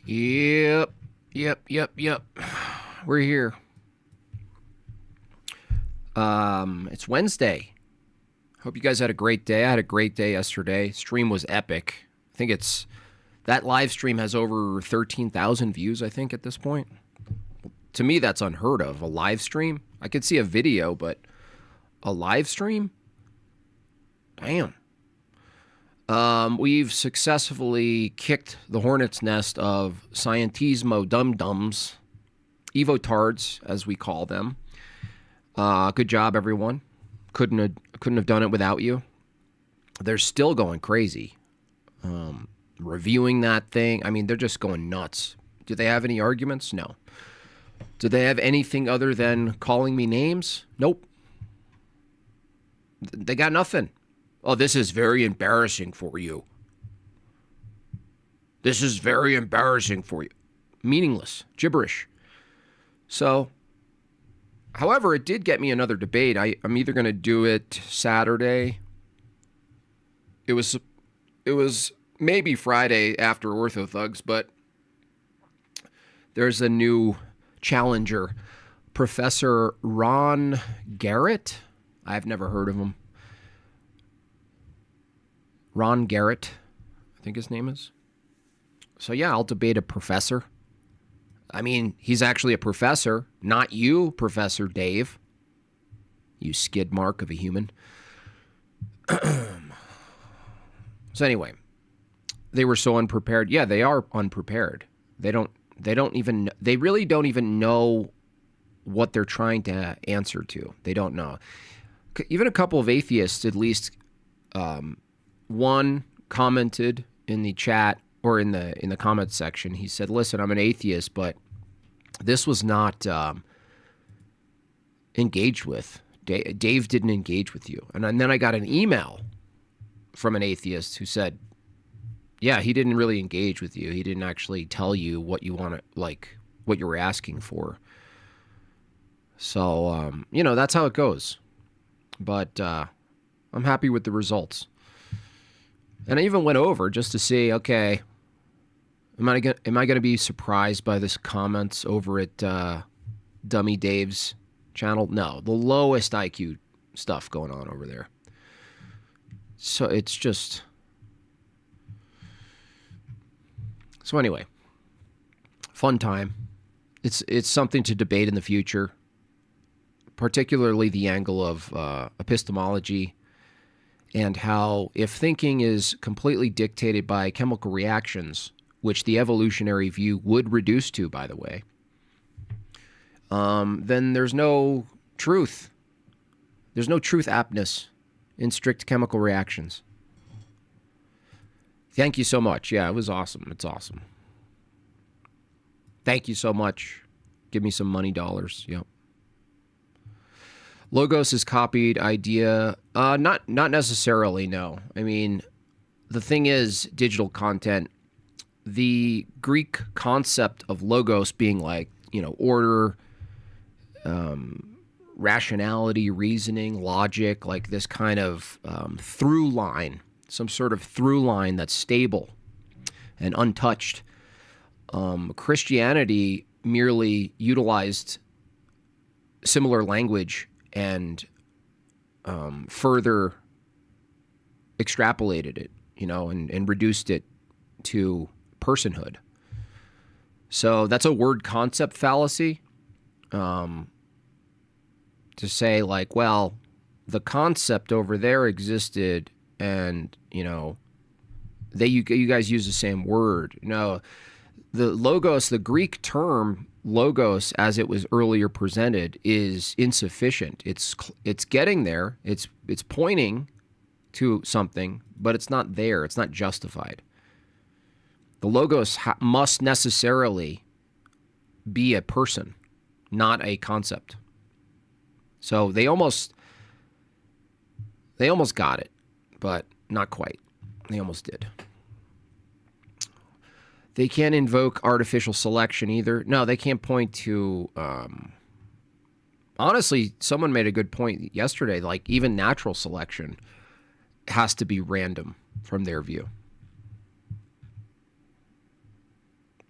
Yep. Yep. We're here. It's Wednesday. Hope you guys had a great day. I had a great day yesterday. Stream was epic. I think that live stream has over 13,000 views, I think, at this point. To me, that's unheard of. A live stream? I could see a video, but a live stream? Damn. We've successfully kicked the hornet's nest of Scientismo dum-dums, evotards, as we call them. Good job, everyone. Couldn't have done it without you. They're still going crazy. Reviewing that thing. I mean, they're just going nuts. Do they have any arguments? No. Do they have anything other than calling me names? Nope. They got nothing. Oh, this is very embarrassing for you. This is very embarrassing for you. Meaningless. Gibberish. So, however, it did get me another debate. I'm either going to do it Saturday. It was maybe Friday after Orthothugs, but there's a new challenger, Professor Ron Garrett. I've never heard of him. Ron Garrett, I think his name is. So yeah, I'll debate a professor. I mean, he's actually a professor, not you, Professor Dave. You skid mark of a human. So anyway, they were so unprepared. Yeah, they are unprepared. They really don't even know what they're trying to answer to. They don't know. Even a couple of atheists, at least, one commented in the chat or in the comments section. He said, "Listen, I'm an atheist, but this was not engaged with. Dave didn't engage with you." And then I got an email from an atheist who said, "Yeah, he didn't really engage with you. He didn't actually tell you what you want to, like, what you were asking for." So, that's how it goes. But I'm happy with the results. And I even went over just to see, okay, am I gonna be surprised by this comments over at Dummy Dave's channel? No, the lowest IQ stuff going on over there. So it's just. So anyway, fun time. It's something to debate in the future, particularly the angle of epistemology and how if thinking is completely dictated by chemical reactions, which the evolutionary view would reduce to, by the way, then there's no truth. There's no truth aptness in strict chemical reactions. Thank you so much. Yeah, it was awesome. It's awesome. Thank you so much. Give me some money dollars. Yep. Logos is copied idea. Not necessarily, no. I mean, the thing is, digital content, the Greek concept of logos being like, order, rationality, reasoning, logic, like this kind of through line, some sort of through line that's stable and untouched. Christianity merely utilized similar language and further extrapolated it, and reduced it to personhood. So that's a word concept fallacy. To say like, well, the concept over there existed, and you guys use the same word. No, the logos, the Greek term logos, as it was earlier presented, is insufficient. It's getting there. It's pointing to something, but it's not there. It's not justified. The logos must necessarily be a person, not a concept. So they almost got it, but not quite. They almost did. They can't invoke artificial selection either. No, they can't point to... honestly, someone made a good point yesterday. Like, even natural selection has to be random from their view.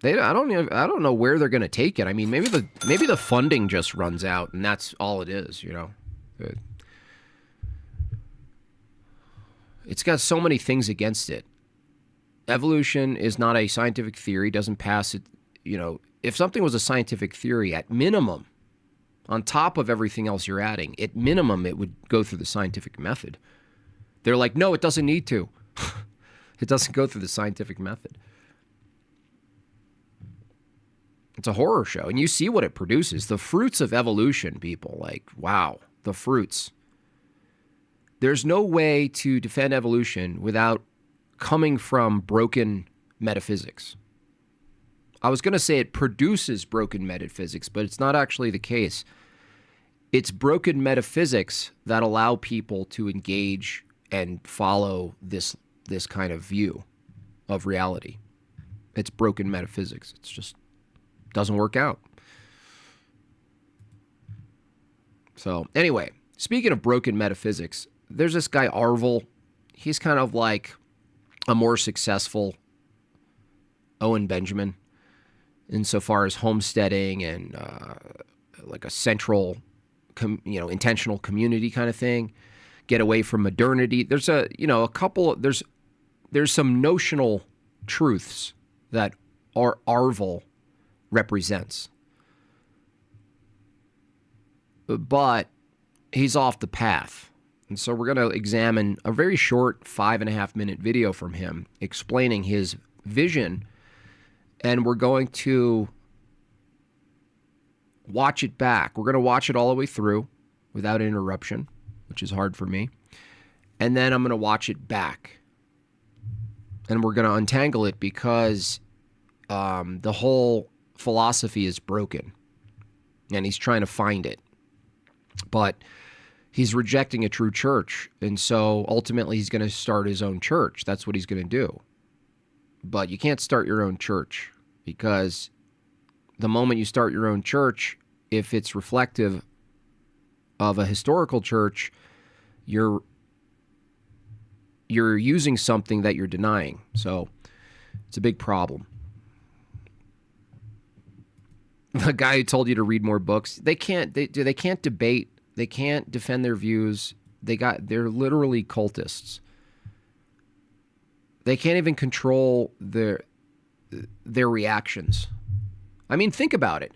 I don't know where they're going to take it. I mean, maybe the funding just runs out, and that's all it is. It's got so many things against it. Evolution is not a scientific theory. Doesn't pass it. If something was a scientific theory, at minimum, on top of everything else you're adding, at minimum, it would go through the scientific method. They're like, no, it doesn't need to. It doesn't go through the scientific method. It's a horror show, and you see what it produces. The fruits of evolution, people. Like, wow, the fruits. There's no way to defend evolution without coming from broken metaphysics. I was going to say it produces broken metaphysics, but it's not actually the case. It's broken metaphysics that allow people to engage and follow this kind of view of reality. It's broken metaphysics. It's just doesn't work out. So anyway, speaking of broken metaphysics, there's this guy Aarvoll. He's kind of like a more successful Owen Benjamin insofar as homesteading and like a central, intentional community kind of thing. Get away from modernity. There's a couple. There's some notional truths that Aarvoll represents, but he's off the path. And so we're going to examine a very short 5.5-minute video from him explaining his vision, and we're going to watch it back. We're going to watch it all the way through without interruption, which is hard for me. And then I'm going to watch it back. And we're going to untangle it because the whole philosophy is broken. And he's trying to find it. But he's rejecting a true church. And so ultimately he's going to start his own church. That's what he's going to do. But you can't start your own church, because the moment you start your own church, if it's reflective of a historical church, you're using something that you're denying. So it's a big problem. The guy who told you to read more books, they can't debate. They can't defend their views. They're literally cultists. They can't even control their reactions. I mean, think about it.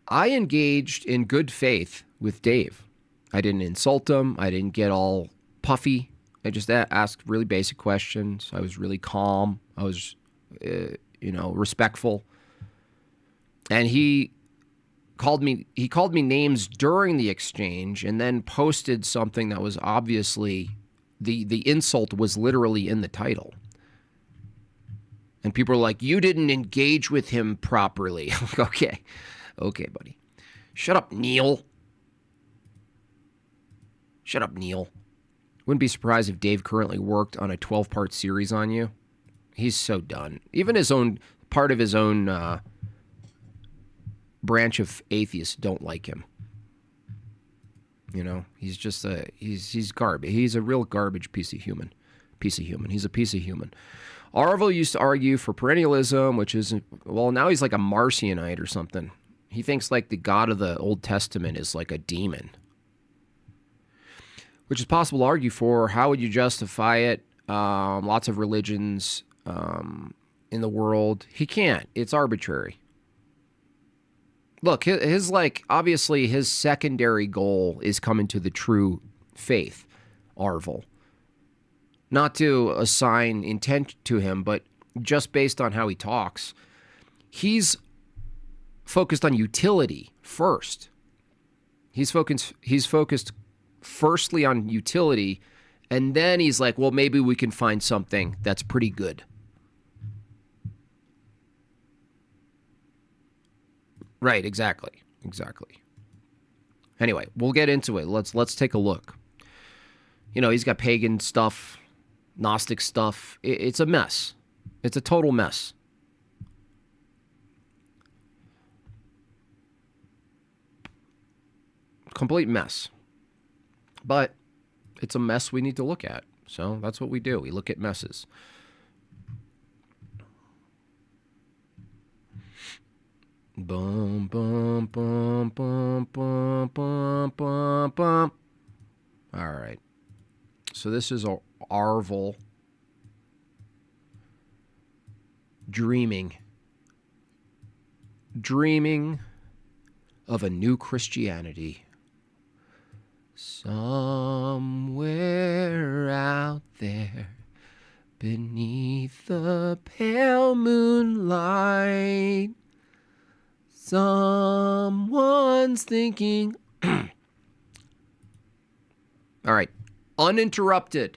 I engaged in good faith with Dave. I didn't insult him. I didn't get all puffy. I just asked really basic questions. I was really calm. I was, respectful. And he called me names during the exchange, and then posted something that was obviously the insult was literally in the title. And people are like, "You didn't engage with him properly." I'm like, okay, buddy. Shut up, Neil. Shut up, Neil. Wouldn't be surprised if Dave currently worked on a 12-part series on you. He's so done. Even part of his own branch of atheists don't like him. He's just he's garbage. He's a real garbage piece of human. He's a piece of human. Aarvoll used to argue for perennialism, which is, now he's like a Marcionite or something. He thinks like the God of the Old Testament is like a demon, which is possible to argue for. How would you justify it? Lots of religions in the world. He can't. It's arbitrary. Look, obviously his secondary goal is coming to the true faith, Aarvoll. Not to assign intent to him, but just based on how he talks, he's focused on utility first. He's focused firstly on utility, and then he's like, well, maybe we can find something that's pretty good. Right, exactly. Anyway, we'll get into it. Let's take a look. He's got pagan stuff, Gnostic stuff. It's a mess. It's a total mess. Complete mess. But it's a mess we need to look at. So that's what we do. We look at messes. Bum, bum, bum, bum, bum, bum, bum, bum. All right. So this is Aarvoll dreaming of a new Christianity. Somewhere out there beneath the pale moonlight, someone's thinking. All right. Uninterrupted.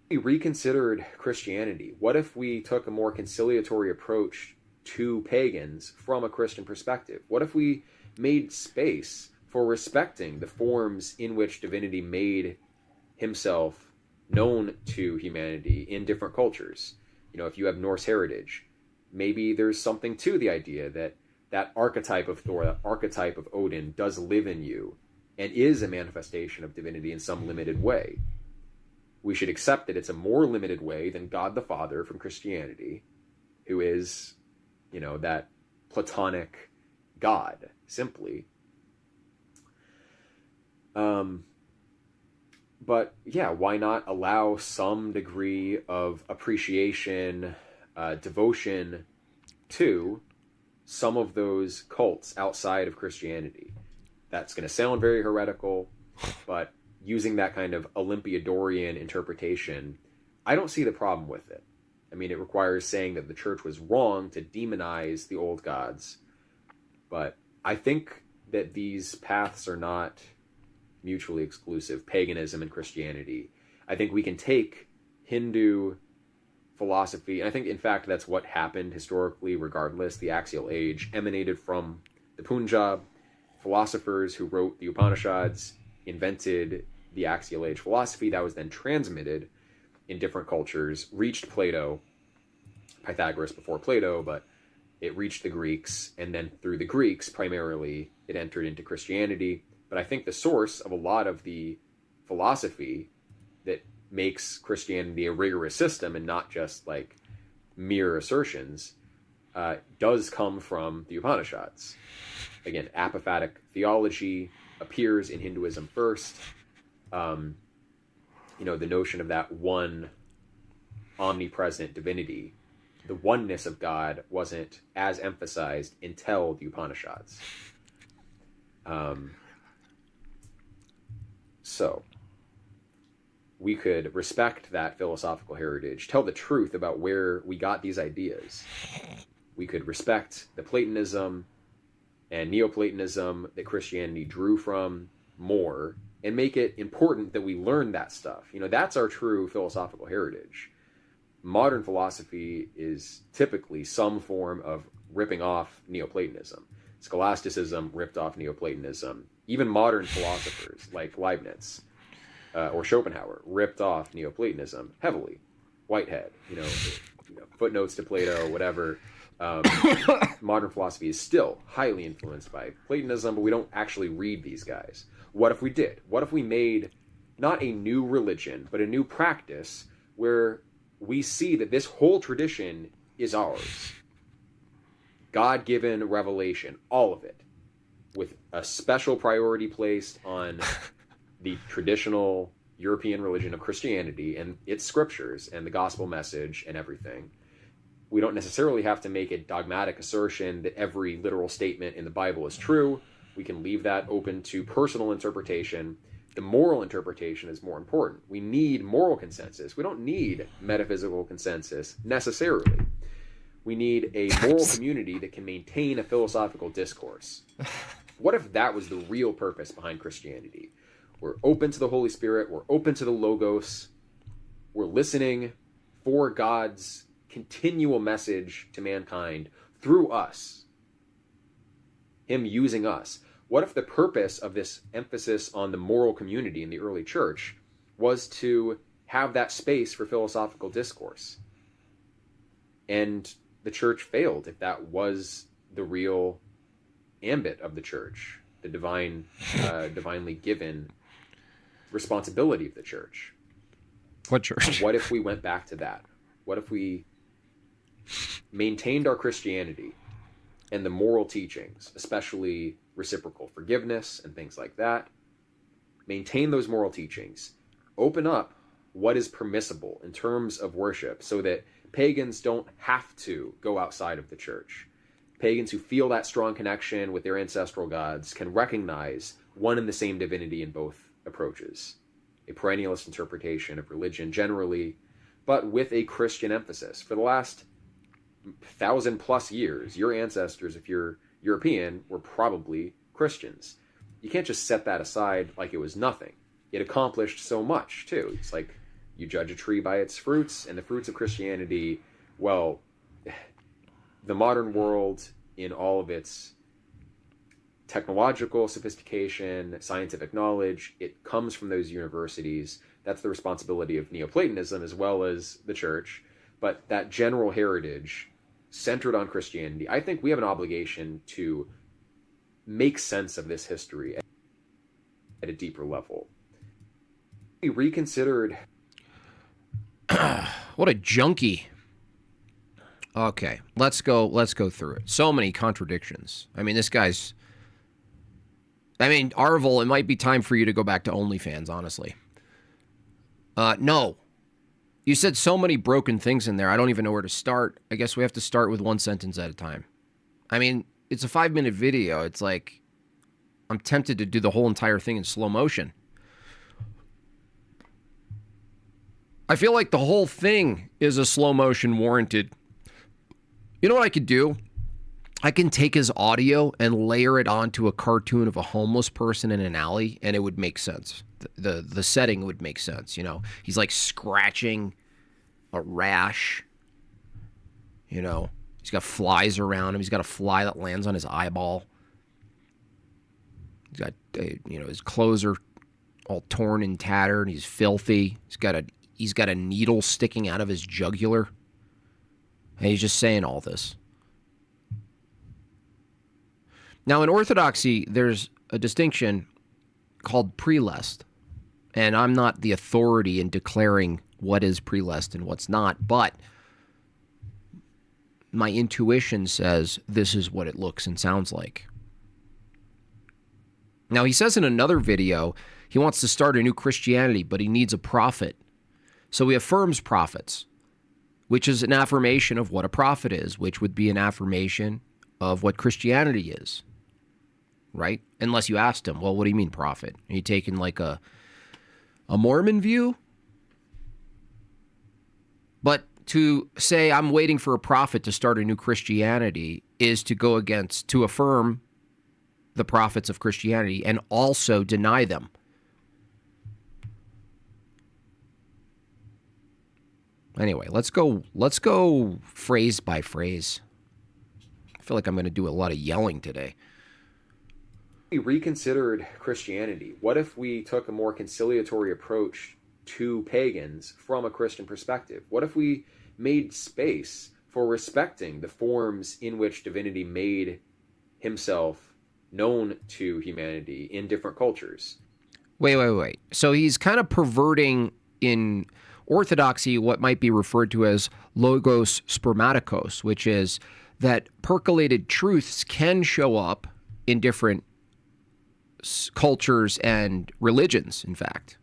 We reconsidered Christianity. What if we took a more conciliatory approach to pagans from a Christian perspective? What if we made space for respecting the forms in which divinity made himself known to humanity in different cultures? You know, if you have Norse heritage, maybe there's something to the idea that that archetype of Thor, that archetype of Odin does live in you and is a manifestation of divinity in some limited way. We should accept that it's a more limited way than God the Father from Christianity, who is, you know, that Platonic God, simply. But yeah, why not allow some degree of appreciation, devotion to some of those cults outside of Christianity? That's going to sound very heretical, but using that kind of Olympiadorian interpretation, I don't see the problem with it. I mean, it requires saying that the church was wrong to demonize the old gods, but I think that these paths are not mutually exclusive, paganism and Christianity. I think we can take Hindu philosophy, and I think, in fact, that's what happened historically regardless. The Axial Age emanated from the Punjab. Philosophers who wrote the Upanishads invented the Axial Age philosophy that was then transmitted in different cultures, reached Plato, Pythagoras before Plato, but it reached the Greeks, and then through the Greeks, primarily, it entered into Christianity. But I think the source of a lot of the philosophy that makes Christianity a rigorous system and not just like mere assertions does come from the Upanishads. Again, apophatic theology appears in Hinduism first. You know, the notion of that one omnipresent divinity, the oneness of God wasn't as emphasized until the Upanishads. So we could respect that philosophical heritage, tell the truth about where we got these ideas. We could respect the Platonism and Neoplatonism that Christianity drew from more, and make it important that we learn that stuff. You know, that's our true philosophical heritage. Modern philosophy is typically some form of ripping off Neoplatonism. Scholasticism ripped off Neoplatonism. Even modern philosophers like Leibniz or Schopenhauer ripped off Neoplatonism heavily. Whitehead, you know, footnotes to Plato, whatever. Modern philosophy is still highly influenced by Platonism, but we don't actually read these guys. What if we did? What if we made not a new religion, but a new practice where we see that this whole tradition is ours? God-given revelation, all of it, with a special priority placed on the traditional European religion of Christianity and its scriptures and the gospel message and everything. We don't necessarily have to make a dogmatic assertion that every literal statement in the Bible is true. We can leave that open to personal interpretation. The moral interpretation is more important. We need moral consensus. We don't need metaphysical consensus necessarily. We need a moral community that can maintain a philosophical discourse. What if that was the real purpose behind Christianity? We're open to the Holy Spirit. We're open to the Logos. We're listening for God's continual message to mankind through us. Him using us. What if the purpose of this emphasis on the moral community in the early church was to have that space for philosophical discourse? And the church failed if that was the real ambit of the church, the divinely given responsibility of the church. What church? What if we went back to that? What if we maintained our Christianity and the moral teachings, especially reciprocal forgiveness and things like that, maintain those moral teachings, open up what is permissible in terms of worship so that pagans don't have to go outside of the church. Pagans who feel that strong connection with their ancestral gods can recognize one and the same divinity in both approaches. A perennialist interpretation of religion generally, but with a Christian emphasis. For the last 1,000+ years, your ancestors, if you're European, were probably Christians. You can't just set that aside like it was nothing. It accomplished so much, too. It's like you judge a tree by its fruits, and the fruits of Christianity, well, the modern world in all of its technological sophistication, scientific knowledge, it comes from those universities. That's the responsibility of Neoplatonism as well as the church. But that general heritage centered on Christianity, I think we have an obligation to make sense of this history at a deeper level. We reconsidered. What a junkie. Okay, let's go through it. So many contradictions. I mean, Aarvoll, it might be time for you to go back to OnlyFans, honestly. No. You said so many broken things in there, I don't even know where to start. I guess we have to start with one sentence at a time. I mean, it's a 5-minute video. It's like, I'm tempted to do the whole entire thing in slow motion. I feel like the whole thing is a slow motion warranted. You know what I could do? I can take his audio and layer it onto a cartoon of a homeless person in an alley, and it would make sense. The setting would make sense, you know. He's like scratching a rash. You know, he's got flies around him. He's got a fly that lands on his eyeball. He's got, his clothes are all torn and tattered. He's filthy. He's got a needle sticking out of his jugular. And he's just saying all this. Now, in Orthodoxy, there's a distinction called prelest. And I'm not the authority in declaring what is prelest and what's not, but my intuition says this is what it looks and sounds like. Now, he says in another video, he wants to start a new Christianity, but he needs a prophet. So he affirms prophets, which is an affirmation of what a prophet is, which would be an affirmation of what Christianity is, right? Unless you asked him, well, what do you mean prophet? Are you taking like a Mormon view? But to say I'm waiting for a prophet to start a new Christianity is to affirm the prophets of Christianity and also deny them. Anyway, let's go phrase by phrase. I feel like I'm going to do a lot of yelling today. We reconsidered Christianity. What if we took a more conciliatory approach to pagans from a Christian perspective? What if we made space for respecting the forms in which divinity made himself known to humanity in different cultures? Wait. So he's kind of perverting in Orthodoxy what might be referred to as logos spermaticos, which is that percolated truths can show up in different cultures and religions, in fact.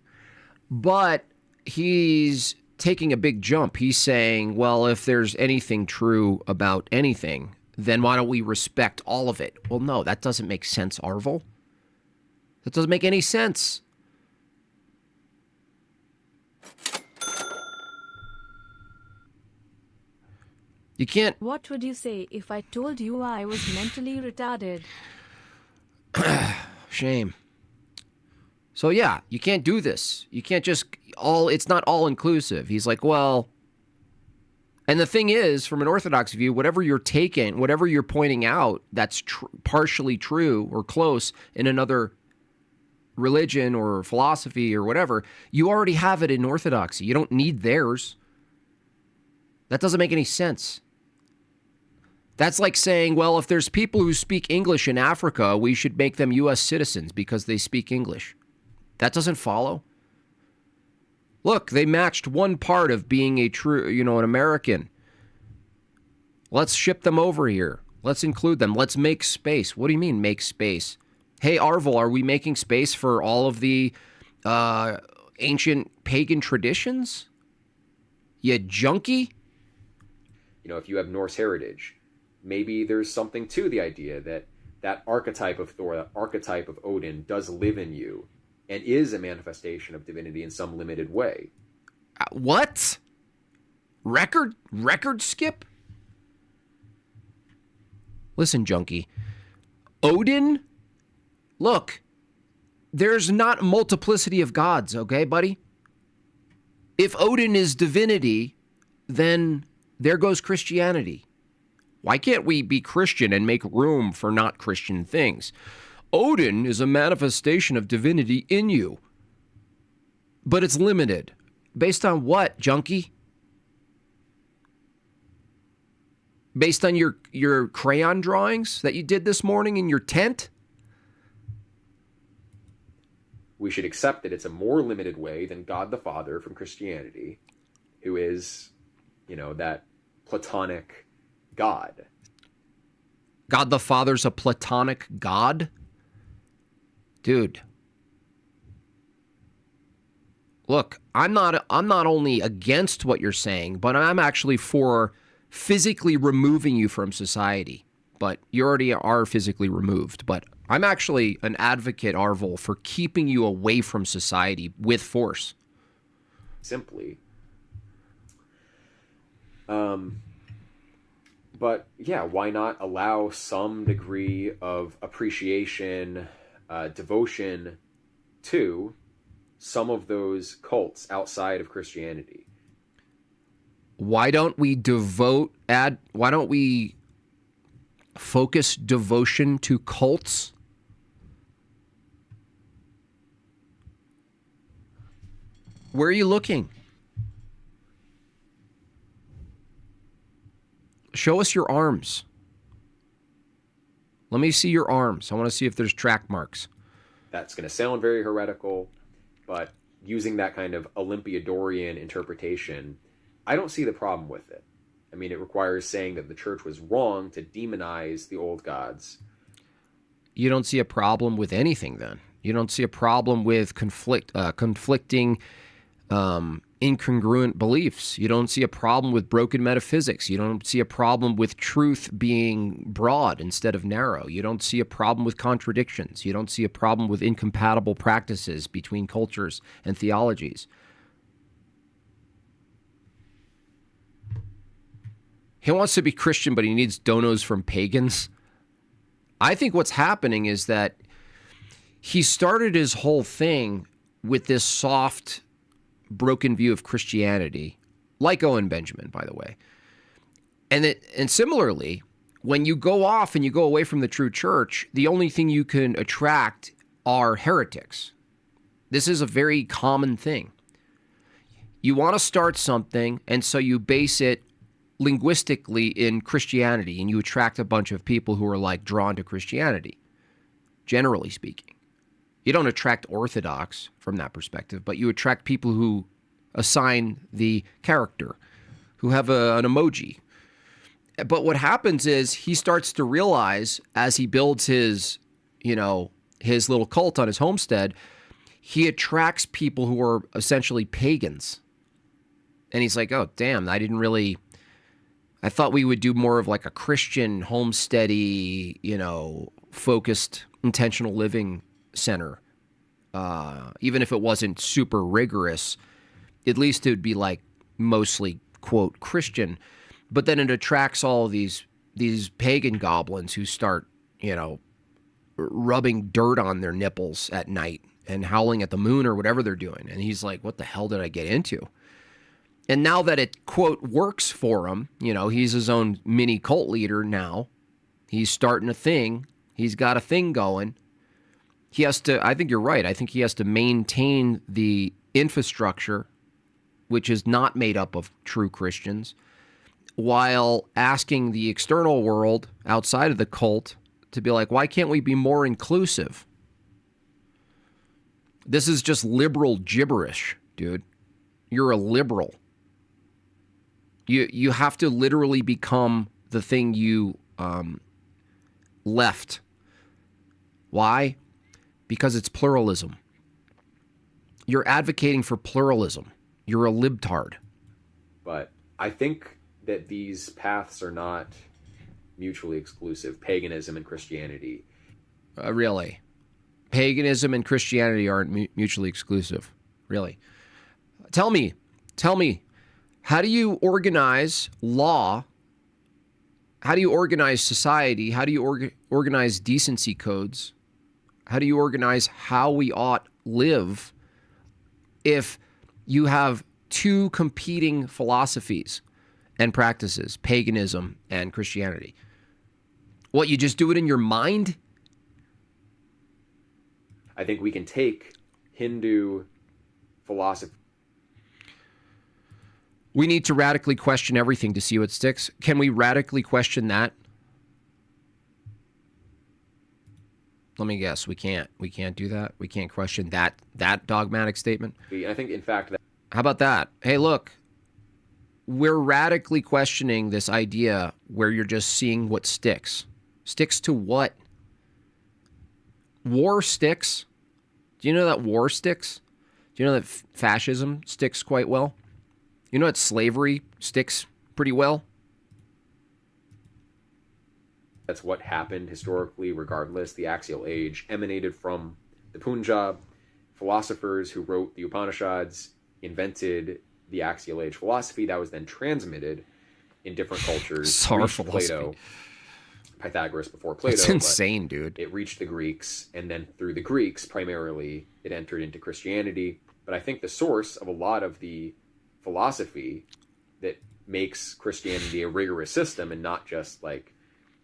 But he's taking a big jump. He's saying, well, if there's anything true about anything, then why don't we respect all of it? Well, no, that doesn't make sense, Aarvoll. That doesn't make any sense. You can't... What would you say if I told you I was mentally retarded? Shame. So yeah, you can't do this. You can't just it's not all inclusive. He's like, well, and the thing is, from an Orthodox view, whatever you're pointing out, that's partially true or close in another religion or philosophy or whatever, you already have it in Orthodoxy. You don't need theirs. That doesn't make any sense. That's like saying, well, if there's people who speak English in Africa, we should make them U.S. citizens because they speak English. That doesn't follow. Look, they matched one part of being an American. Let's ship them over here. Let's include them. Let's make space. What do you mean make space? Hey, Aarvoll, are we making space for all of the ancient pagan traditions? You junkie? You know, if you have Norse heritage, maybe there's something to the idea that that archetype of Thor, that archetype of Odin does live in you and is a manifestation of divinity in some limited way. What? Record skip? Listen, junkie. Odin? Look, there's not multiplicity of gods, okay, buddy? If Odin is divinity, then there goes Christianity. Why can't we be Christian and make room for not Christian things? Odin is a manifestation of divinity in you. But it's limited. Based on what, junkie? Based on your crayon drawings that you did this morning in your tent? We should accept that it's a more limited way than God the Father from Christianity, who is, you know, that Platonic God. God the Father's a Platonic God? Dude. Look, I'm not only against what you're saying, but I'm actually for physically removing you from society. But you already are physically removed. But I'm actually an advocate, Aarvoll, for keeping you away from society with force. Simply. But yeah, why not allow some degree of appreciation, devotion to some of those cults outside of Christianity? Why don't we focus devotion to cults? Where are you looking? Show us your arms. Let me see your arms. I want to see if there's track marks. That's going to sound very heretical, but using that kind of Olympiadorian interpretation, I don't see the problem with it. I mean, it requires saying that the church was wrong to demonize the old gods. You don't see a problem with anything then. You don't see a problem with conflicting incongruent beliefs. You don't see a problem with broken metaphysics. You don't see a problem with truth being broad instead of narrow. You don't see a problem with contradictions. You don't see a problem with incompatible practices between cultures and theologies. He wants to be Christian, but he needs donos from pagans. I think what's happening is that he started his whole thing with this soft, broken view of Christianity, like Owen Benjamin, by the way. And similarly, when you go off and you go away from the true church, the only thing you can attract are heretics. This is a very common thing. You want to start something, and so you base it linguistically in Christianity, and you attract a bunch of people who are like drawn to Christianity, generally speaking. You don't attract Orthodox from that perspective, but you attract people who assign the character, who have an emoji. But what happens is he starts to realize as he builds his little cult on his homestead, he attracts people who are essentially pagans. And he's like, oh, damn, I thought we would do more of like a Christian homesteady, focused intentional living center. Even if it wasn't super rigorous, at least it would be like mostly, quote, Christian. But then it attracts all these pagan goblins who start, rubbing dirt on their nipples at night and howling at the moon or whatever they're doing. And he's like, what the hell did I get into? And now that it, quote, works for him, he's his own mini cult leader now. He's starting a thing. He's got a thing going. He has to, I think you're right. I think he has to maintain the infrastructure, which is not made up of true Christians, while asking the external world outside of the cult to be like, why can't we be more inclusive? This is just liberal gibberish, dude. You're a liberal. You have to literally become the thing you left. Why? Because it's pluralism. You're advocating for pluralism. You're a libtard. But I think that these paths are not mutually exclusive, paganism and Christianity. Really. Paganism and Christianity aren't mutually exclusive. Really. Tell me, how do you organize law? How do you organize society? How do you organize decency codes? How do you organize how we ought live if you have two competing philosophies and practices, paganism and Christianity? What, you just do it in your mind? I think we can take Hindu philosophy. We need to radically question everything to see what sticks. Can we radically question that? Let me guess. We can't. We can't do that. We can't question that dogmatic statement. I think, in fact, that... How about that? Hey, look, we're radically questioning this idea where you're just seeing what sticks. Sticks to what? War sticks. Do you know that war sticks? Do you know that fascism sticks quite well? You know that slavery sticks pretty well? That's what happened historically, regardless. The Axial Age emanated from the Punjab. Philosophers who wrote the Upanishads invented the Axial Age philosophy that was then transmitted in different cultures. Bizarre philosophy. Plato, Pythagoras before Plato. It's insane, dude. It reached the Greeks, and then through the Greeks, primarily, it entered into Christianity. But I think the source of a lot of the philosophy that makes Christianity a rigorous system and not just like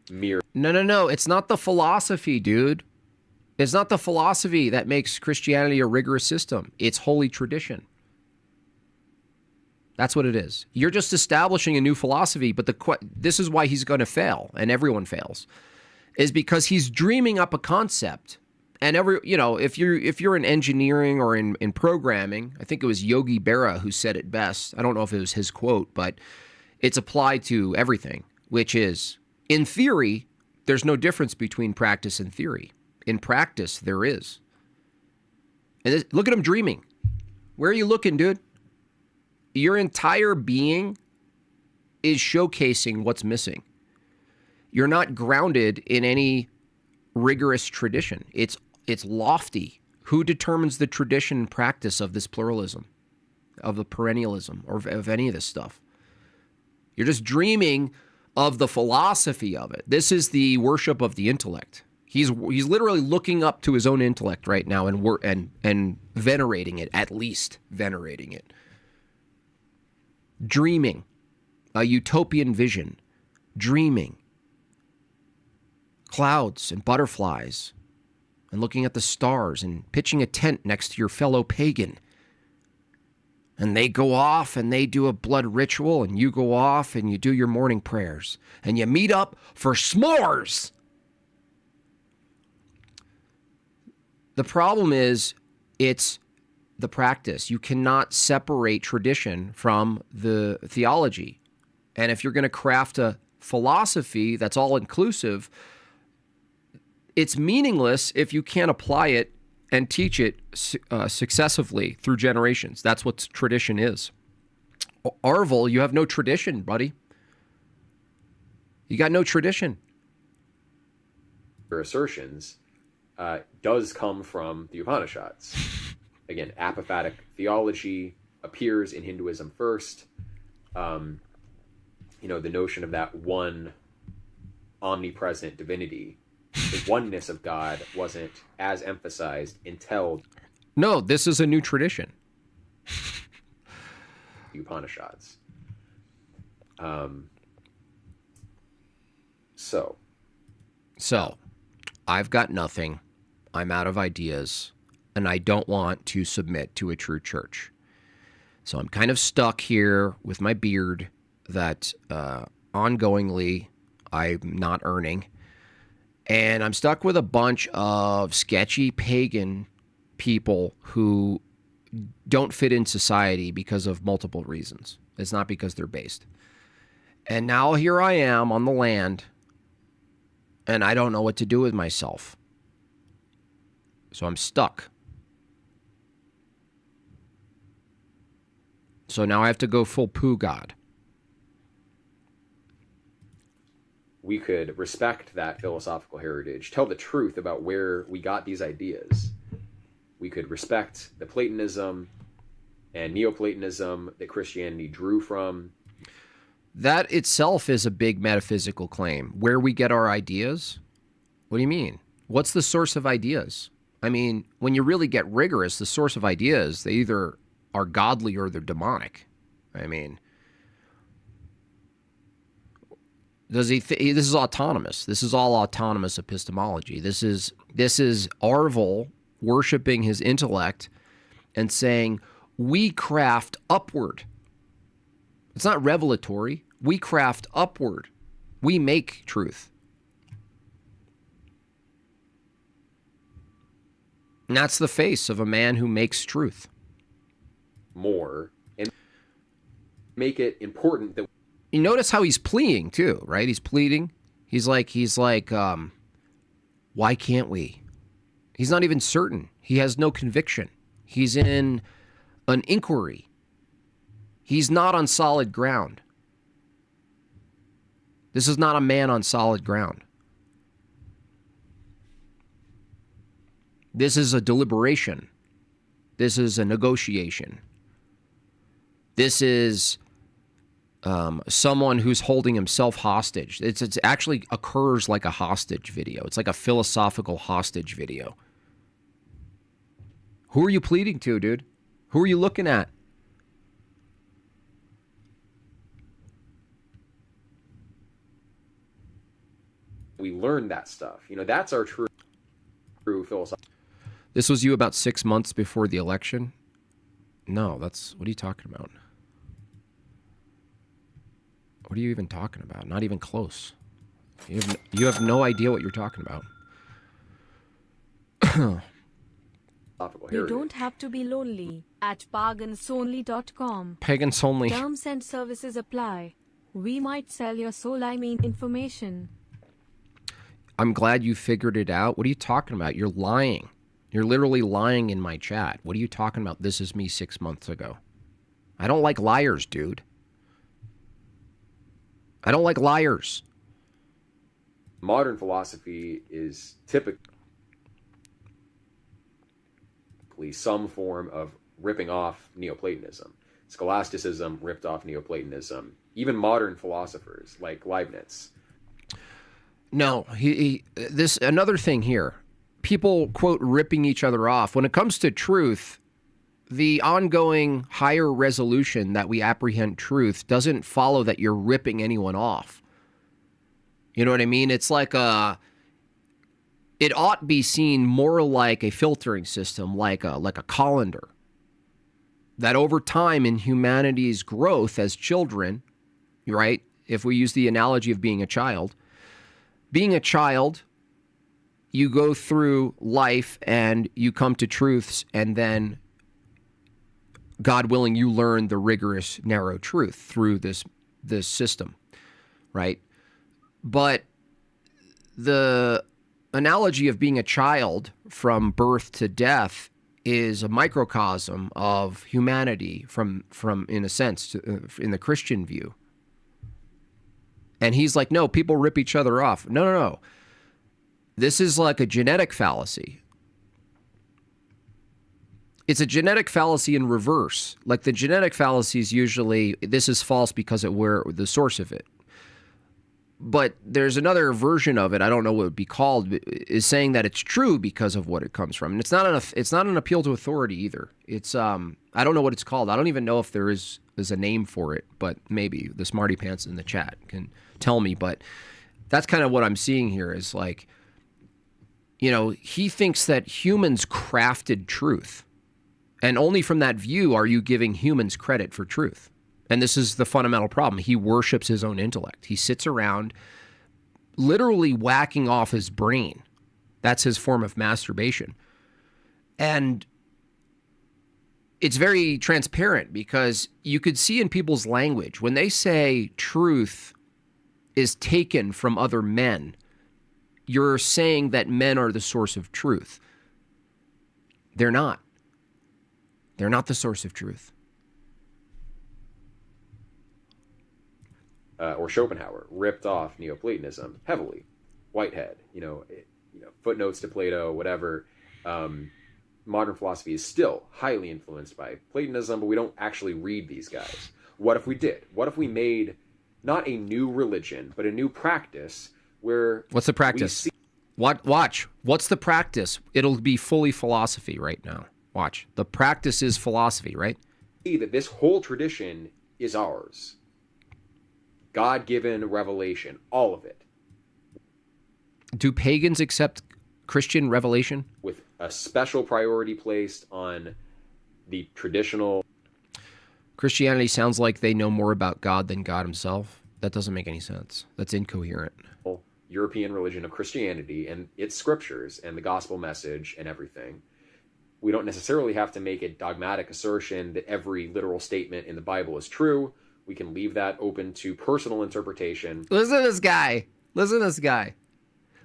mere... No. It's not the philosophy, dude. It's not the philosophy that makes Christianity a rigorous system. It's holy tradition. That's what it is. You're just establishing a new philosophy, but this is why he's going to fail, and everyone fails, is because he's dreaming up a concept. And if you're in engineering or in programming, I think it was Yogi Berra who said it best. I don't know if it was his quote, but it's applied to everything, which is, in theory, there's no difference between practice and theory. In practice, there is. And look at him dreaming. Where are you looking, dude? Your entire being is showcasing what's missing. You're not grounded in any rigorous tradition. It's lofty. Who determines the tradition and practice of this pluralism, of the perennialism, or of any of this stuff? You're just dreaming of the philosophy of it. This is the worship of the intellect. He's literally looking up to his own intellect right now and venerating it, at least venerating it. Dreaming, a utopian vision, dreaming. Clouds and butterflies, and looking at the stars and pitching a tent next to your fellow pagan. And they go off and they do a blood ritual, and you go off and you do your morning prayers, and you meet up for s'mores. The problem is, it's the practice. You cannot separate tradition from the theology. And if you're going to craft a philosophy that's all inclusive, it's meaningless if you can't apply it and teach it successively through generations. That's what tradition is. Aarvoll, you have no tradition, buddy. You got no tradition. Your assertions does come from the Upanishads. Again, apophatic theology appears in Hinduism first. The notion of that one omnipresent divinity, the oneness of God, wasn't as emphasized until... No, this is a new tradition. The Upanishads. So, I've got nothing. I'm out of ideas, and I don't want to submit to a true church. So I'm kind of stuck here with my beard that ongoingly I'm not earning. And I'm stuck with a bunch of sketchy pagan people who don't fit in society because of multiple reasons. It's not because they're based. And now here I am on the land, and I don't know what to do with myself. So I'm stuck. So now I have to go full poo god. We could respect that philosophical heritage, tell the truth about where we got these ideas. We could respect the Platonism and Neoplatonism that Christianity drew from. That itself is a big metaphysical claim. Where we get our ideas? What do you mean? What's the source of ideas? I mean, when you really get rigorous, the source of ideas, they either are godly or they're demonic. I mean, does he? This is autonomous. This is all autonomous epistemology. This is Aarvoll worshiping his intellect and saying, we craft upward. It's not revelatory. We craft upward. We make truth. And that's the face of a man who makes truth. More and make it important that You notice how he's pleading too, right? He's pleading. He's like, why can't we? He's not even certain. He has no conviction. He's in an inquiry. He's not on solid ground. This is not a man on solid ground. This is a deliberation. This is a negotiation. This is someone who's holding himself hostage. It actually occurs like a hostage video. It's like a philosophical hostage video. Who are you pleading to, dude? Who are you looking at? we learn that stuff. You know, that's our true philosophy. This was you about 6 months before the election? No, that's... What are you talking about? What are you even talking about? Not even close. You have no idea what you're talking about. You don't have to be lonely at pagansonly.com. Pagans only. Terms and services apply. We might sell your soul, information. I'm glad you figured it out. What are you talking about? You're lying. You're literally lying in my chat. What are you talking about? This is me 6 months ago. I don't like liars, dude. I don't like liars. Modern philosophy is typically some form of ripping off Neoplatonism. Scholasticism ripped off Neoplatonism. Even modern philosophers like Leibniz. No, this another thing here. People, quote, ripping each other off. When it comes to truth, the ongoing higher resolution that we apprehend truth doesn't follow that you're ripping anyone off. You know what I mean? It's like it ought to be seen more like a filtering system, like a colander. That over time in humanity's growth as children, right? If we use the analogy of being a child, you go through life and you come to truths, and then, God willing, you learn the rigorous, narrow truth through this system, right? But the analogy of being a child from birth to death is a microcosm of humanity from in a sense, in the Christian view. And he's like, no, people rip each other off. No. This is like a genetic fallacy. It's a genetic fallacy in reverse. Like the genetic fallacy is usually, this is false because we're the source of it. But there's another version of it, I don't know what it would be called, is saying that it's true because of what it comes from. And it's not an appeal to authority either. It's I don't know what it's called. I don't even know if there's a name for it, but maybe the smarty pants in the chat can tell me. But that's kind of what I'm seeing here is like, you know, he thinks that humans crafted truth. And only from that view are you giving humans credit for truth. And this is the fundamental problem. He worships his own intellect. He sits around literally whacking off his brain. That's his form of masturbation. And it's very transparent because you could see in people's language when they say truth is taken from other men, you're saying that men are the source of truth. They're not. They're not the source of truth. Or Schopenhauer ripped off Neoplatonism heavily. Whitehead, footnotes to Plato, whatever. Modern philosophy is still highly influenced by Platonism, but we don't actually read these guys. What if we did? What if we made not a new religion, but a new practice where... What's the practice? Watch. What's the practice? It'll be fully philosophy right now. Watch. The practice is philosophy, right? See that this whole tradition is ours. God-given revelation, all of it. Do pagans accept Christian revelation? With a special priority placed on the traditional... Christianity sounds like they know more about God than God himself. That doesn't make any sense. That's incoherent. European religion of Christianity and its scriptures and the gospel message and everything. We don't necessarily have to make a dogmatic assertion that every literal statement in the Bible is true. We can leave that open to personal interpretation. Listen to this guy.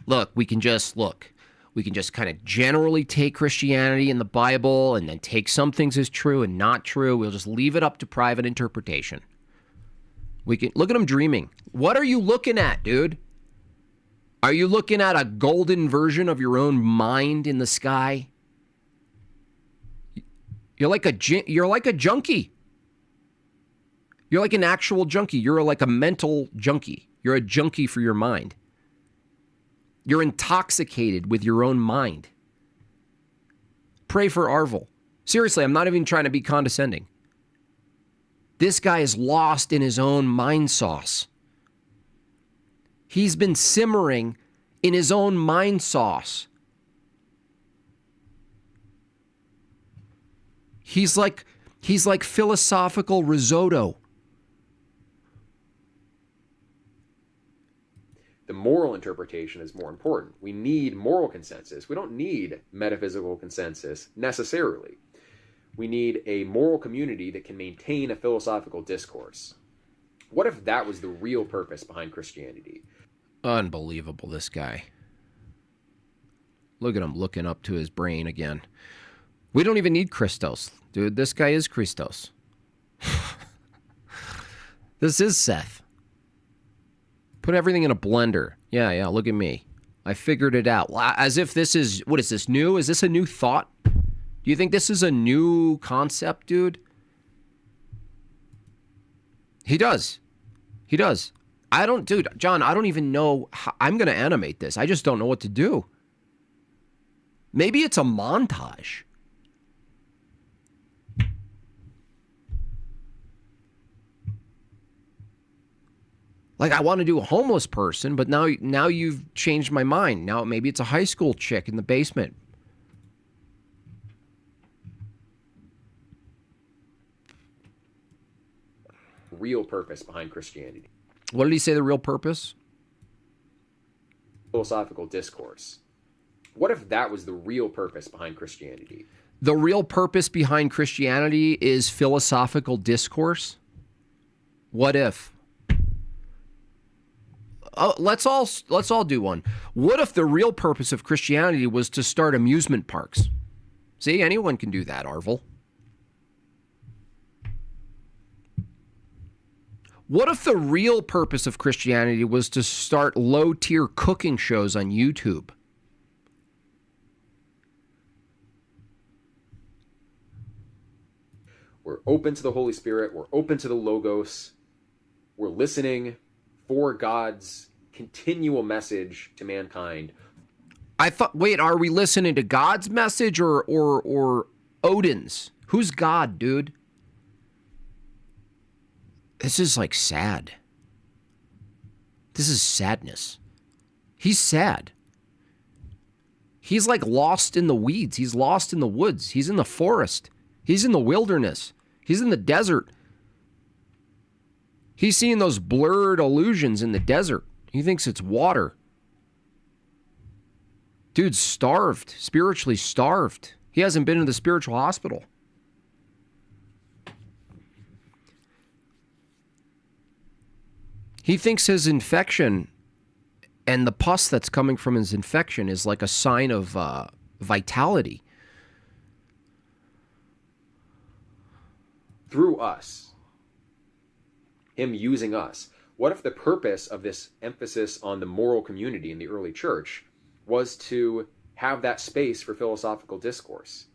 Look, we can just kind of generally take Christianity and the Bible and then take some things as true and not true. We'll just leave it up to private interpretation. We can look at him dreaming. What are you looking at, dude? Are you looking at a golden version of your own mind in the sky? You're like a junkie. You're like an actual junkie. You're like a mental junkie. You're a junkie for your mind. You're intoxicated with your own mind. Pray for Aarvoll. Seriously, I'm not even trying to be condescending. This guy is lost in his own mind sauce. He's been simmering in his own mind sauce. He's like philosophical risotto. The moral interpretation is more important. We need moral consensus. We don't need metaphysical consensus necessarily. We need a moral community that can maintain a philosophical discourse. What if that was the real purpose behind Christianity? Unbelievable, this guy. Look at him looking up to his brain again. We don't even need Christos. Dude, this guy is Christos. This is Seth. Put everything in a blender. Yeah, look at me. I figured it out. As if this is, what is this, new? Is this a new thought? Do you think this is a new concept, dude? He does. John, I don't even know how I'm going to animate this. I just don't know what to do. Maybe it's a montage. Like, I want to do a homeless person, but now you've changed my mind. Now maybe it's a high school chick in the basement. Real purpose behind Christianity. What did he say the real purpose? Philosophical discourse. What if that was the real purpose behind Christianity? The real purpose behind Christianity is philosophical discourse? What if? Oh, let's all do one. What if the real purpose of Christianity was to start amusement parks? See, anyone can do that, Aarvoll. What if the real purpose of Christianity was to start low-tier cooking shows on YouTube? We're open to the Holy Spirit. We're open to the Logos. We're listening for God's continual message to mankind. Wait, are we listening to God's message or Odin's? Who's God, dude? This is like sad. This is sadness. He's sad. He's like lost in the weeds. He's lost in the woods. He's in the forest. He's in the wilderness. He's in the desert. He's seeing those blurred illusions in the desert. He thinks it's water. Dude's starved, spiritually starved. He hasn't been to the spiritual hospital. He thinks his infection and the pus that's coming from his infection is like a sign of vitality. Through us. Him using us. What if the purpose of this emphasis on the moral community in the early church was to have that space for philosophical discourse?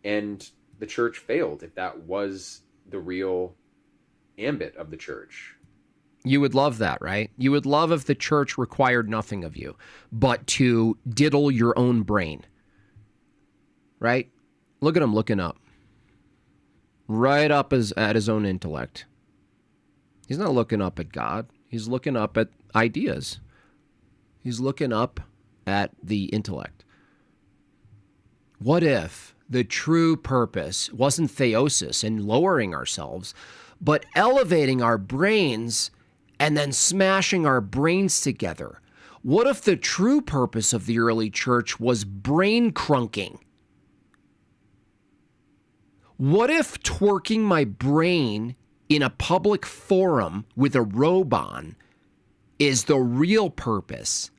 And the church failed if that was the real ambit of the church. You would love that, right? You would love if the church required nothing of you but to diddle your own brain. Right? Look at him looking up. Right up at his own intellect. He's not looking up at God. He's looking up at ideas. He's looking up at the intellect. What if the true purpose wasn't theosis and lowering ourselves, but elevating our brains and then smashing our brains together? What if the true purpose of the early church was brain crunking? What if twerking my brain in a public forum with a robe on is the real purpose?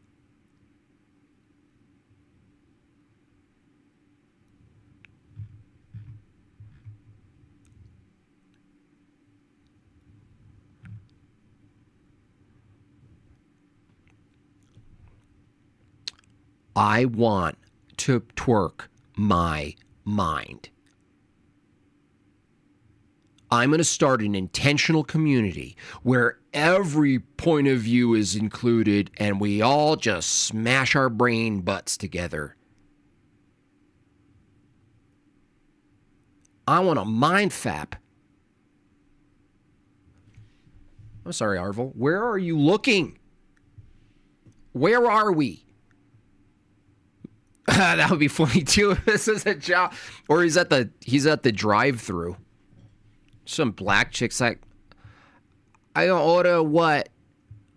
I want to twerk my mind. I'm going to start an intentional community where every point of view is included and we all just smash our brain butts together. I want a mind fap. I'm sorry, Aarvoll. Where are you looking? Where are we? That would be funny too. This is a job, or he's at the drive-through. Some black chick's like, I gonna order what?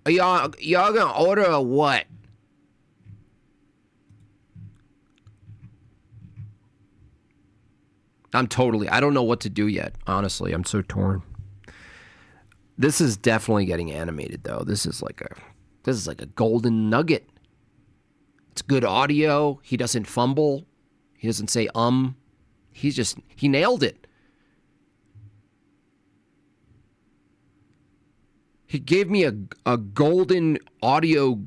Y'all gonna order a what? I don't know what to do yet. Honestly, I'm so torn. This is definitely getting animated though. This is like a golden nugget. It's good audio. He doesn't fumble. He doesn't say he nailed it. He gave me a golden audio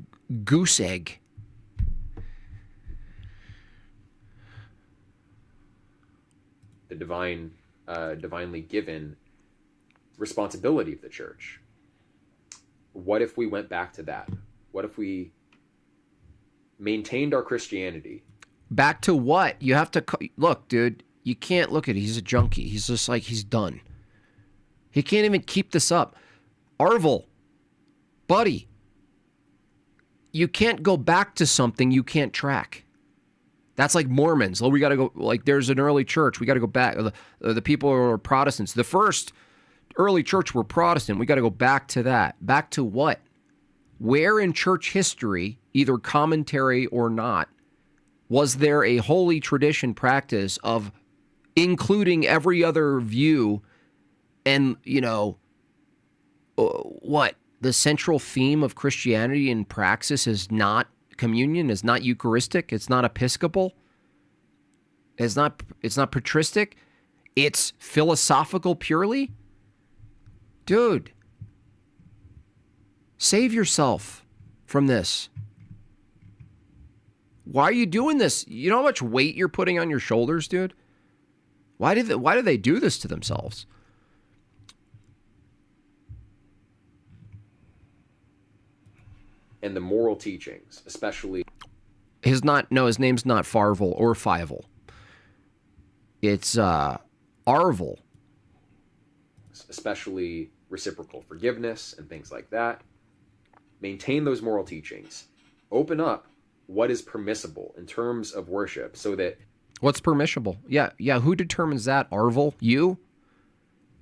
goose egg. The divinely given responsibility of the church. What if we went back to that? What if we maintained our Christianity? Back to what? You have to look, dude. You can't look at it. He's a junkie. He's just like, he's done. He can't even keep this up. Aarvoll, buddy, you can't go back to something you can't track. That's like Mormons. We got to go, like there's an early church. We got to go back. The people who are Protestants. The first early church were Protestant. We got to go back to that. Back to what? Where in church history, either commentary or not, was there a holy tradition practice of including every other view and, what? The central theme of Christianity in praxis is not communion, is not Eucharistic, it's not Episcopal, it's not patristic, it's philosophical purely? Dude, save yourself from this. Why are you doing this? You know how much weight you're putting on your shoulders, dude? Why do they do this to themselves? And the moral teachings, especially. His name's not Farvel or Fivel. It's Aarvoll. Especially reciprocal forgiveness and things like that. Maintain those moral teachings. Open up what is permissible in terms of worship so that... What's permissible? Yeah. Who determines that, Aarvoll? You?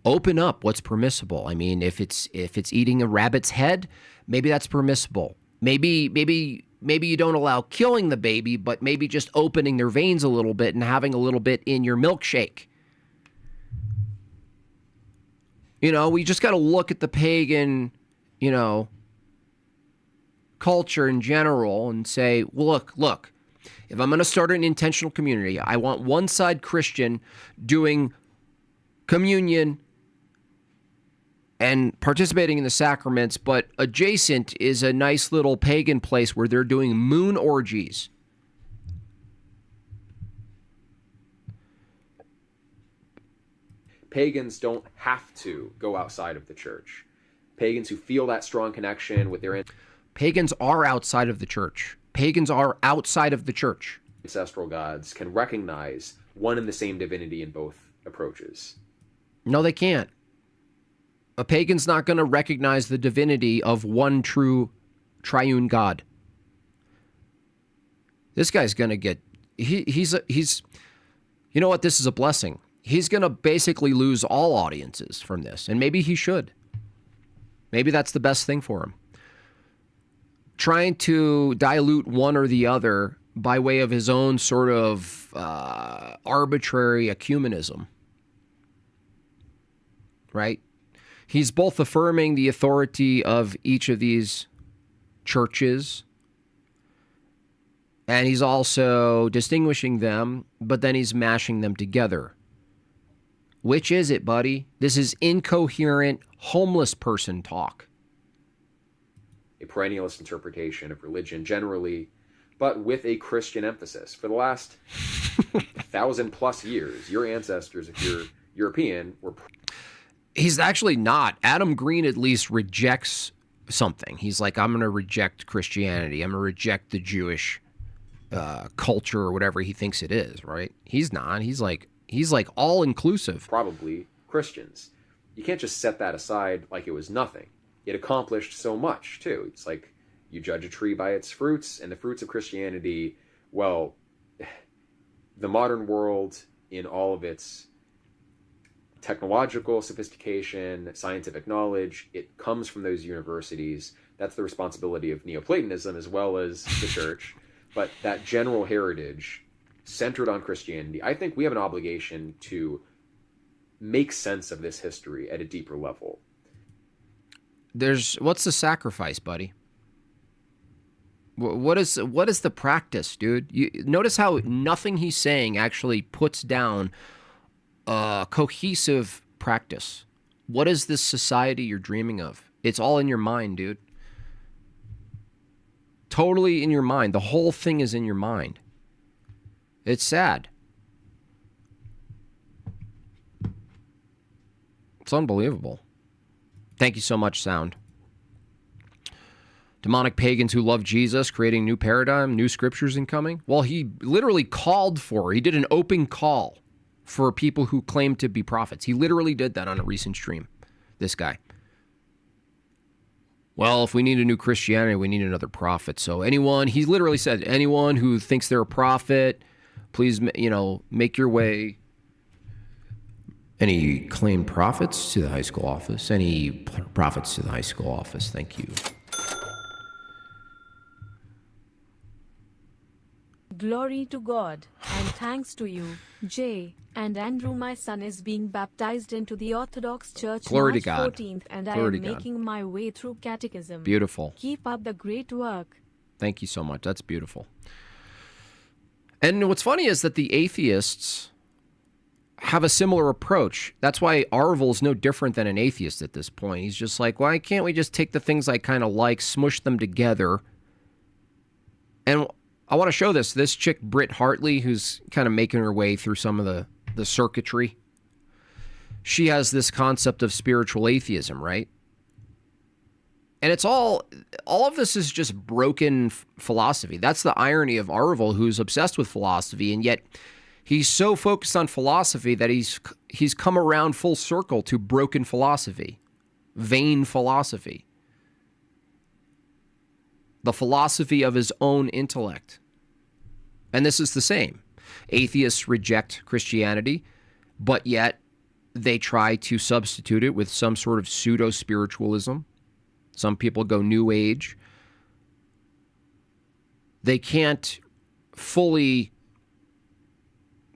Open up what's permissible. I mean, if it's eating a rabbit's head, maybe that's permissible. Maybe you don't allow killing the baby, but maybe just opening their veins a little bit and having a little bit in your milkshake. We just got to look at the pagan you know, culture in general and say, well, look, if I'm going to start an intentional community, I want one side Christian doing communion and participating in the sacraments, but adjacent is a nice little pagan place where they're doing moon orgies. Pagans don't have to go outside of the church. Pagans who feel that strong connection with their Pagans are outside of the church. Pagans are outside of the church. ancestral gods can recognize one and the same divinity in both approaches. No, they can't. A pagan's not going to recognize the divinity of one true triune God. This guy's going to get, he's, you know what? This is a blessing. He's going to basically lose all audiences from this. And maybe he should. Maybe that's the best thing for him. Trying to dilute one or the other by way of his own sort of arbitrary ecumenism. Right? He's both affirming the authority of each of these churches, and he's also distinguishing them, but then he's mashing them together. Which is it, buddy? This is incoherent, homeless person talk. A perennialist interpretation of religion generally, but with a Christian emphasis. For the last 1,000+ years, your ancestors, if you're European, were... He's actually not. Adam Green at least rejects something. He's like, I'm going to reject Christianity. I'm going to reject the Jewish culture or whatever he thinks it is, right? He's not. He's like all inclusive. probably Christians. You can't just set that aside like it was nothing. It accomplished so much, too. It's like you judge a tree by its fruits, and the fruits of Christianity, well, the modern world in all of its technological sophistication, scientific knowledge, it comes from those universities. That's the responsibility of Neoplatonism as well as the church. But that general heritage centered on Christianity, I think we have an obligation to make sense of this history at a deeper level. What's the sacrifice, buddy? What is the practice, dude? Notice how nothing he's saying actually puts down a cohesive practice. What is this society you're dreaming of? It's all in your mind, dude. Totally in your mind. The whole thing is in your mind. It's sad. It's unbelievable. Thank you so much, Sound. Demonic pagans who love Jesus, creating new paradigm, new scriptures incoming. Well, he literally he did an open call for people who claim to be prophets. He literally did that on a recent stream, this guy. Well, if we need a new Christianity, we need another prophet. So he literally said, anyone who thinks they're a prophet, please, make your way. Any claimed prophets to the high school office? Any prophets to the high school office? Thank you. Glory to God, and thanks to you, Jay and Andrew. My son is being baptized into the Orthodox Church Glory to March God. 14th, and Glory I am to God. making my way through catechism. Beautiful. Keep up the great work. Thank you so much. That's beautiful. And what's funny is that the atheists have a similar approach. That's why Aarvoll is no different than an atheist at this point. He's just like, why can't we just take the things I kind of like, smush them together? And I want to show this chick, Britt Hartley, who's kind of making her way through some of the circuitry. She has this concept of spiritual atheism, right? And it's all of this is just broken philosophy. That's the irony of Aarvoll, who's obsessed with philosophy, and yet he's so focused on philosophy that he's come around full circle to broken philosophy, vain philosophy, the philosophy of his own intellect. And this is the same. Atheists reject Christianity, but yet they try to substitute it with some sort of pseudo-spiritualism. Some people go New Age. They can't fully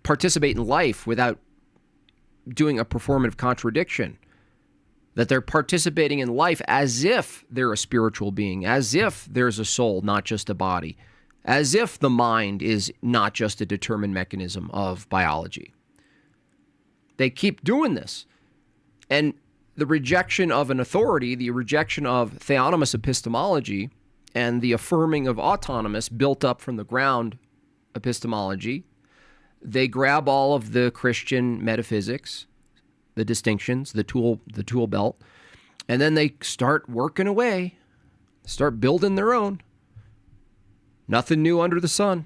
participate in life without doing a performative contradiction. that they're participating in life as if they're a spiritual being, as if there's a soul, not just a body, as if the mind is not just a determined mechanism of biology. They keep doing this. And the rejection of an authority, the rejection of theonomous epistemology, and the affirming of autonomous built up from the ground epistemology, they grab all of the Christian metaphysics, the distinctions, the tool belt, and then they start working away, start building their own. Nothing new under the sun.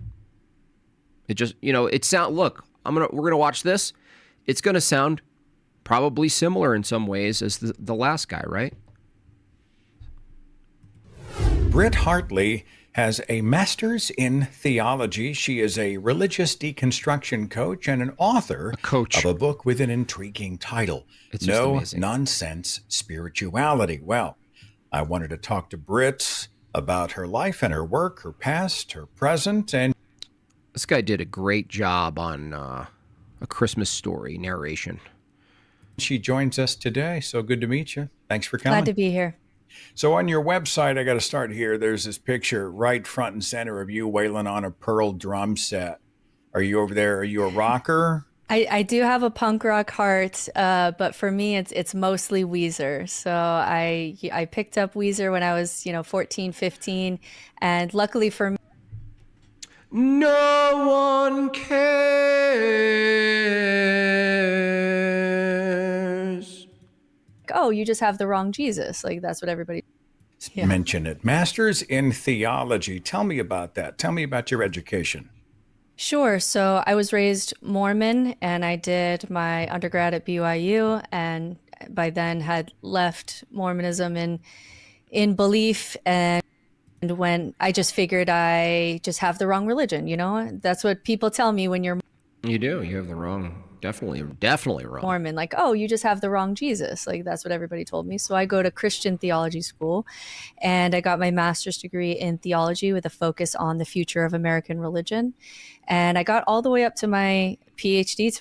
It just, look, we're gonna watch this. It's gonna sound probably similar in some ways as the last guy, right? Britt Hartley has a master's in theology. She is a religious deconstruction coach and an author of a book with an intriguing title, No Nonsense Spirituality. Well, I wanted to talk to Britt about her life and her work, her past, her present, and this guy did a great job on A Christmas Story narration. She joins us today, so good to meet you. Thanks for coming. Glad to be here. So on your website, I got to start here. There's this picture right front and center of you wailing on a pearl drum set. Are you over there? Are you a rocker? I do have a punk rock heart, but for me, it's mostly Weezer. So I picked up Weezer when I was 14, 15, and luckily for me, no one cares. Oh, you just have the wrong Jesus. Like that's what everybody mention it. Masters in theology. Tell me about that. Tell me about your education. Sure. So I was raised Mormon and I did my undergrad at BYU, and by then had left Mormonism in belief, and when I just figured I just have the wrong religion, that's what people tell me when you're You do. You have the wrong, definitely wrong. Mormon, like, oh, you just have the wrong Jesus. Like, that's what everybody told me. So I go to Christian theology school, and I got my master's degree in theology with a focus on the future of American religion. And I got all the way up to my PhD,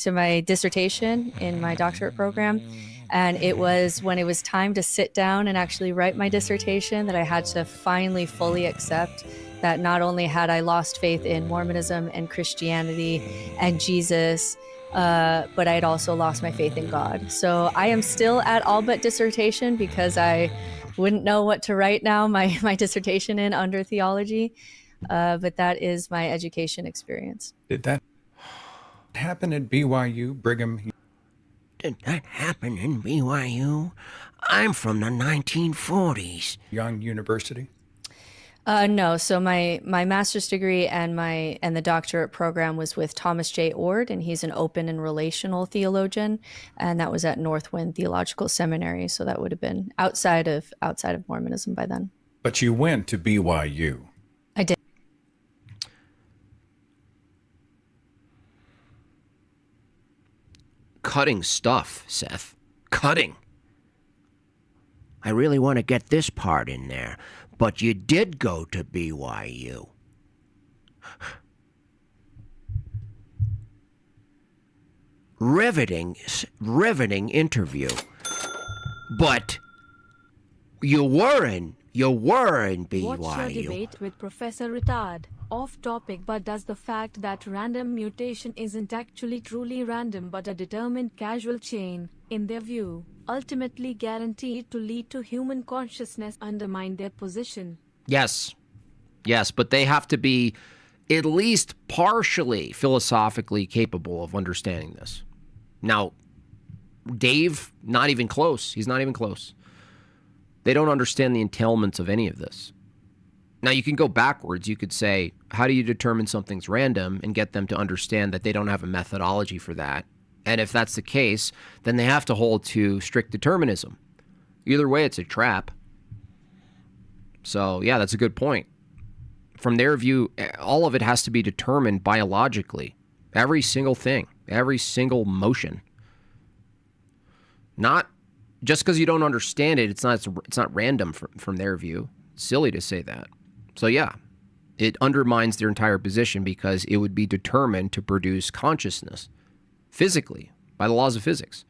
to my dissertation in my doctorate program. And it was when it was time to sit down and actually write my dissertation that I had to finally fully accept that not only had I lost faith in Mormonism and Christianity and Jesus, but I had also lost my faith in God. So I am still at all but dissertation because I wouldn't know what to write now, my dissertation in under theology. But that is my education experience. Did that happen at BYU, Brigham? Did that happen in BYU? I'm from the 1940s. Young University? No. So my master's degree and the doctorate program was with Thomas J. Ord, and he's an open and relational theologian, and that was at Northwind Theological Seminary. So that would have been outside of Mormonism by then. But you went to BYU. I did. Cutting stuff, Seth. Cutting. I really want to get this part in there, but you did go to BYU. Riveting interview. But you were in BYU. What's your debate with Professor Retard? Off topic, but does the fact that random mutation isn't actually truly random but a determined causal chain, in their view, ultimately guaranteed to lead to human consciousness undermine their position? Yes, but they have to be at least partially philosophically capable of understanding this. Now, Dave, not even close. He's not even close. They don't understand the entailments of any of this. Now, you can go backwards. You could say, how do you determine something's random and get them to understand that they don't have a methodology for that? And if that's the case, then they have to hold to strict determinism. Either way, it's a trap. So, yeah, that's a good point. From their view, all of it has to be determined biologically. Every single thing, every single motion. Not just because you don't understand it, it's not random from their view. It's silly to say that. So yeah, it undermines their entire position because it would be determined to produce consciousness physically by the laws of physics.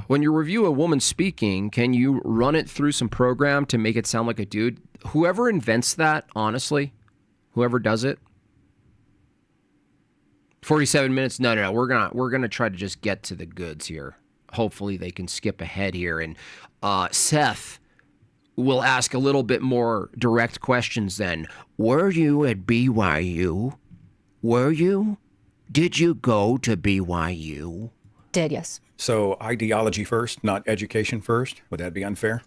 when you review a woman speaking, can you run it through some program to make it sound like a dude? Whoever invents that, honestly, whoever does it, 47 minutes. No. We're gonna try to just get to the goods here. Hopefully, they can skip ahead here, and Seth will ask a little bit more direct questions. Then, were you at BYU? Were you? Did you go to BYU? Did, yes. So ideology first, not education first. Would that be unfair?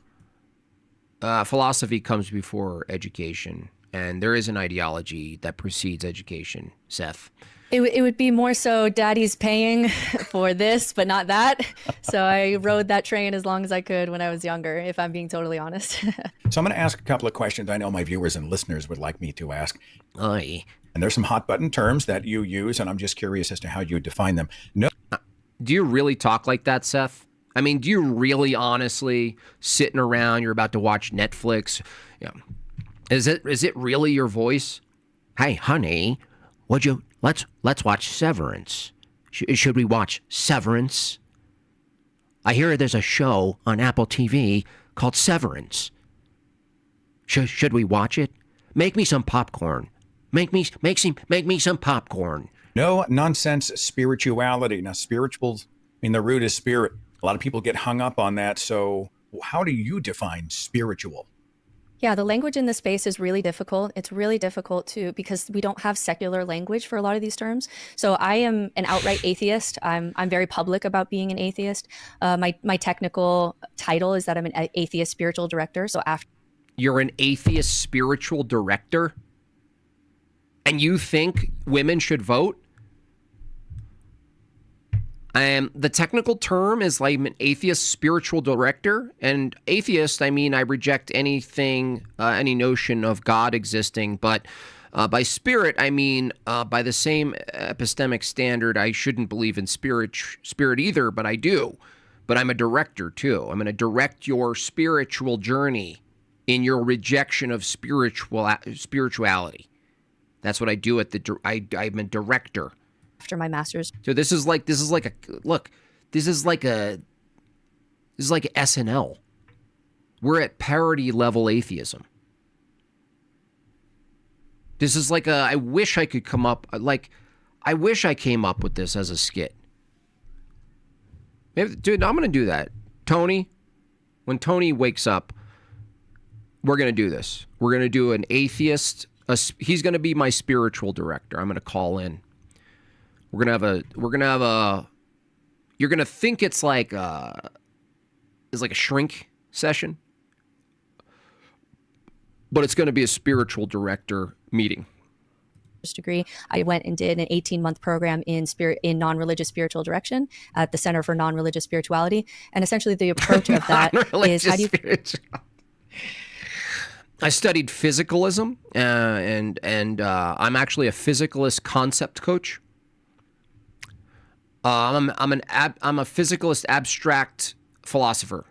Philosophy comes before education, and there is an ideology that precedes education, Seth. It would be more so daddy's paying for this, but not that. So I rode that train as long as I could when I was younger, if I'm being totally honest. So I'm going to ask a couple of questions I know my viewers and listeners would like me to ask. Aye. And there's some hot button terms that you use, and I'm just curious as to how you define them. No. Do you really talk like that, Seth? I mean, do you really honestly sitting around, you're about to watch Netflix? Yeah. Is it really your voice? Hey, honey, let's watch Severance. Should we watch Severance? I hear there's a show on Apple TV called Severance. Should we watch it? Make me some popcorn. Make me some popcorn. No nonsense spirituality. Now, spiritual, the root is spirit. A lot of people get hung up on that. So how do you define spiritual? Yeah, the language in this space is really difficult. It's really difficult because we don't have secular language for a lot of these terms. So I am an outright atheist. I'm very public about being an atheist. My technical title is that I'm an atheist spiritual director. So after you're an atheist spiritual director, and you think women should vote? The technical term is like an atheist spiritual director. And atheist, I reject anything, any notion of God existing. But by spirit, by the same epistemic standard, I shouldn't believe in spirit either, but I do. But I'm a director, too. I'm going to direct your spiritual journey in your rejection of spirituality. That's what I do I'm a director. After my master's. So this is like SNL. We're at parody level atheism. This is like I wish I could come up, I wish I came up with this as a skit. Maybe, dude, I'm going to do that. Tony, when Tony wakes up, we're going to do this. We're going to do an atheist. He's going to be my spiritual director. I'm going to call in. We're going to have a, you're going to think it's like a shrink session, but it's going to be a spiritual director meeting. Degree, I went and did an 18-month program in non-religious spiritual direction at the Center for Non-Religious Spirituality. And essentially the approach of that is how do you... I studied physicalism, and I'm actually a physicalist concept coach. I'm a physicalist abstract philosopher.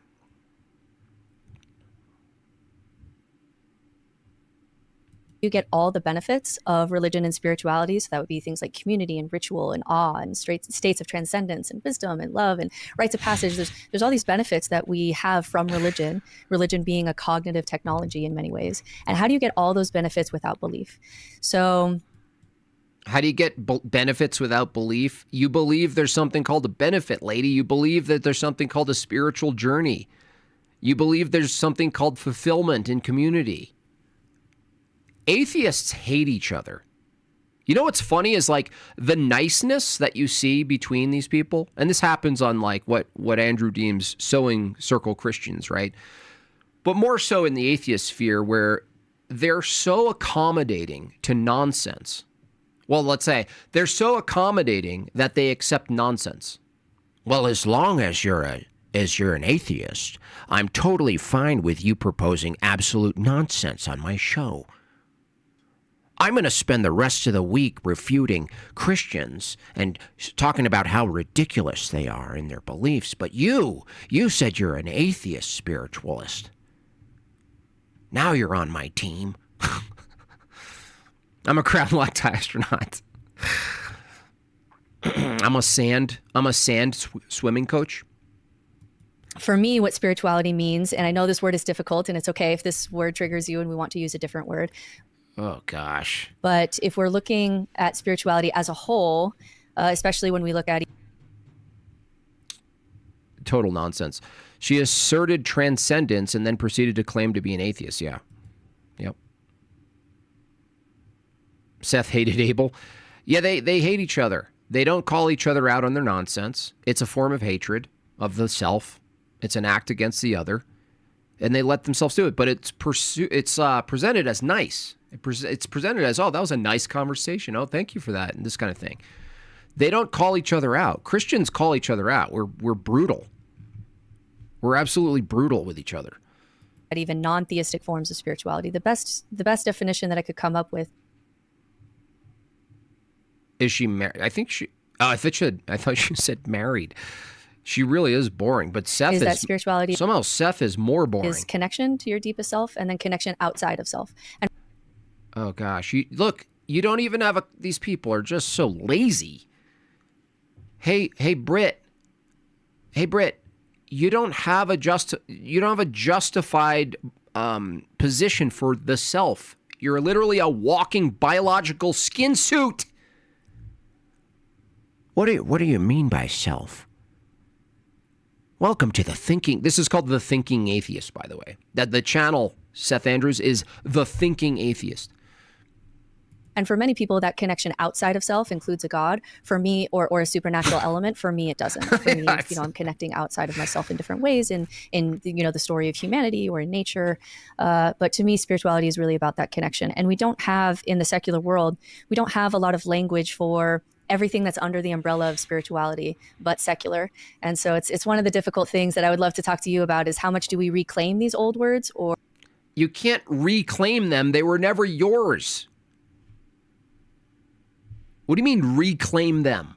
You get all the benefits of religion and spirituality. So that would be things like community and ritual and awe and states of transcendence and wisdom and love and rites of passage. There's all these benefits that we have from religion being a cognitive technology in many ways. And how do you get all those benefits without belief? So how do you get benefits without belief? You believe there's something called a benefit, lady. You believe that there's something called a spiritual journey. You believe there's something called fulfillment in community. Atheists hate each other. You know what's funny is like the niceness that you see between these people, and this happens on like what Andrew deems sewing circle Christians, right? But more so in the atheist sphere where they're so accommodating to nonsense. Well, let's say they're so accommodating that they accept nonsense. Well, as long as you're an atheist, I'm totally fine with you proposing absolute nonsense on my show. I'm going to spend the rest of the week refuting Christians and talking about how ridiculous they are in their beliefs. But you said you're an atheist spiritualist. Now you're on my team. I'm a crown-locked astronaut. I'm a sand swimming coach. For me, what spirituality means, and I know this word is difficult, and it's okay if this word triggers you and we want to use a different word. Oh, gosh. But if we're looking at spirituality as a whole, especially when we look at... Total nonsense. She asserted transcendence and then proceeded to claim to be an atheist. Yeah. Yep. Seth hated Abel. Yeah, they hate each other. They don't call each other out on their nonsense. It's a form of hatred of the self. It's an act against the other. And they let themselves do it. But it's presented as nice. It's presented as, oh, that was a nice conversation. Oh, thank you for that. And this kind of thing. They don't call each other out. Christians call each other out. We're brutal. We're absolutely brutal with each other. At even non-theistic forms of spirituality. The best definition that I could come up with. Is she married? I think she. Oh, I thought she said married. She really is boring. But Seth is that spirituality. Somehow Seth is more boring. Is connection to your deepest self, and then connection outside of self. And oh gosh, you don't even have these people are just so lazy. Hey, Britt. Hey, Britt. You don't have a justified position for the self. You're literally a walking biological skin suit. What do you mean by self? Welcome to the thinking. This is called The Thinking Atheist, by the way. That the channel, Seth Andrews, is The Thinking Atheist. And for many people, that connection outside of self includes a God. For me, or a supernatural element. For me, it doesn't. For me, I'm connecting outside of myself in different ways, in the story of humanity or in nature. But to me, spirituality is really about that connection. And we don't have, in the secular world, we don't have a lot of language for everything that's under the umbrella of spirituality, but secular. And so it's one of the difficult things that I would love to talk to you about is how much do we reclaim these old words? Or you can't reclaim them. They were never yours. What do you mean reclaim them?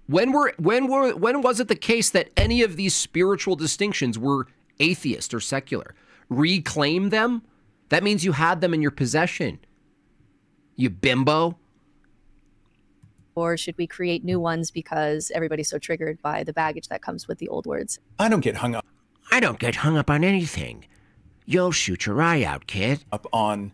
When was it the case that any of these spiritual distinctions were atheist or secular? Reclaim them? That means you had them in your possession. You bimbo. Or should we create new ones because everybody's so triggered by the baggage that comes with the old words? I don't get hung up. I don't get hung up on anything. You'll shoot your eye out, kid. Up on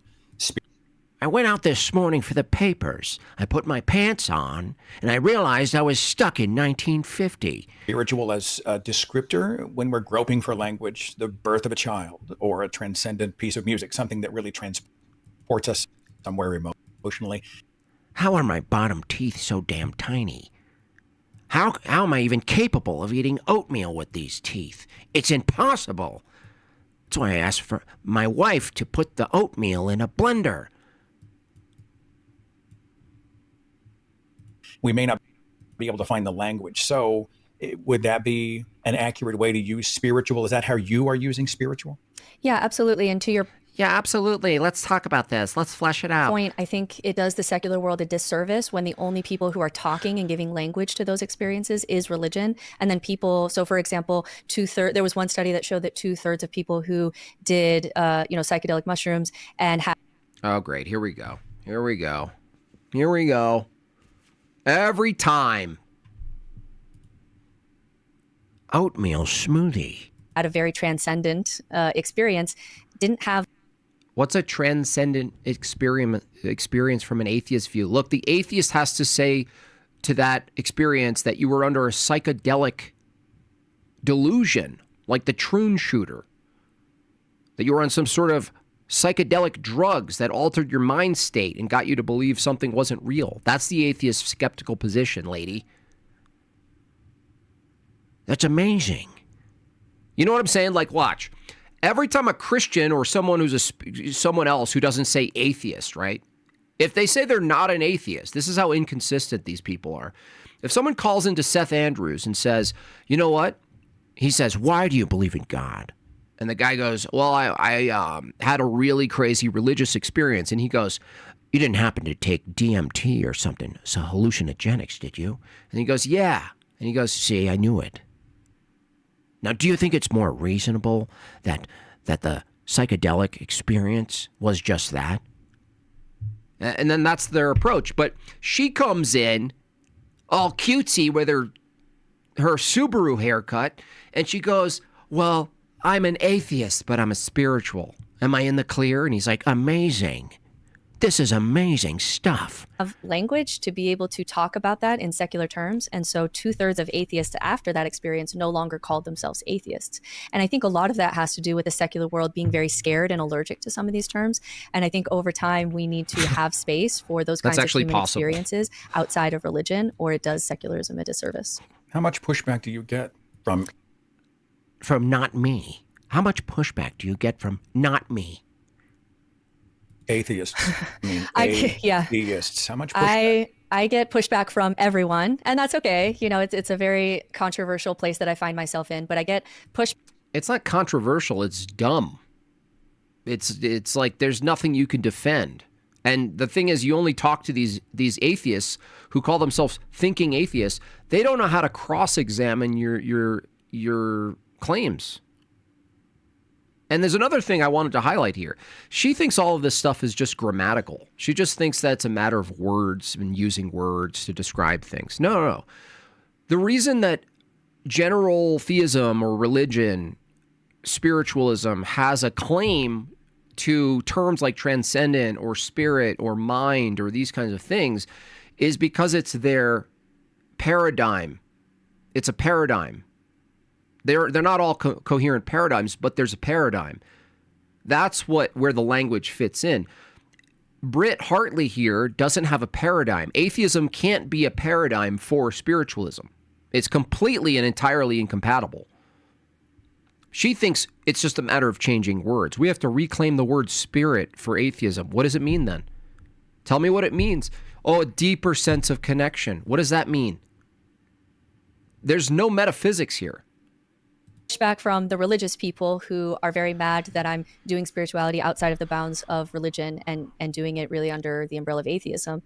I went out this morning for the papers. I put my pants on, and I realized I was stuck in 1950. Spiritual as a descriptor when we're groping for language, the birth of a child, or a transcendent piece of music, something that really transports us somewhere emotionally. How are my bottom teeth so damn tiny? How am I even capable of eating oatmeal with these teeth? It's impossible. That's why I asked for my wife to put the oatmeal in a blender. We may not be able to find the language. So would that be an accurate way to use spiritual? Is that how you are using spiritual? Yeah, absolutely. And to your Yeah, absolutely. Let's talk about this. Let's flesh it out. point, I think it does the secular world a disservice when the only people who are talking and giving language to those experiences is religion. And then people, so for example, there was one study that showed that 2/3 of people who did, psychedelic mushrooms and had. Oh, great. Here we go. Every time. Oatmeal smoothie. Had a very transcendent experience, didn't have. What's a transcendent experience from an atheist view? Look, the atheist has to say to that experience that you were under a psychedelic delusion, like the Troon shooter, that you were on some sort of psychedelic drugs that altered your mind state and got you to believe something wasn't real. That's the atheist skeptical position, lady. That's amazing. You know what I'm saying? Like, watch. Every time a Christian or someone someone else who doesn't say atheist, right? If they say they're not an atheist, this is how inconsistent these people are. If someone calls into Seth Andrews and says, you know what? He says, why do you believe in God? And the guy goes, well, I had a really crazy religious experience. And he goes, you didn't happen to take DMT or something, so hallucinogenics, did you? And he goes, yeah. And he goes, see, I knew it. Now, do you think it's more reasonable that the psychedelic experience was just that? And then that's their approach. But she comes in all cutesy with her Subaru haircut, and she goes, well, I'm an atheist, but I'm a spiritual. Am I in the clear? And he's like, amazing. This is amazing stuff. Of language to be able to talk about that in secular terms. And so 2/3 of atheists after that experience no longer called themselves atheists. And I think a lot of that has to do with the secular world being very scared and allergic to some of these terms. And I think over time we need to have space for those kinds of human experiences outside of religion, or it does secularism a disservice. How much pushback do you get from not me? How much pushback do you get from not me? Atheists. Atheists. How much pushback? I get pushback from everyone, and that's okay. You know, it's a very controversial place that I find myself in, but I get push. It's not controversial. It's dumb. It's like there's nothing you can defend. And the thing is, you only talk to these atheists who call themselves thinking atheists. They don't know how to cross-examine your claims. And there's another thing I wanted to highlight here. She thinks all of this stuff is just grammatical. She just thinks that's a matter of words and using words to describe things. No. The reason that general theism or religion, spiritualism has a claim to terms like transcendent or spirit or mind or these kinds of things is because it's their paradigm. It's a paradigm. They're not all coherent paradigms, but there's a paradigm. That's where the language fits in. Britt Hartley here doesn't have a paradigm. Atheism can't be a paradigm for spiritualism. It's completely and entirely incompatible. She thinks it's just a matter of changing words. We have to reclaim the word spirit for atheism. What does it mean then? Tell me what it means. Oh, a deeper sense of connection. What does that mean? There's no metaphysics here. Back from the religious people who are very mad that I'm doing spirituality outside of the bounds of religion and doing it really under the umbrella of atheism.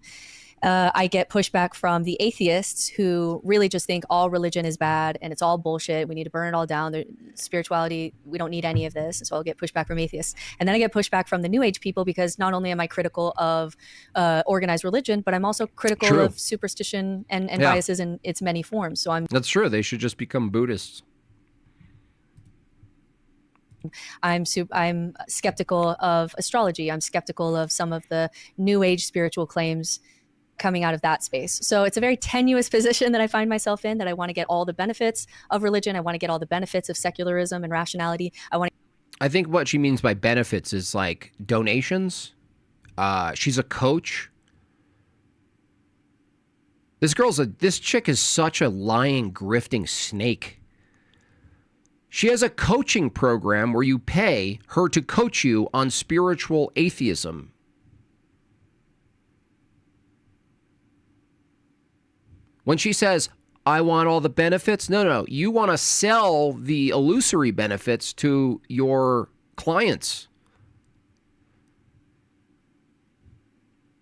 I get pushback from the atheists who really just think all religion is bad and it's all bullshit. We need to burn it all down. Spirituality, we don't need any of this. And so I'll get pushback from atheists. And then I get pushback from the New Age people because not only am I critical of organized religion, but I'm also critical of superstition and biases in its many forms. So That's true. They should just become Buddhists. I'm skeptical of astrology. I'm skeptical of some of the New Age spiritual claims coming out of that space. So it's a very tenuous position that I find myself in, that I want to get all the benefits of religion. I want to get all the benefits of secularism and rationality. I think what she means by benefits is like donations. She's a coach. This chick is such a lying, grifting snake. She has a coaching program where you pay her to coach you on spiritual atheism. When she says, I want all the benefits, no. You want to sell the illusory benefits to your clients.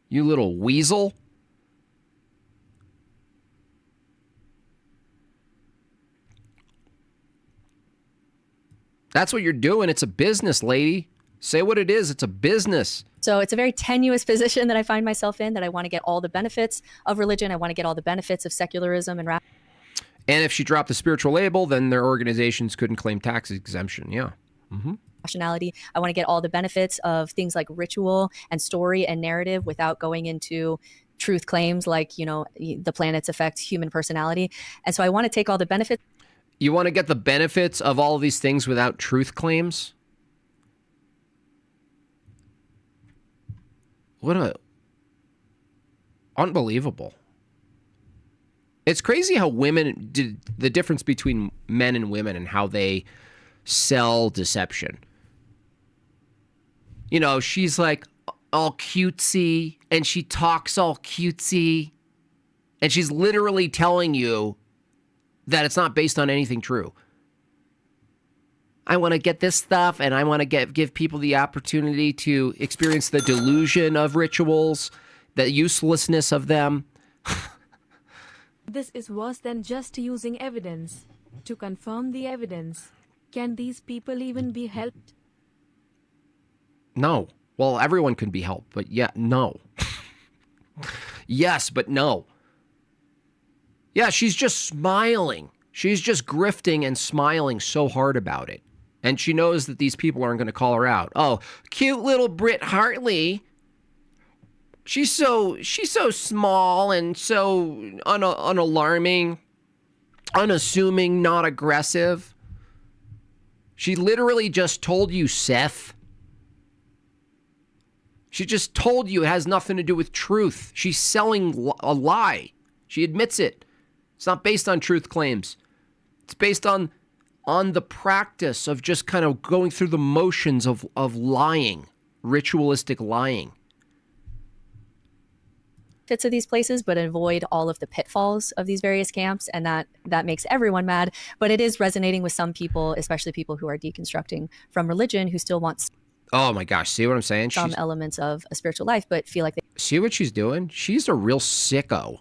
You little weasel. That's what you're doing. It's a business, lady. Say what it is. It's a business. So it's a very tenuous position that I find myself in, that I want to get all the benefits of religion. I want to get all the benefits of secularism and if she dropped the spiritual label, then their organizations couldn't claim tax exemption. Yeah. Mm-hmm. Rationality. I want to get all the benefits of things like ritual and story and narrative without going into truth claims like, the planets affect human personality. And so I want to take all the benefits. You want to get the benefits of all of these things without truth claims? Unbelievable. It's crazy how women did the difference between men and women and how they sell deception. She's like all cutesy and she talks all cutesy and she's literally telling you that it's not based on anything true. I want to get this stuff and I want to give people the opportunity to experience the delusion of rituals, the uselessness of them. This is worse than just using evidence to confirm the evidence. Can these people even be helped? No. Well, everyone can be helped, but no. Yes, but no. Yeah, she's just smiling. She's just grifting and smiling so hard about it. And she knows that these people aren't going to call her out. Oh, cute little Britt Hartley. She's so small and so unalarming, unassuming, not aggressive. She literally just told you, Seth. She just told you it has nothing to do with truth. She's selling a lie. She admits it. It's not based on truth claims. It's based on the practice of just kind of going through the motions of lying, ritualistic lying. Fits of these places, but avoid all of the pitfalls of these various camps, and that makes everyone mad. But it is resonating with some people, especially people who are deconstructing from religion, who still want oh my gosh, see what I'm saying? Some elements of a spiritual life, but feel like they see what she's doing? She's a real sicko.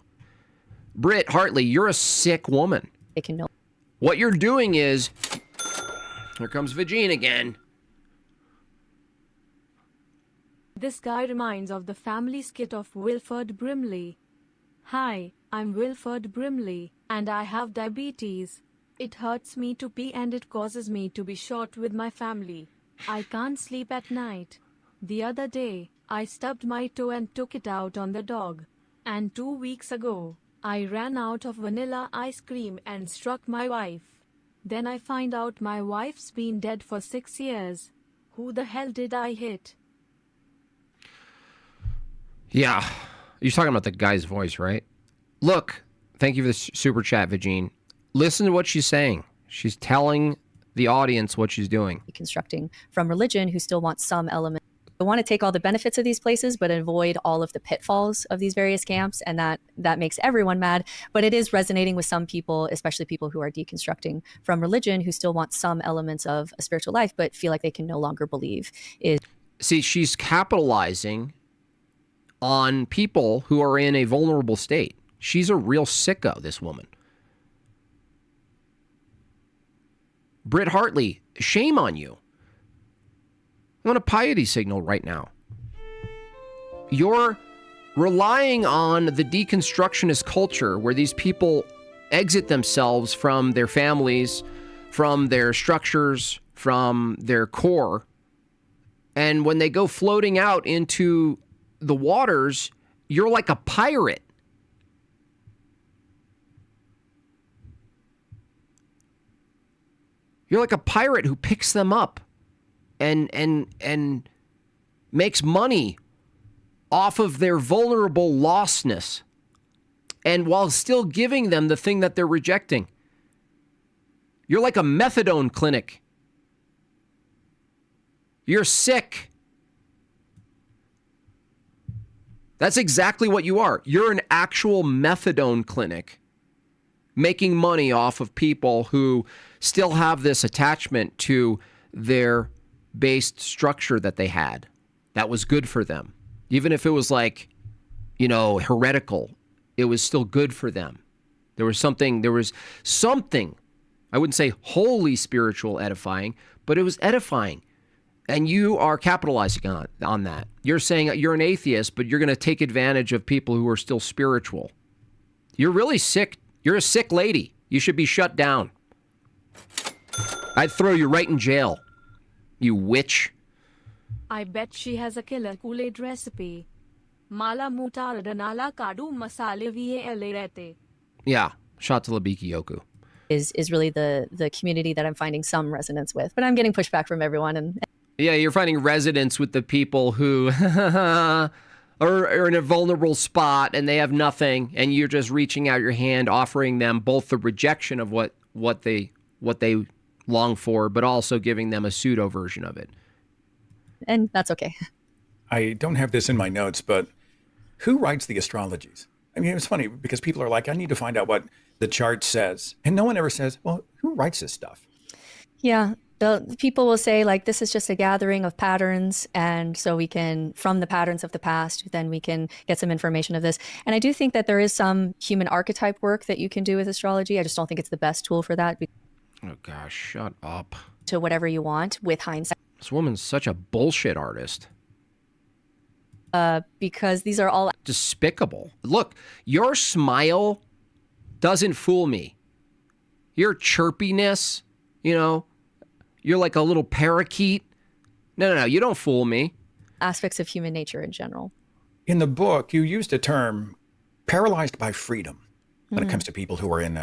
Britt Hartley, you're a sick woman. They can know. What you're doing is, here comes Vagine again. This guy reminds of the family skit of Wilford Brimley. Hi, I'm Wilford Brimley, and I have diabetes. It hurts me to pee and it causes me to be short with my family. I can't sleep at night. The other day, I stubbed my toe and took it out on the dog. And 2 weeks ago, I ran out of vanilla ice cream and struck my wife. Then I find out my wife's been dead for 6 years. Who the hell did I hit? Yeah, you're talking about the guy's voice, right? Look, thank you for the super chat, Vagine. Listen to what she's saying. She's telling the audience what she's doing. Deconstructing from religion, who still want some element. They want to take all the benefits of these places, but avoid all of the pitfalls of these various camps, and that makes everyone mad. But it is resonating with some people, especially people who are deconstructing from religion, who still want some elements of a spiritual life, but feel like they can no longer believe. See, she's capitalizing on people who are in a vulnerable state. She's a real sicko, this woman. Britt Hartley, shame on you. I want a piety signal right now. You're relying on the deconstructionist culture where these people exit themselves from their families, from their structures, from their core. And when they go floating out into the waters, you're like a pirate. You're like a pirate who picks them up and makes money off of their vulnerable lostness, and while still giving them the thing that they're rejecting. You're like a methadone clinic. You're sick. That's exactly what you are. You're an actual methadone clinic making money off of people who still have this attachment to their based structure that they had that was good for them. Even if it was like, heretical, it was still good for them. There was something, I wouldn't say wholly spiritual edifying, but it was edifying. And you are capitalizing on that. You're saying you're an atheist, but you're going to take advantage of people who are still spiritual. You're really sick. You're a sick lady. You should be shut down. I'd throw you right in jail, you witch. I bet she has a killer Kool-Aid recipe. Mala mutar danala kadu masale vie rete. Yeah, shot to Labiki Yoku. Is really the community that I'm finding some resonance with. But I'm getting pushback from everyone. And yeah, you're finding resonance with the people who are in a vulnerable spot and they have nothing, and you're just reaching out your hand, offering them both the rejection of what they long for, but also giving them a pseudo version of it. And that's okay. I don't have this in my notes, but who writes the astrologies? I mean, it's funny because people are like, I need to find out what the chart says. And no one ever says, well, who writes this stuff? Yeah. The people will say, like, this is just a gathering of patterns. And so we can, from the patterns of the past, then we can get some information of this. And I do think that there is some human archetype work that you can do with astrology. I just don't think it's the best tool for that. Oh, gosh, shut up. To whatever you want with hindsight. This woman's such a bullshit artist. Because these are all despicable. Look, your smile doesn't fool me. Your chirpiness, you know, you're like a little parakeet. No, you don't fool me. Aspects of human nature in general. In the book, you used a term, paralyzed by freedom, when it comes to people who are in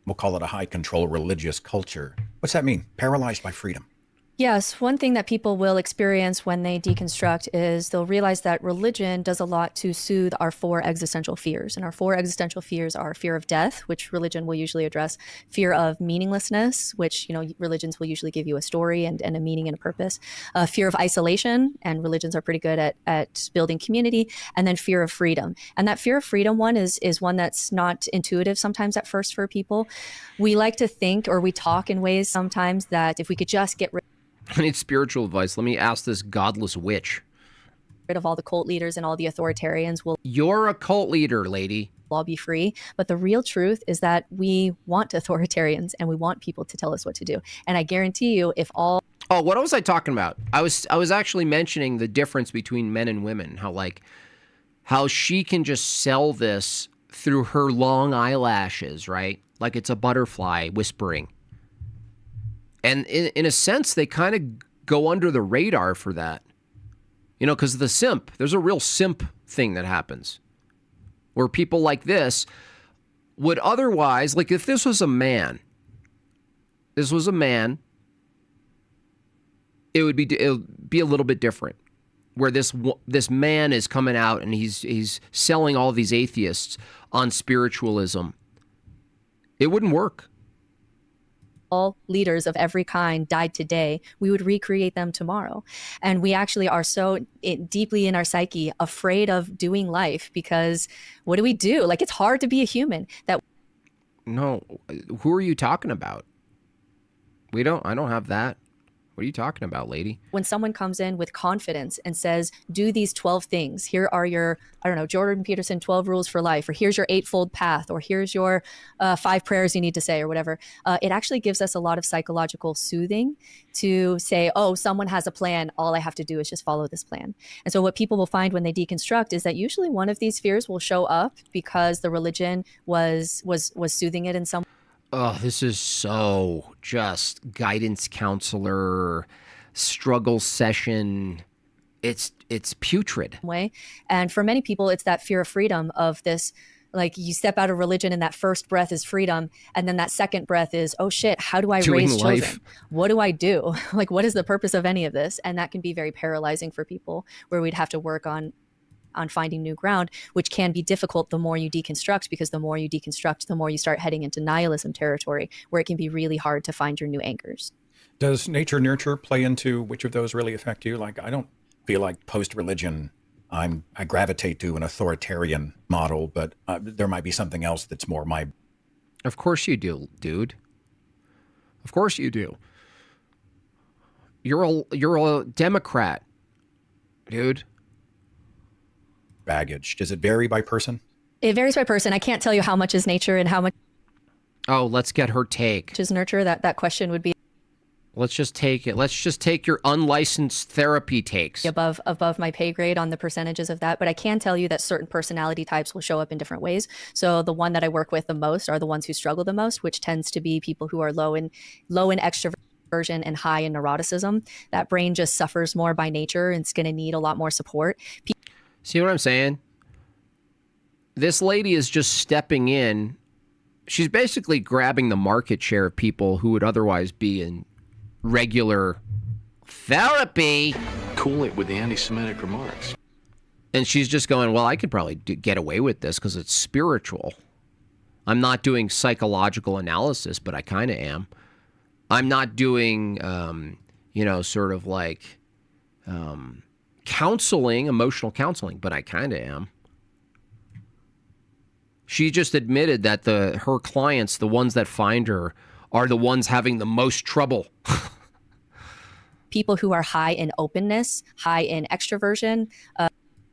we'll call it a high control religious culture. What's that mean? Paralyzed by freedom. Yes, one thing that people will experience when they deconstruct is they'll realize that religion does a lot to soothe our 4 existential fears. And our 4 existential fears are fear of death, which religion will usually address, fear of meaninglessness, which, religions will usually give you a story and a meaning and a purpose, fear of isolation, and religions are pretty good at building community, and then fear of freedom. And that fear of freedom one is one that's not intuitive sometimes at first for people. We like to think, or we talk in ways sometimes, that if we could just get rid I need spiritual advice. Let me ask this godless witch. of all the cult leaders and all the authoritarians, You're a cult leader, lady. all be free. But the real truth is that we want authoritarians and we want people to tell us what to do. And I guarantee you, if all... Oh, what was I talking about? I was actually mentioning the difference between men and women. How she can just sell this through her long eyelashes, right? Like it's a butterfly whispering. And in a sense, they kind of go under the radar for that. Because of the simp. There's a real simp thing that happens. Where people like this would otherwise, like if this was a man, it would be a little bit different. Where this man is coming out and he's selling all these atheists on spiritualism. It wouldn't work. all leaders of every kind died today, we would recreate them tomorrow. And we actually are so deeply in our psyche afraid of doing life, because what do we do? Like, it's hard to be a human. No, who are you talking about? I don't have that. What are you talking about, lady? When someone comes in with confidence and says, do these 12 things, here are your, Jordan Peterson 12 rules for life, or here's your 8-fold path, or here's your 5 prayers you need to say, or whatever. It actually gives us a lot of psychological soothing to say, oh, someone has a plan. All I have to do is just follow this plan. And so what people will find when they deconstruct is that usually one of these fears will show up because the religion was soothing it in some way. Oh, this is so just guidance counselor, struggle session. It's putrid. Way. And for many people, it's that fear of freedom of this, like you step out of religion and that first breath is freedom. And then that second breath is, oh shit, how do I raise children? What do I do? Like, what is the purpose of any of this? And that can be very paralyzing for people, where we'd have to work on finding new ground, which can be difficult the more you deconstruct, because the more you deconstruct, the more you start heading into nihilism territory, where it can be really hard to find your new anchors. Does nature nurture play into which of those really affect you? Like, I don't feel like post-religion, I gravitate to an authoritarian model, but there might be something else that's more my... Of course you do, dude. Of course you do. You're a Democrat, dude. Baggage. Does it vary by person? It varies by person. I can't tell you how much is nature and how much... Oh, let's get her take. Is nurture? That question would be... Let's just take it. Let's just take your unlicensed therapy takes. Above my pay grade on the percentages of that. But I can tell you that certain personality types will show up in different ways. So the one that I work with the most are the ones who struggle the most, which tends to be people who are low in extroversion and high in neuroticism. That brain just suffers more by nature and it's going to need a lot more support. See what I'm saying? This lady is just stepping in. She's basically grabbing the market share of people who would otherwise be in regular therapy. Cool it with the anti-Semitic remarks. And she's just going, well, I could probably get away with this because it's spiritual. I'm not doing psychological analysis, but I kind of am. I'm not doing, sort of like... counseling, emotional counseling, but I kind of am. She just admitted that her clients, the ones that find her, are the ones having the most trouble. People who are high in openness, high in extroversion,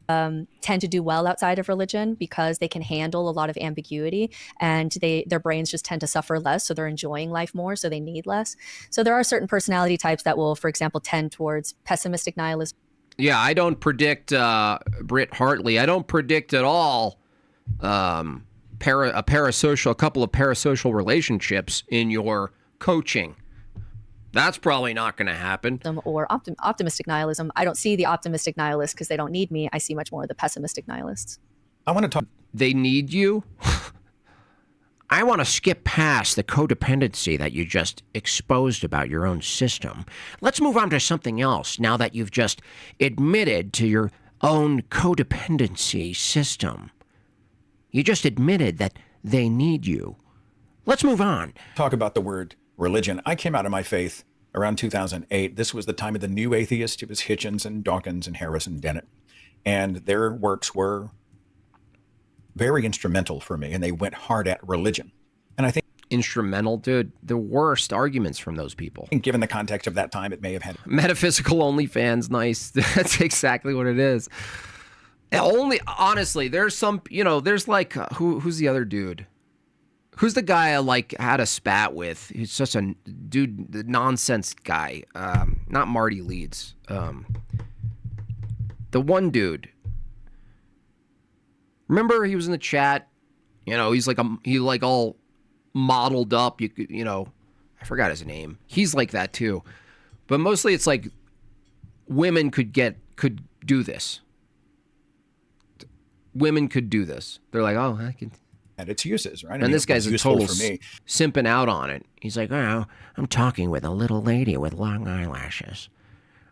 tend to do well outside of religion because they can handle a lot of ambiguity, and their brains just tend to suffer less, so they're enjoying life more, so they need less. So there are certain personality types that will, for example, tend towards pessimistic nihilism. Yeah, I don't predict Britt Hartley. I don't predict at all a couple of parasocial relationships in your coaching. That's probably not going to happen. Or optimistic nihilism. I don't see the optimistic nihilists because they don't need me. I see much more of the pessimistic nihilists. I want to talk. They need you? I want to skip past the codependency that you just exposed about your own system. Let's move on to something else now that you've just admitted to your own codependency system. You just admitted that they need you. Let's move on. Talk about the word religion. I came out of my faith around 2008. This was the time of the new atheist. It was Hitchens and Dawkins and Harris and Dennett. And their works were very instrumental for me, and they went hard at religion. And I think instrumental, dude, the worst arguments from those people. Given the context of that time, it may have had metaphysical OnlyFans. Nice. That's exactly what it is. Honestly, there's some, there's like, who's the other dude? Who's the guy I like had a spat with? He's such a dude, the nonsense guy. Not Marty Leeds. The one dude. Remember he was in the chat? He's like he like all modeled up. I forgot his name. He's like that too. But mostly it's like women could do this. Women could do this. They're like, oh, I can. And its uses, right? And this guy's a total for me. Simping out on it. He's like, oh, I'm talking with a little lady with long eyelashes.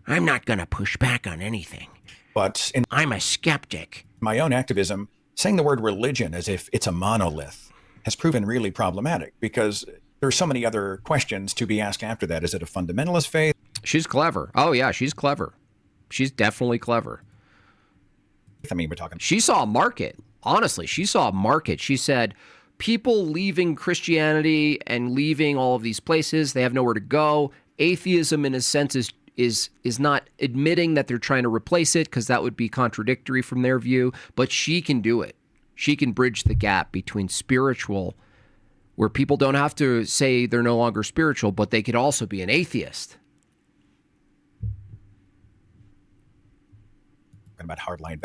I'm not going to push back on anything. But I'm a skeptic. My own activism, saying the word religion as if it's a monolith has proven really problematic because there's so many other questions to be asked after that. Is it a fundamentalist faith? She's clever. Oh, yeah, she's clever. She's definitely clever. I mean, we're talking. She saw a market. Honestly, she saw a market. She said, people leaving Christianity and leaving all of these places, they have nowhere to go. Atheism, in a sense, is not admitting that they're trying to replace it because that would be contradictory from their view. But she can do it. She can bridge the gap between spiritual, where people don't have to say they're no longer spiritual, but they could also be an atheist. About hardline.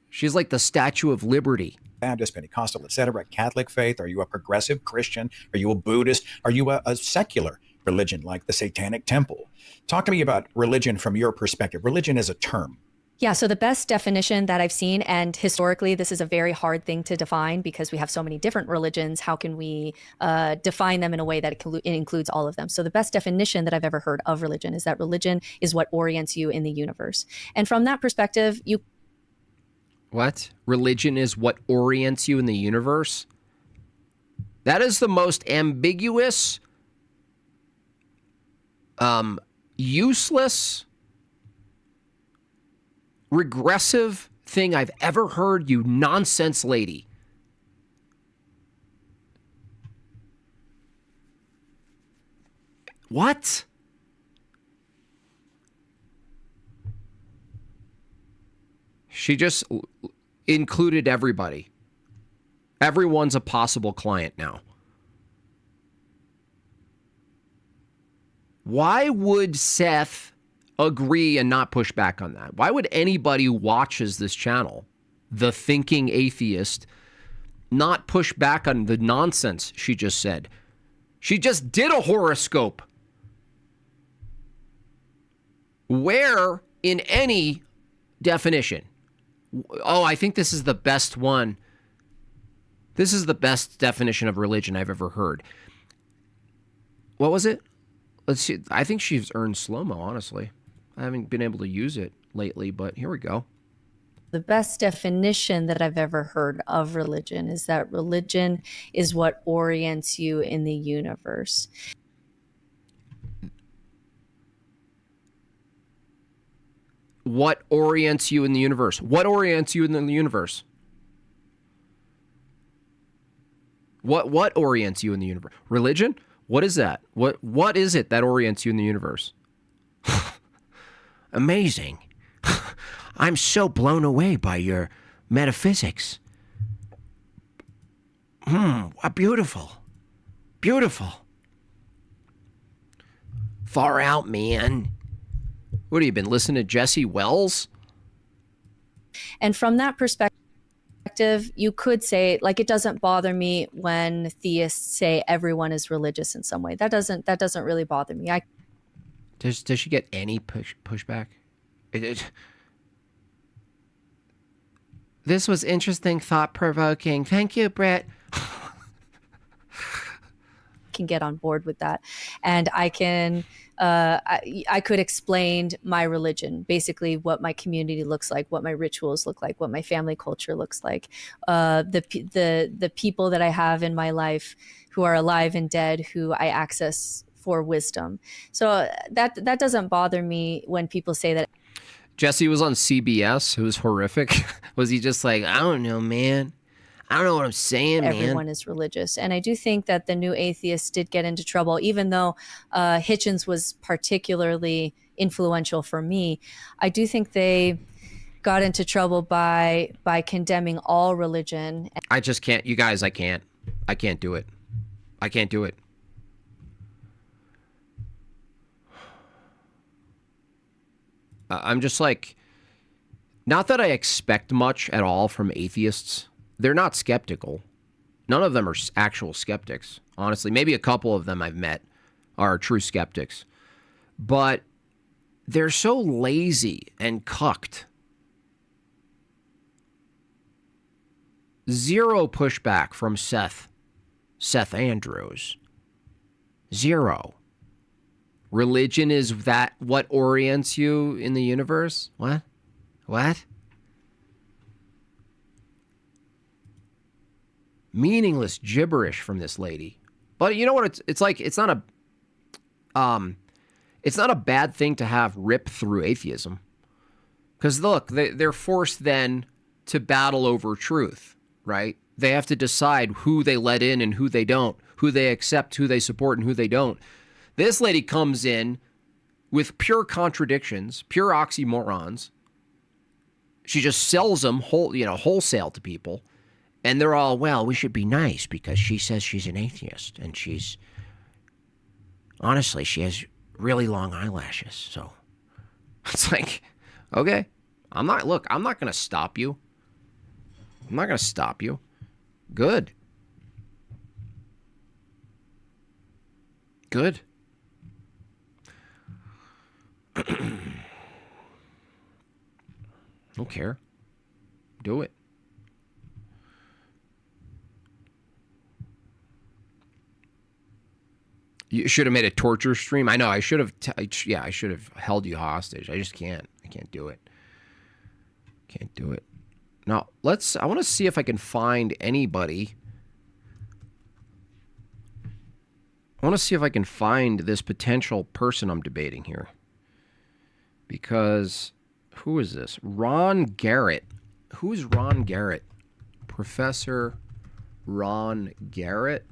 She's like the Statue of Liberty. Baptist, Pentecostal, etc. Catholic faith? Are you a progressive Christian? Are you a Buddhist? Are you a secular religion like the Satanic Temple? Talk to me about religion from your perspective. Religion is a term. Yeah, so the best definition that I've seen, and historically this is a very hard thing to define because we have so many different religions, how can we define them in a way that it includes all of them? So the best definition that I've ever heard of religion is that religion is what orients you in the universe. And from that perspective, What? Religion is what orients you in the universe? That is the most ambiguous, useless, regressive thing I've ever heard, you nonsense lady. What? She just included everybody. Everyone's a possible client now. Why would Seth agree and not push back on that? Why would anybody who watches this channel, the thinking atheist, not push back on the nonsense she just said? She just did a horoscope. Where in any definition? Oh, I think this is the best one. This is the best definition of religion I've ever heard. What was it? Let's see. I think she's earned slow-mo, honestly. I haven't been able to use it lately, but here we go. The best definition that I've ever heard of religion is that religion is what orients you in the universe. What orients you in the universe? What orients you in the universe? What orients you in the universe? Religion? What is that? What is it that orients you in the universe? Amazing. I'm so blown away by your metaphysics. Beautiful. Beautiful. Far out, man. What have you been listening to Jesse Wells? And from that perspective, perspective, you could say, like, it doesn't bother me when theists say everyone is religious in some way. That doesn't really bother me. Does she get any pushback? This was interesting, thought-provoking. Thank you, Britt. Can get on board with that, and I could explain my religion, basically what my community looks like, what my rituals look like, what my family culture looks like, the people that I have in my life who are alive and dead, who I access for wisdom. So that doesn't bother me when people say that. Jesse was on CBS. It was horrific. Was he just like, I don't know, man. I don't know what I'm saying, man. Everyone is religious. And I do think that the New Atheists did get into trouble, even though Hitchens was particularly influential for me. I do think they got into trouble by condemning all religion. I just can't. You guys, I can't do it. I can't do it. I'm just like, not that I expect much at all from atheists. They're not skeptical. None of them are actual skeptics, honestly. Maybe a couple of them I've met are true skeptics. But they're so lazy and cucked. Zero pushback from Seth Andrews. Zero. Religion is that what orients you in the universe? What? Meaningless gibberish from this lady. But you know what? It's like it's not a bad thing to have rip through atheism. Because look, they're forced then to battle over truth, right? They have to decide who they let in and who they don't, who they accept, who they support, and who they don't. This lady comes in with pure contradictions, pure oxymorons. She just sells them wholesale to people. And they're all, well, we should be nice because she says she's an atheist. And honestly, she has really long eyelashes. So it's like, okay, I'm not going to stop you. I'm not going to stop you. Good. Don't care. Do it. You should have made a torture stream. I know. I should have. I should have held you hostage. I just can't. I can't do it. Can't do it. Now I want to see if I can find anybody. I want to see if I can find this potential person I'm debating here. Because who is this? Ron Garrett. Who's Ron Garrett? Professor Ron Garrett?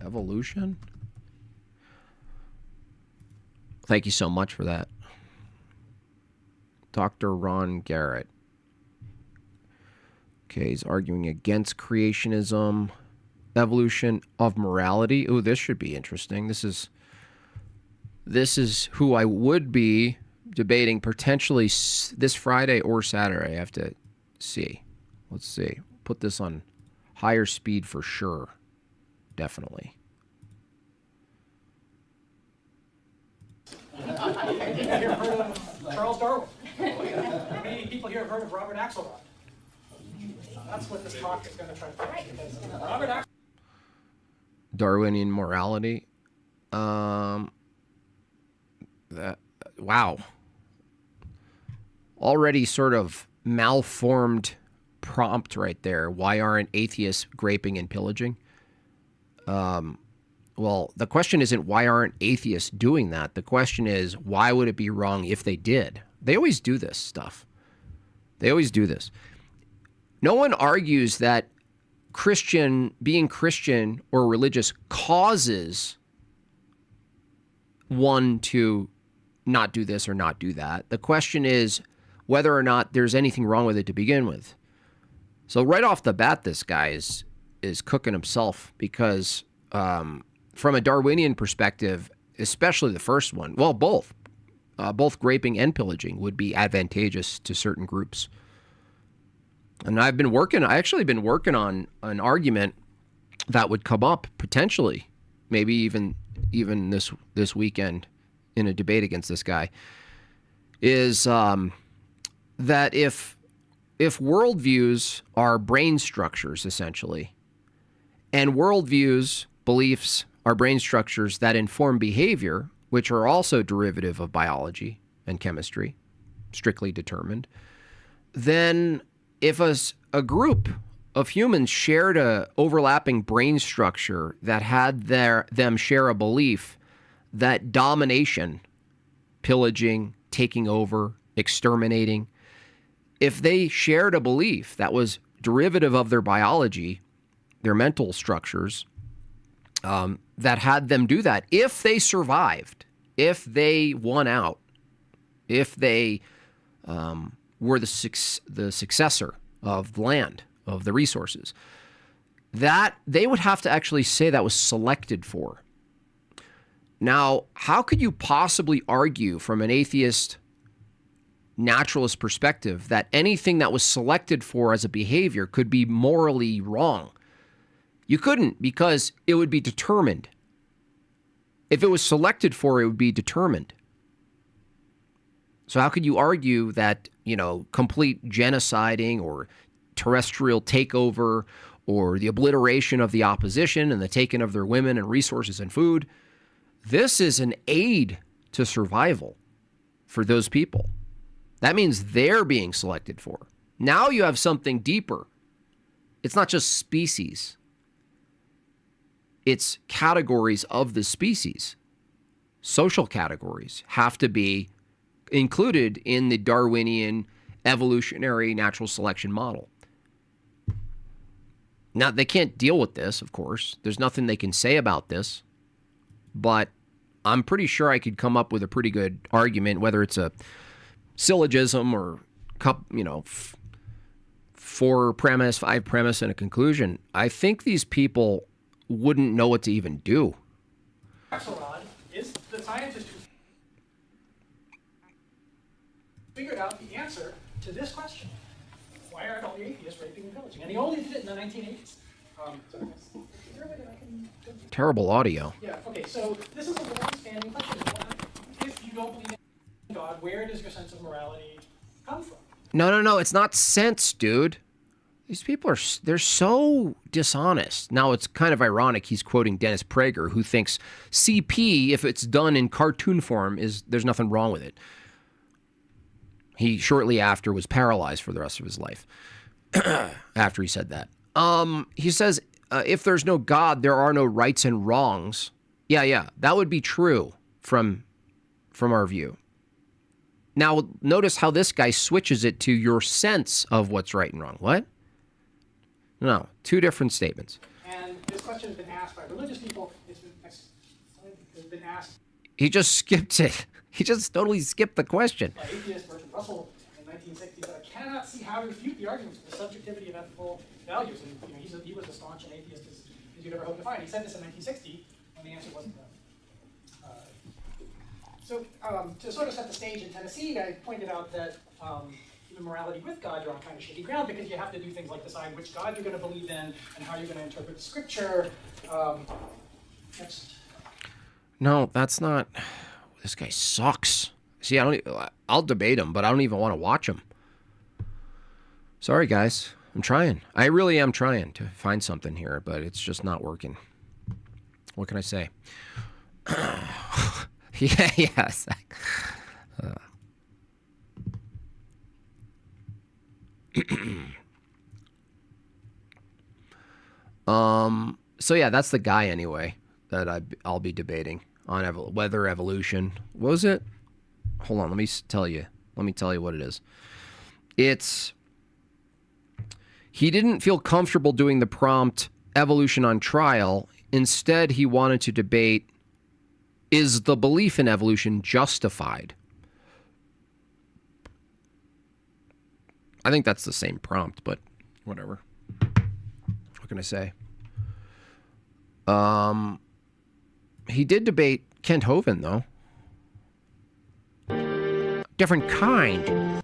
Evolution? Thank you so much for that. Dr. Ron Garrett. Okay, he's arguing against creationism, evolution of morality. Ooh, this should be interesting. This is who I would be debating potentially this Friday or Saturday. I have to see. Let's see. Put this on higher speed for sure. Definitely. Have you heard of Charles Darwin? How many people here have heard of Robert Axelrod? That's what this talk is going to try to fix. Because Robert Axelrod. Darwinian morality. Wow. Already sort of malformed prompt right there. Why aren't atheists raping and pillaging? Well, the question isn't why aren't atheists doing that? The question is, why would it be wrong if they did? They always do this stuff. They always do this. No one argues that being Christian or religious causes one to not do this or not do that. The question is whether or not there's anything wrong with it to begin with. So right off the bat, this guy is cooking himself because from a Darwinian perspective, especially the first one, well, both raping and pillaging would be advantageous to certain groups. And I actually been working on an argument that would come up potentially, maybe even this weekend in a debate against this guy, is that if worldviews are brain structures, essentially, and worldviews, beliefs, are brain structures that inform behavior, which are also derivative of biology and chemistry, strictly determined, then if a group of humans shared a overlapping brain structure that had them share a belief that domination, pillaging, taking over, exterminating, if they shared a belief that was derivative of their biology, their mental structures, that had them do that, if they survived, if they won out, if they were the successor of the land, of the resources, that they would have to actually say that was selected for. Now, how could you possibly argue from an atheist naturalist perspective that anything that was selected for as a behavior could be morally wrong? You couldn't, because it would be determined. If it was selected for, it would be determined. So how could you argue that, complete genociding or terrestrial takeover or the obliteration of the opposition and the taking of their women and resources and food, this is an aid to survival for those people? That means they're being selected for. Now you have something deeper. It's not just species. It's categories of the species. Social categories have to be included in the Darwinian evolutionary natural selection model. Now, they can't deal with this, of course. There's nothing they can say about this. But I'm pretty sure I could come up with a pretty good argument, whether it's a syllogism or, four premise, five premise, and a conclusion. I think these people wouldn't know what to even do. Axelrod is the scientist who figured out the answer to this question. Why aren't all the atheists raping and pillaging? And he only did it in the 1980s. Terrible audio. Yeah, okay, so this is a long-standing question. If you don't believe in God, where does your sense of morality come from? No, it's not sense, dude. These people they're so dishonest. Now, it's kind of ironic he's quoting Dennis Prager, who thinks CP, if it's done in cartoon form, there's nothing wrong with it. He shortly after was paralyzed for the rest of his life after he said that. He says, if there's no God, there are no rights and wrongs. Yeah, that would be true from our view. Now, notice how this guy switches it to your sense of what's right and wrong. What? No, two different statements. And this question has been asked by religious people. It's been asked. He just skipped it. He just totally skipped the question. By atheist Bertrand Russell in 1960 said, I cannot see how to refute the arguments for the subjectivity of ethical values. And he was as staunch an atheist as you'd ever hope to find. He said this in 1960 when the answer wasn't done. So to sort of set the stage in Tennessee, I pointed out that even morality with God, you're on kind of shaky ground because you have to do things like decide which God you're going to believe in and how you're going to interpret the scripture. Next. No, that's not. This guy sucks. See, I'll debate him, but I don't even want to watch him. Sorry, guys. I'm trying. I really am trying to find something here, but it's just not working. What can I say? Yes. So yeah, that's the guy anyway that I'll be debating on weather evolution. What was it? Hold on, let me tell you what it is. He didn't feel comfortable doing the prompt evolution on trial. Instead, he wanted to debate, is the belief in evolution justified? I think that's the same prompt, but whatever. What can I say? He did debate Kent Hovind, though. Different kind.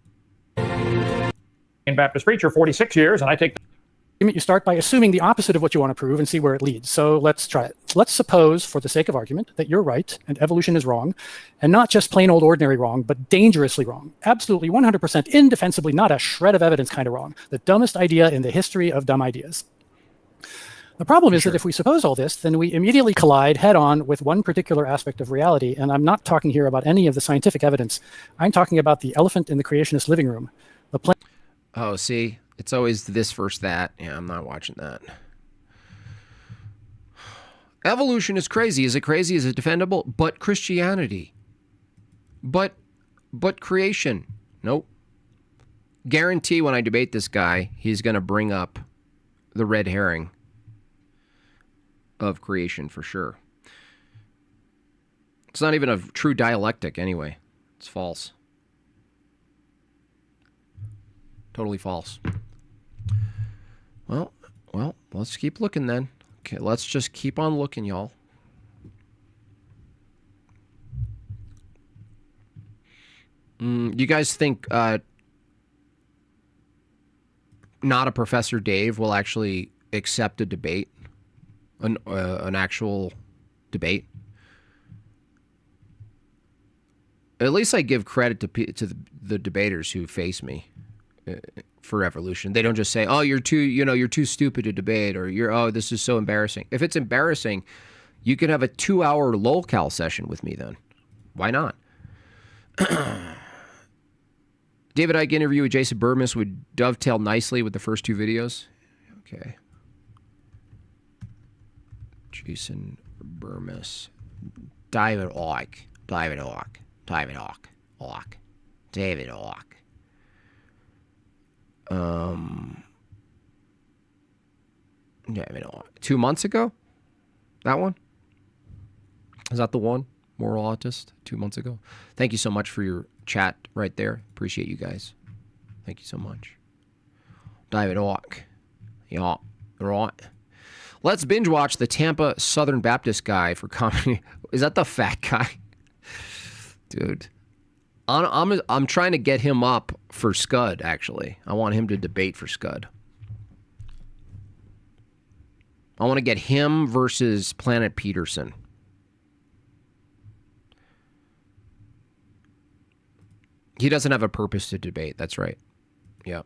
Baptist preacher 46 years, and I take you start by assuming the opposite of what you want to prove and see where it leads. So let's try it. Let's suppose, for the sake of argument, that you're right and evolution is wrong, and not just plain old ordinary wrong, but dangerously wrong. Absolutely 100% indefensibly not a shred of evidence kind of wrong. The dumbest idea in the history of dumb ideas. The problem is that if we suppose all this, then we immediately collide head-on with one particular aspect of reality, and I'm not talking here about any of the scientific evidence. I'm talking about the elephant in the creationist living room. Oh, see? It's always this versus that. Yeah, I'm not watching that. Evolution is crazy. Is it crazy? Is it defendable? But Christianity. But creation. Nope. Guarantee when I debate this guy, he's going to bring up the red herring of creation for sure. It's not even a true dialectic anyway. It's false. Totally false. Well, let's keep looking then. Okay, let's just keep on looking, y'all. You guys think not a Professor Dave will actually accept a debate? An actual debate? At least I give credit to the debaters who face me for evolution. They don't just say, "Oh, you're too stupid to debate," or "Oh, this is so embarrassing." If it's embarrassing, you could have a 2-hour lolcal session with me then. Why not? David Icke interview with Jason Burmis would dovetail nicely with the first 2 videos. Okay. Jason Burmis. David Icke. David Icke. 2 months ago? That one? Is that the one? Moral Autist? 2 months ago? Thank you so much for your chat right there. Appreciate you guys. Thank you so much. David Icke. Yeah, right. Let's binge watch the Tampa Southern Baptist guy for comedy. Is that the fat guy? Dude. I'm trying to get him up for Scud, actually. I want him to debate for Scud. I want to get him versus Planet Peterson. He doesn't have a purpose to debate. That's right. Yeah.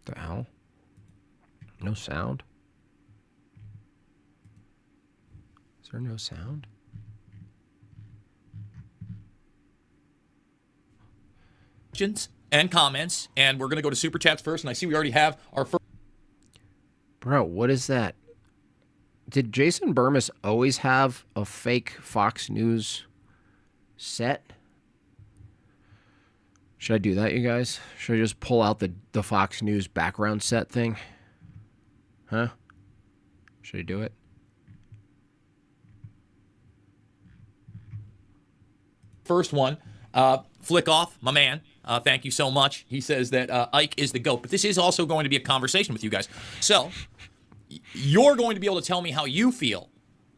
The hell? No sound? Is there no sound? Questions and comments, and we're going to go to Super Chats first, and I see we already have our first. Bro, what is that? Did Jason Burmis always have a fake Fox News set? Should I do that, you guys? Should I just pull out the Fox News background set thing? Huh? Should I do it? First one, Flick Off, my man. Thank you so much. He says that Ike is the GOAT, but this is also going to be a conversation with you guys. So you're going to be able to tell me how you feel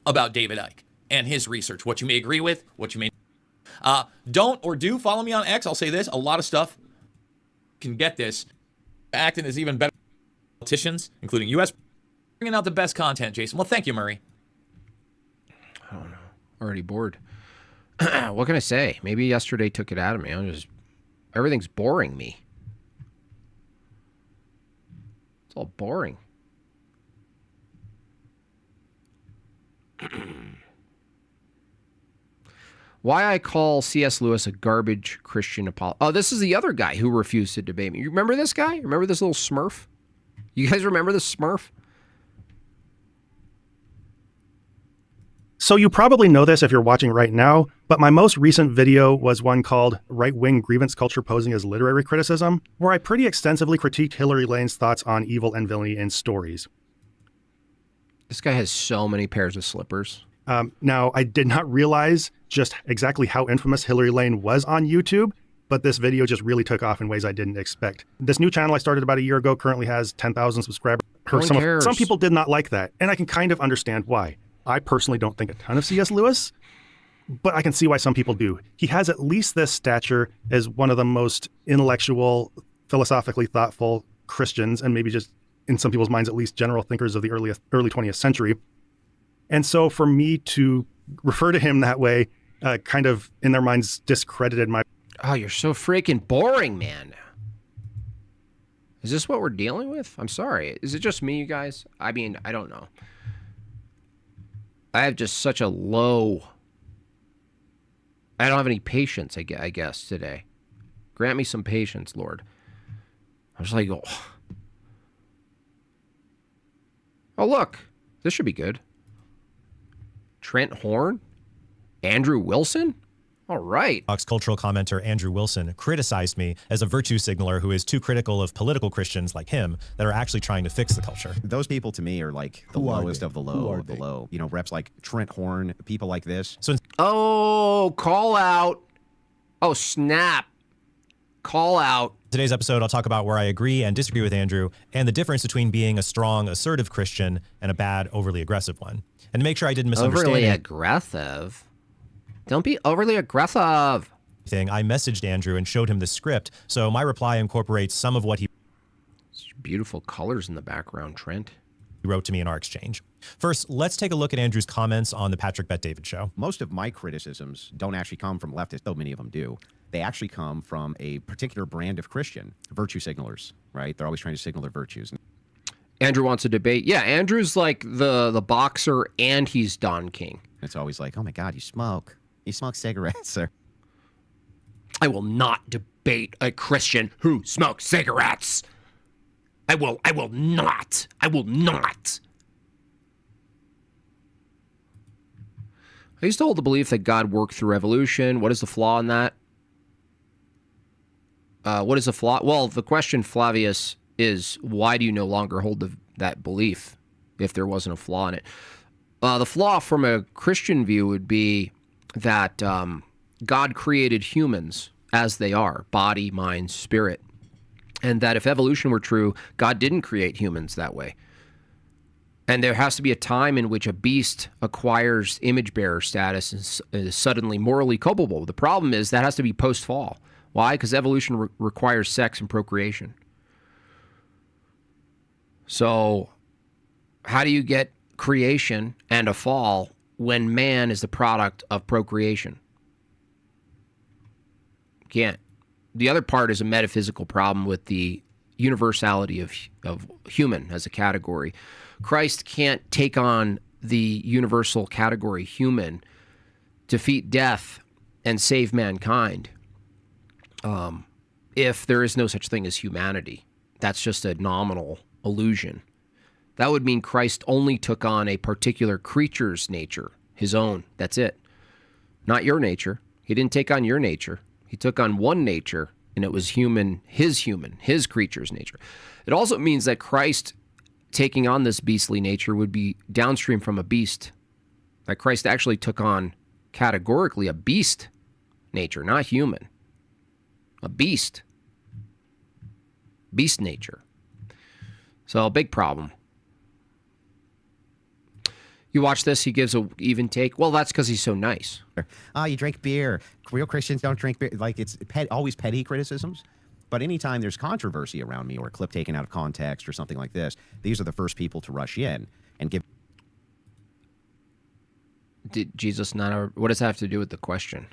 about David Icke and his research, what you may agree with, what you may don't or do follow me on X. I'll say this, a lot of stuff can get this. Acting is even better. Politicians, including U.S., bringing out the best content, Jason. Well, thank you, Murray. I don't know. Already bored. What can I say? Maybe yesterday took it out of me. Everything's boring me. It's all boring. Why I call C.S. Lewis a garbage Christian apologist. Oh, this is the other guy who refused to debate me. You remember this guy? Remember this little smurf? You guys remember this smurf? So you probably know this if you're watching right now, but my most recent video was one called Right-Wing Grievance Culture Posing as Literary Criticism, where I pretty extensively critiqued Hillary Lane's thoughts on evil and villainy in stories. This guy has so many pairs of slippers. Now, I did not realize just exactly how infamous Hillary Lane was on YouTube, but this video just really took off in ways I didn't expect. This new channel I started about a year ago currently has 10,000 subscribers. Some people did not like that, and I can kind of understand why. I personally don't think a ton of C.S. Lewis, but I can see why some people do. He has at least this stature as one of the most intellectual, philosophically thoughtful Christians, and maybe just in some people's minds at least general thinkers of the early 20th century. And so for me to refer to him that way kind of in their minds discredited my... Oh, you're so freaking boring, man. Is this what we're dealing with? I'm sorry. Is it just me, you guys? I mean, I don't know. I have just such a low... I don't have any patience, I guess, today. Grant me some patience, Lord. I was like, oh, look. This should be good. Trent Horn? Andrew Wilson? All right. Fox cultural commenter Andrew Wilson criticized me as a virtue signaler who is too critical of political Christians like him that are actually trying to fix the culture. Those people to me are like the lowest of the low of the low. You know, reps like Trent Horn, people like this. Oh, call out. Oh, snap. Call out. Today's episode, I'll talk about where I agree and disagree with Andrew and the difference between being a strong, assertive Christian and a bad, overly aggressive one. And to make sure I didn't misunderstand overly aggressive? Don't be overly aggressive. I messaged Andrew and showed him the script, so my reply incorporates some of what he... Beautiful colors in the background, Trent. He wrote to me in our exchange. First, let's take a look at Andrew's comments on the Patrick Bet-David show. Most of my criticisms don't actually come from leftists, though many of them do. They actually come from a particular brand of Christian, virtue signalers, right? They're always trying to signal their virtues. Andrew wants a debate. Yeah, Andrew's like the boxer and he's Don King. It's always like, oh my God, you smoke. You smoke cigarettes, sir. I will not debate a Christian who smokes cigarettes. I will not. I will not. I used to hold the belief that God worked through evolution. What is the flaw in that? What is the flaw? Well, the question, Flavius, is why do you no longer hold that belief if there wasn't a flaw in it? The flaw from a Christian view would be that God created humans as they are, body, mind, spirit. And that if evolution were true, God didn't create humans that way. And there has to be a time in which a beast acquires image bearer status and is suddenly morally culpable. The problem is that has to be post-fall. Why? Because evolution requires sex and procreation. So how do you get creation and a fall when man is the product of procreation? Can't. The other part is a metaphysical problem with the universality of human as a category. Christ can't take on the universal category human, defeat death, and save mankind if there is no such thing as humanity. That's just a nominal illusion. That would mean Christ only took on a particular creature's nature, his own. That's it. Not your nature. He didn't take on your nature. He took on one nature, and it was his creature's nature. It also means that Christ taking on this beastly nature would be downstream from a beast. That Christ actually took on categorically a beast nature, not human. A beast. Beast nature. So a big problem. You watch this, he gives a even take. Well, that's because he's so nice. You drink beer. Real Christians don't drink beer. Like, it's always petty criticisms. But anytime there's controversy around me or a clip taken out of context or something like this, these are the first people to rush in and give... Did Jesus not... What does that have to do with the question?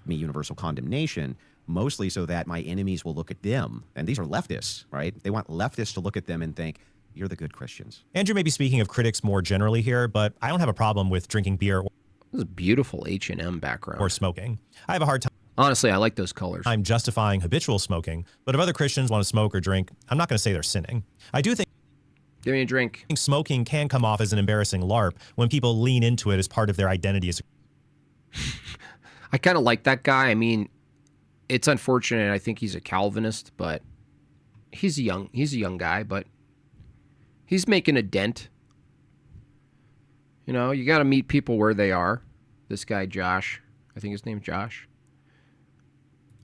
Me universal condemnation, mostly so that my enemies will look at them. And these are leftists, right? They want leftists to look at them and think, you're the good Christians. Andrew may be speaking of critics more generally here, but I don't have a problem with drinking beer. This is a beautiful H&M background. Or smoking. I have a hard time. Honestly, I like those colors. I'm justifying habitual smoking, but if other Christians want to smoke or drink, I'm not going to say they're sinning. I do think... Give me a drink. Smoking can come off as an embarrassing LARP when people lean into it as part of their identity as a... I kind of like that guy. I mean, it's unfortunate. I think he's a Calvinist, but he's a young guy, but he's making a dent. You know, you got to meet people where they are. This guy, Josh, I think his name's Josh.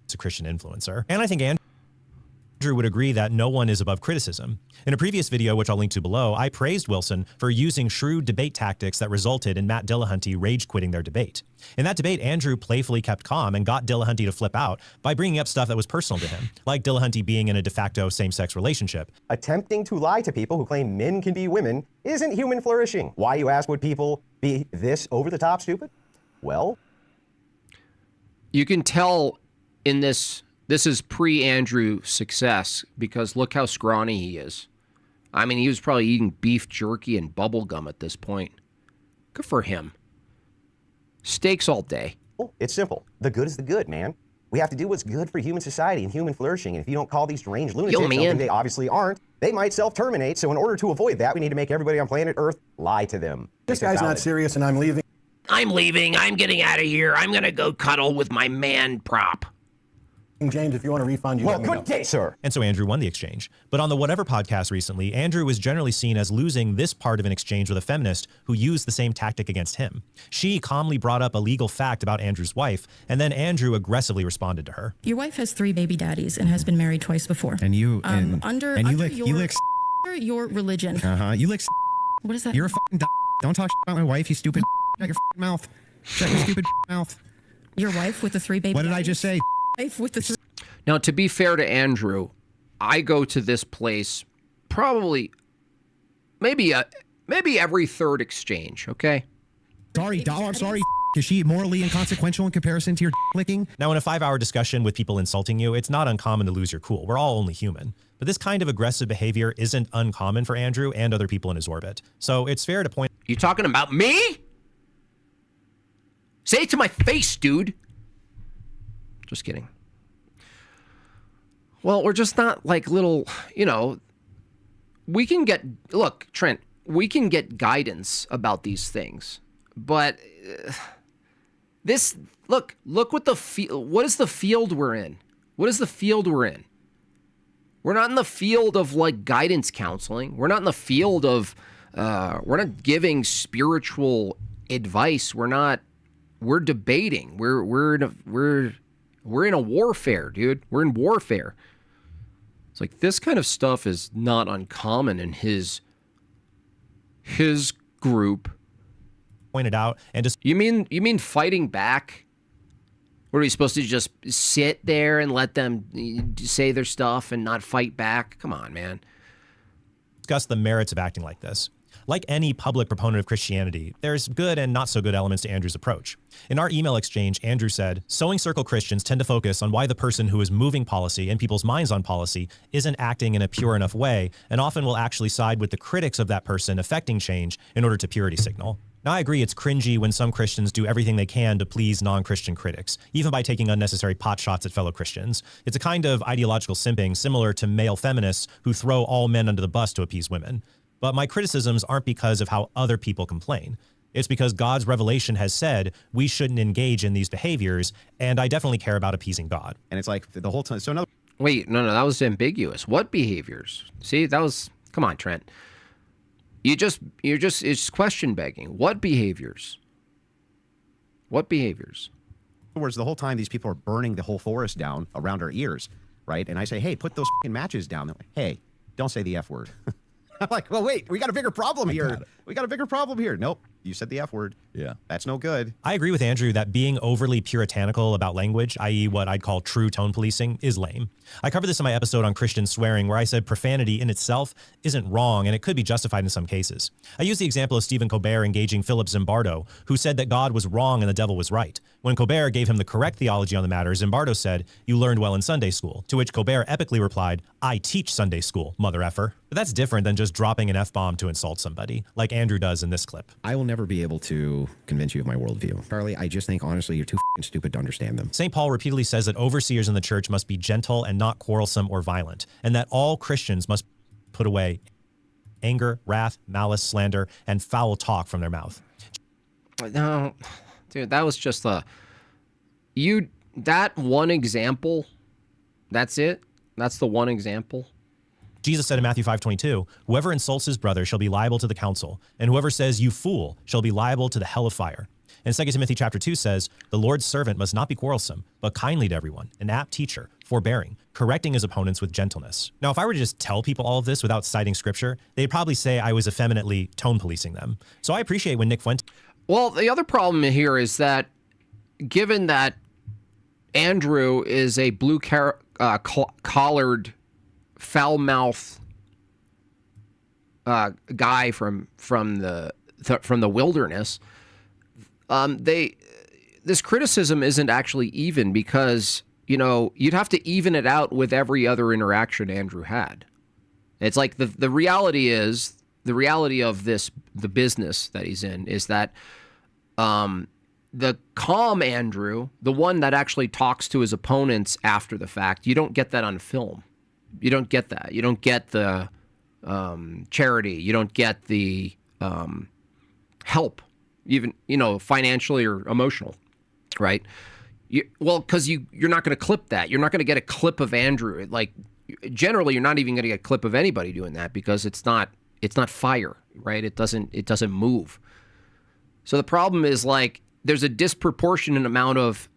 It's a Christian influencer. And I think Andrew would agree that no one is above criticism. In a previous video, which I'll link to below, I praised Wilson for using shrewd debate tactics that resulted in Matt Dillahunty rage quitting their debate. In that debate, Andrew playfully kept calm and got Dillahunty to flip out by bringing up stuff that was personal to him, like Dillahunty being in a de facto same-sex relationship. Attempting to lie to people who claim men can be women isn't human flourishing. Why, you ask, would people be this over-the-top stupid? Well, you can tell in this is pre-Andrew success, because look how scrawny he is. I mean, he was probably eating beef jerky and bubble gum at this point. Good for him. Steaks all day. It's simple. The good is the good, man. We have to do what's good for human society and human flourishing. And if you don't call these deranged lunatics something they obviously aren't, they might self-terminate. So in order to avoid that, we need to make everybody on planet Earth lie to them. This guy's not serious and I'm leaving. I'm leaving. I'm getting out of here. I'm going to go cuddle with my man prop. James, if you want a refund, you well, good day, sir. And so Andrew won the exchange. But on the Whatever podcast recently, Andrew was generally seen as losing this part of an exchange with a feminist who used the same tactic against him. She calmly brought up a legal fact about Andrew's wife, and then Andrew aggressively responded to her. Your wife has 3 baby daddies and has been married twice before. And you under your religion. You lick. What is that? You're a fucking. Don't talk about my wife, you stupid. Shut your fucking mouth. Shut your stupid mouth. Your wife with the 3 baby. What did I just say? With the Now, to be fair to Andrew, I go to this place probably maybe every third exchange, okay? Sorry, I'm sorry. Is she morally inconsequential in comparison to your licking? Now, in a 5-hour discussion with people insulting you, it's not uncommon to lose your cool. We're all only human. But this kind of aggressive behavior isn't uncommon for Andrew and other people in his orbit. So it's fair to point... You talking about me? Say it to my face, dude. Just kidding. Well, we're just not like little, you know, we can get, look, Trent, we can get guidance about these things, but look what what is the field we're in? What is the field we're in? We're not in the field of like guidance counseling. We're not in the field of, we're not giving spiritual advice. We're debating. We're in a warfare, dude. We're in warfare. It's like this kind of stuff is not uncommon in his group. Pointed out and just You mean fighting back? What are we supposed to just sit there and let them say their stuff and not fight back? Come on, man. Discuss the merits of acting like this. Like any public proponent of Christianity, there's good and not so good elements to Andrew's approach. In our email exchange, Andrew said, Sewing Circle Christians tend to focus on why the person who is moving policy and people's minds on policy isn't acting in a pure enough way, and often will actually side with the critics of that person affecting change in order to purity signal. Now, I agree it's cringy when some Christians do everything they can to please non-Christian critics, even by taking unnecessary pot shots at fellow Christians. It's a kind of ideological simping similar to male feminists who throw all men under the bus to appease women. But my criticisms aren't because of how other people complain. It's because God's revelation has said we shouldn't engage in these behaviors, and I definitely care about appeasing God. And it's like the whole time. So another. Wait, no, that was ambiguous. What behaviors? See, that was. Come on, Trent. It's question begging. What behaviors? What behaviors? In other words, the whole time these people are burning the whole forest down around our ears, right? And I say, hey, put those matches down. They're like, hey, don't say the F word. I'm like, well, wait, we got a bigger problem here. We got a bigger problem here. Nope, you said the F word. Yeah. That's no good. I agree with Andrew that being overly puritanical about language, i.e. what I'd call true tone policing, is lame. I covered this in my episode on Christian swearing, where I said profanity in itself isn't wrong, and it could be justified in some cases. I used the example of Stephen Colbert engaging Philip Zimbardo, who said that God was wrong and the devil was right. When Colbert gave him the correct theology on the matter, Zimbardo said, "You learned well in Sunday school," to which Colbert epically replied, "I teach Sunday school, mother effer." But that's different than just dropping an F-bomb to insult somebody, like Andrew does in this clip. I will never be able to convince you of my worldview. Charlie, I just think, honestly, you're too stupid to understand them. St. Paul repeatedly says that overseers in the church must be gentle and not quarrelsome or violent, and that all Christians must put away anger, wrath, malice, slander, and foul talk from their mouth. No, dude, that was just that one example. That's it. That's the one example. Jesus said in Matthew 5:22, whoever insults his brother shall be liable to the council, and whoever says, you fool, shall be liable to the hell of fire. And 2 Timothy chapter 2 says, the Lord's servant must not be quarrelsome, but kindly to everyone, an apt teacher, forbearing, correcting his opponents with gentleness. Now, if I were to just tell people all of this without citing scripture, they'd probably say I was effeminately tone policing them. So I appreciate when Nick Fuentes... Well, the other problem here is that given that Andrew is a blue-collared, foul-mouthed guy from the wilderness, this criticism isn't actually even because, you'd have to even it out with every other interaction Andrew had. It's like the reality is, the reality of the business that he's in is that the calm Andrew, the one that actually talks to his opponents after the fact, you don't get that on film. You don't get that. You don't get the charity. You don't get the help, even, financially or emotional, right? Because you're not going to clip that. You're not going to get a clip of Andrew. Like, generally, you're not even going to get a clip of anybody doing that because it's not fire, right? It doesn't move. So the problem is, like, there's a disproportionate amount of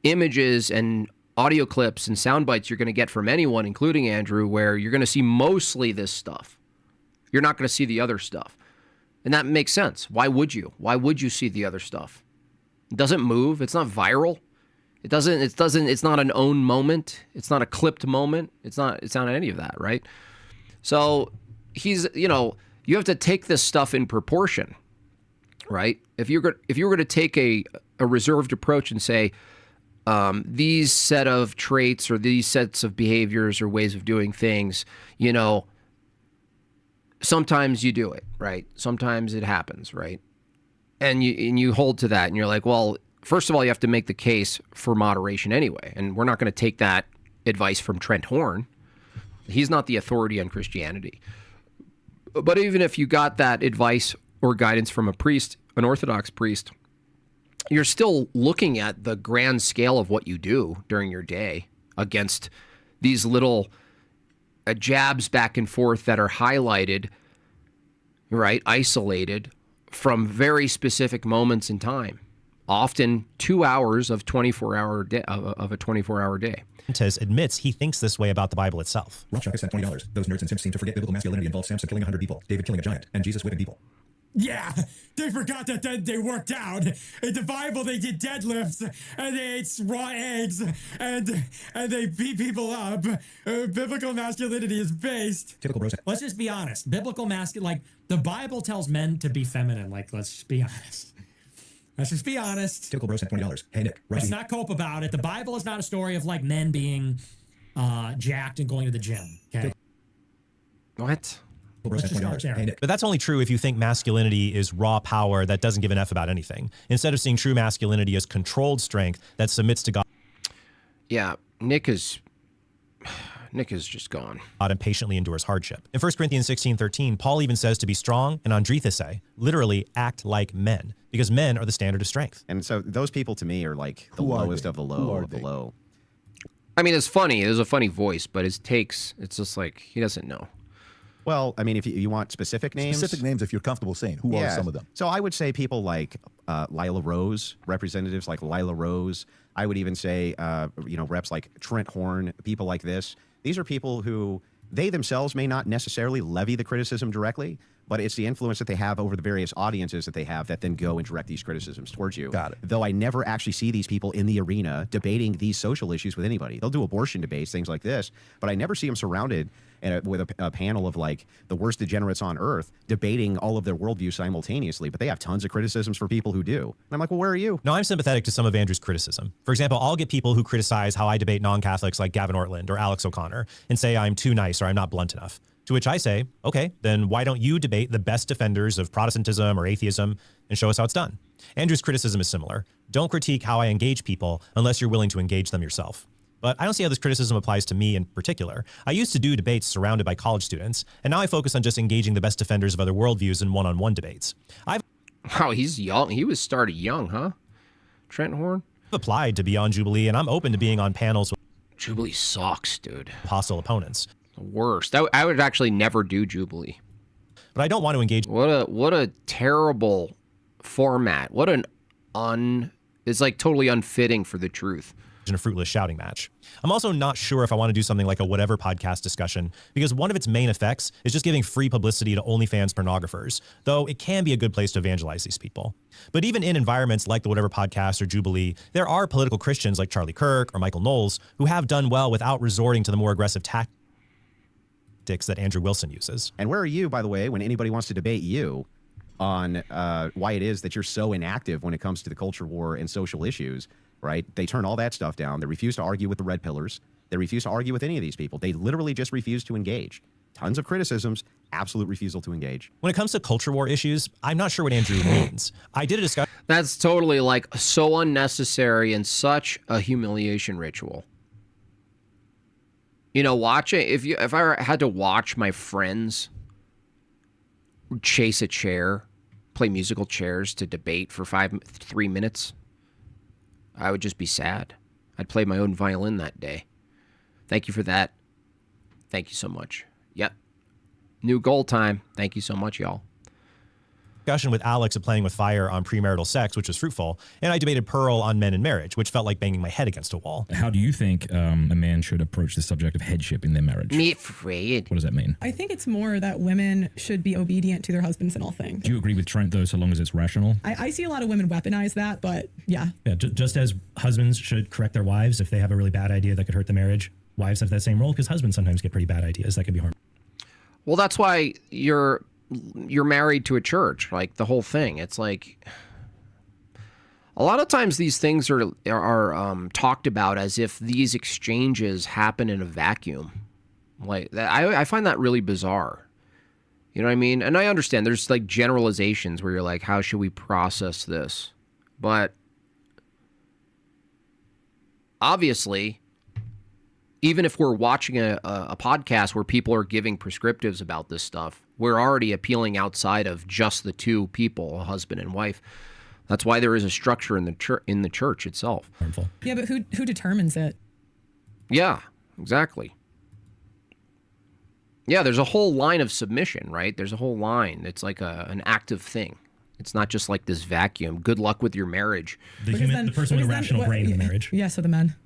images and audio clips and sound bites you're going to get from anyone, including Andrew, where you're going to see mostly this stuff. You're not going to see the other stuff. And that makes sense. Why would you? Why would you see the other stuff? It doesn't move. It's not viral. It's not an own moment. It's not a clipped moment. It's not any of that, right? So you have to take this stuff in proportion, right? If you were going to take a reserved approach and say, these set of traits or these sets of behaviors or ways of doing things, sometimes you do it, right? Sometimes it happens, right? And you hold to that, and you're like, well, first of all, you have to make the case for moderation anyway, and we're not going to take that advice from Trent Horn. He's not the authority on Christianity. But even if you got that advice or guidance from a priest, an Orthodox priest, you're still looking at the grand scale of what you do during your day against these little jabs back and forth that are highlighted, right, isolated from very specific moments in time, often 2 hours of 24-hour day, of a 24-hour day. Fuentes admits he thinks this way about the Bible itself. Rothschild sent $20. Those nerds and simps seem to forget biblical masculinity involves Samson killing 100 people, David killing a giant, and Jesus whipping people. Yeah, they forgot that they worked out. In the Bible, they did deadlifts, and they ate raw eggs, and they beat people up. Biblical masculinity is based. Typical bro. Let's just be honest. Biblical masculinity, like, the Bible tells men to be feminine. Like, let's just be honest. Let's just be honest. Typical bro sent $20. Hey, Nick. Let's not cope about it. The Bible is not a story of, like, men being jacked and going to the gym. Okay? What? But that's only true if you think masculinity is raw power that doesn't give an F about anything, instead of seeing true masculinity as controlled strength that submits to God. Yeah, Nick is just gone. God and patiently endures hardship. In 1 Corinthians 16:13, Paul even says to be strong and andrithese, literally act like men, because men are the standard of strength. And so those people to me are like the lowest of the low of the low. I mean, it's funny. There's a funny voice, but his takes, it's just like he doesn't know. Well, I mean, if you want specific names. Specific names if you're comfortable saying. Who are some of them? So I would say people like Lila Rose, representatives like Lila Rose. I would even say, reps like Trent Horn, people like this. These are people who, they themselves may not necessarily levy the criticism directly, but it's the influence that they have over the various audiences that they have that then go and direct these criticisms towards you. Got it. Though I never actually see these people in the arena debating these social issues with anybody. They'll do abortion debates, things like this, but I never see them surrounded with a panel of like the worst degenerates on earth debating all of their worldviews simultaneously, but they have tons of criticisms for people who do. And I'm like, well, where are you? No, I'm sympathetic to some of Andrew's criticism. For example, I'll get people who criticize how I debate non-Catholics like Gavin Ortland or Alex O'Connor and say I'm too nice or I'm not blunt enough. To which I say, okay, then why don't you debate the best defenders of Protestantism or atheism and show us how it's done? Andrew's criticism is similar. Don't critique how I engage people unless you're willing to engage them yourself. But I don't see how this criticism applies to me in particular. I used to do debates surrounded by college students, and now I focus on just engaging the best defenders of other worldviews in one-on-one debates. Wow, he's young. He was started young, huh? Trent Horn? I've applied to be on Jubilee, and I'm open to being on panels with Jubilee sucks, dude. hostile opponents. Worst. I would actually never do Jubilee. But I don't want to engage. What a terrible format. It's like totally unfitting for the truth. In a fruitless shouting match. I'm also not sure if I want to do something like a whatever podcast discussion, because one of its main effects is just giving free publicity to OnlyFans pornographers, though it can be a good place to evangelize these people. But even in environments like the whatever podcast or Jubilee, there are political Christians like Charlie Kirk or Michael Knowles who have done well without resorting to the more aggressive tactics that Andrew Wilson uses. And where are you, by the way, when anybody wants to debate you on why it is that you're so inactive when it comes to the culture war and social issues? Right? They turn all that stuff down. They refuse to argue with the red pillars. They refuse to argue with any of these people. They literally just refuse to engage. Tons of criticisms, absolute refusal to engage. When it comes to culture war issues, I'm not sure what Andrew means. I did a discussion. That's totally like so unnecessary and such a humiliation ritual. You know, if I had to watch my friends chase a chair, play musical chairs to debate for 3 minutes, I would just be sad. I'd play my own violin that day. Thank you for that. Thank you so much. Yep. New goal time. Thank you so much, y'all. Discussion with Alex of Playing with Fire on premarital sex, which was fruitful, and I debated Pearl on men and marriage, which felt like banging my head against a wall. How do you think a man should approach the subject of headship in their marriage? Me afraid. What does that mean? I think it's more that women should be obedient to their husbands in all things. Do you agree with Trent, though, so long as it's rational? I see a lot of women weaponize that, but yeah. Yeah, just as husbands should correct their wives if they have a really bad idea that could hurt the marriage, wives have that same role because husbands sometimes get pretty bad ideas that could be harmful. Well, that's why you're married to a church, like the whole thing. It's like a lot of times these things are talked about as if these exchanges happen in a vacuum. Like I find that really bizarre. You know what I mean? And I understand there's like generalizations where you're like, how should we process this? But obviously, even if we're watching a podcast where people are giving prescriptives about this stuff, we're already appealing outside of just the two people, a husband and wife. That's why there is a structure in the church itself. Harmful. Yeah, but who determines it? Yeah, exactly. Yeah, there's a whole line of submission, right? There's a whole line. It's like an active thing. It's not just like this vacuum. Good luck with your marriage. The person with a rational brain in the marriage. Yeah, so the men.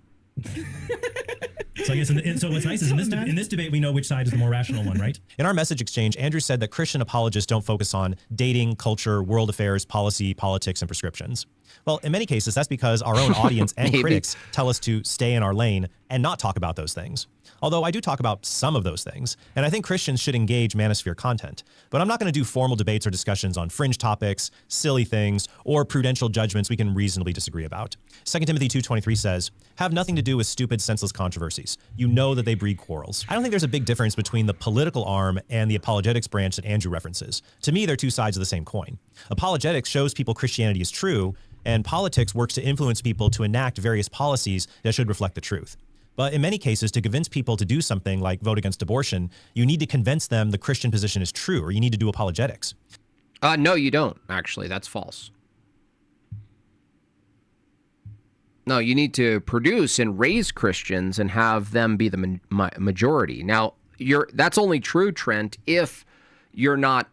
So I guess so what's nice is in this debate we know which side is the more rational one, right? In our message exchange, Andrew said that Christian apologists don't focus on dating, culture, world affairs, policy, politics, and prescriptions. Well, in many cases, that's because our own audience and critics tell us to stay in our lane and not talk about those things. Although I do talk about some of those things, and I think Christians should engage manosphere content. But I'm not going to do formal debates or discussions on fringe topics, silly things, or prudential judgments we can reasonably disagree about. 2 Timothy 2:23 says, have nothing to do with stupid, senseless controversies. You know that they breed quarrels. I don't think there's a big difference between the political arm and the apologetics branch that Andrew references. To me, they're two sides of the same coin. Apologetics shows people Christianity is true, and politics works to influence people to enact various policies that should reflect the truth. But in many cases, to convince people to do something like vote against abortion, you need to convince them the Christian position is true, or you need to do apologetics. No, you don't, actually. That's false. No, you need to produce and raise Christians and have them be the majority. Now, that's only true, Trent, if you're not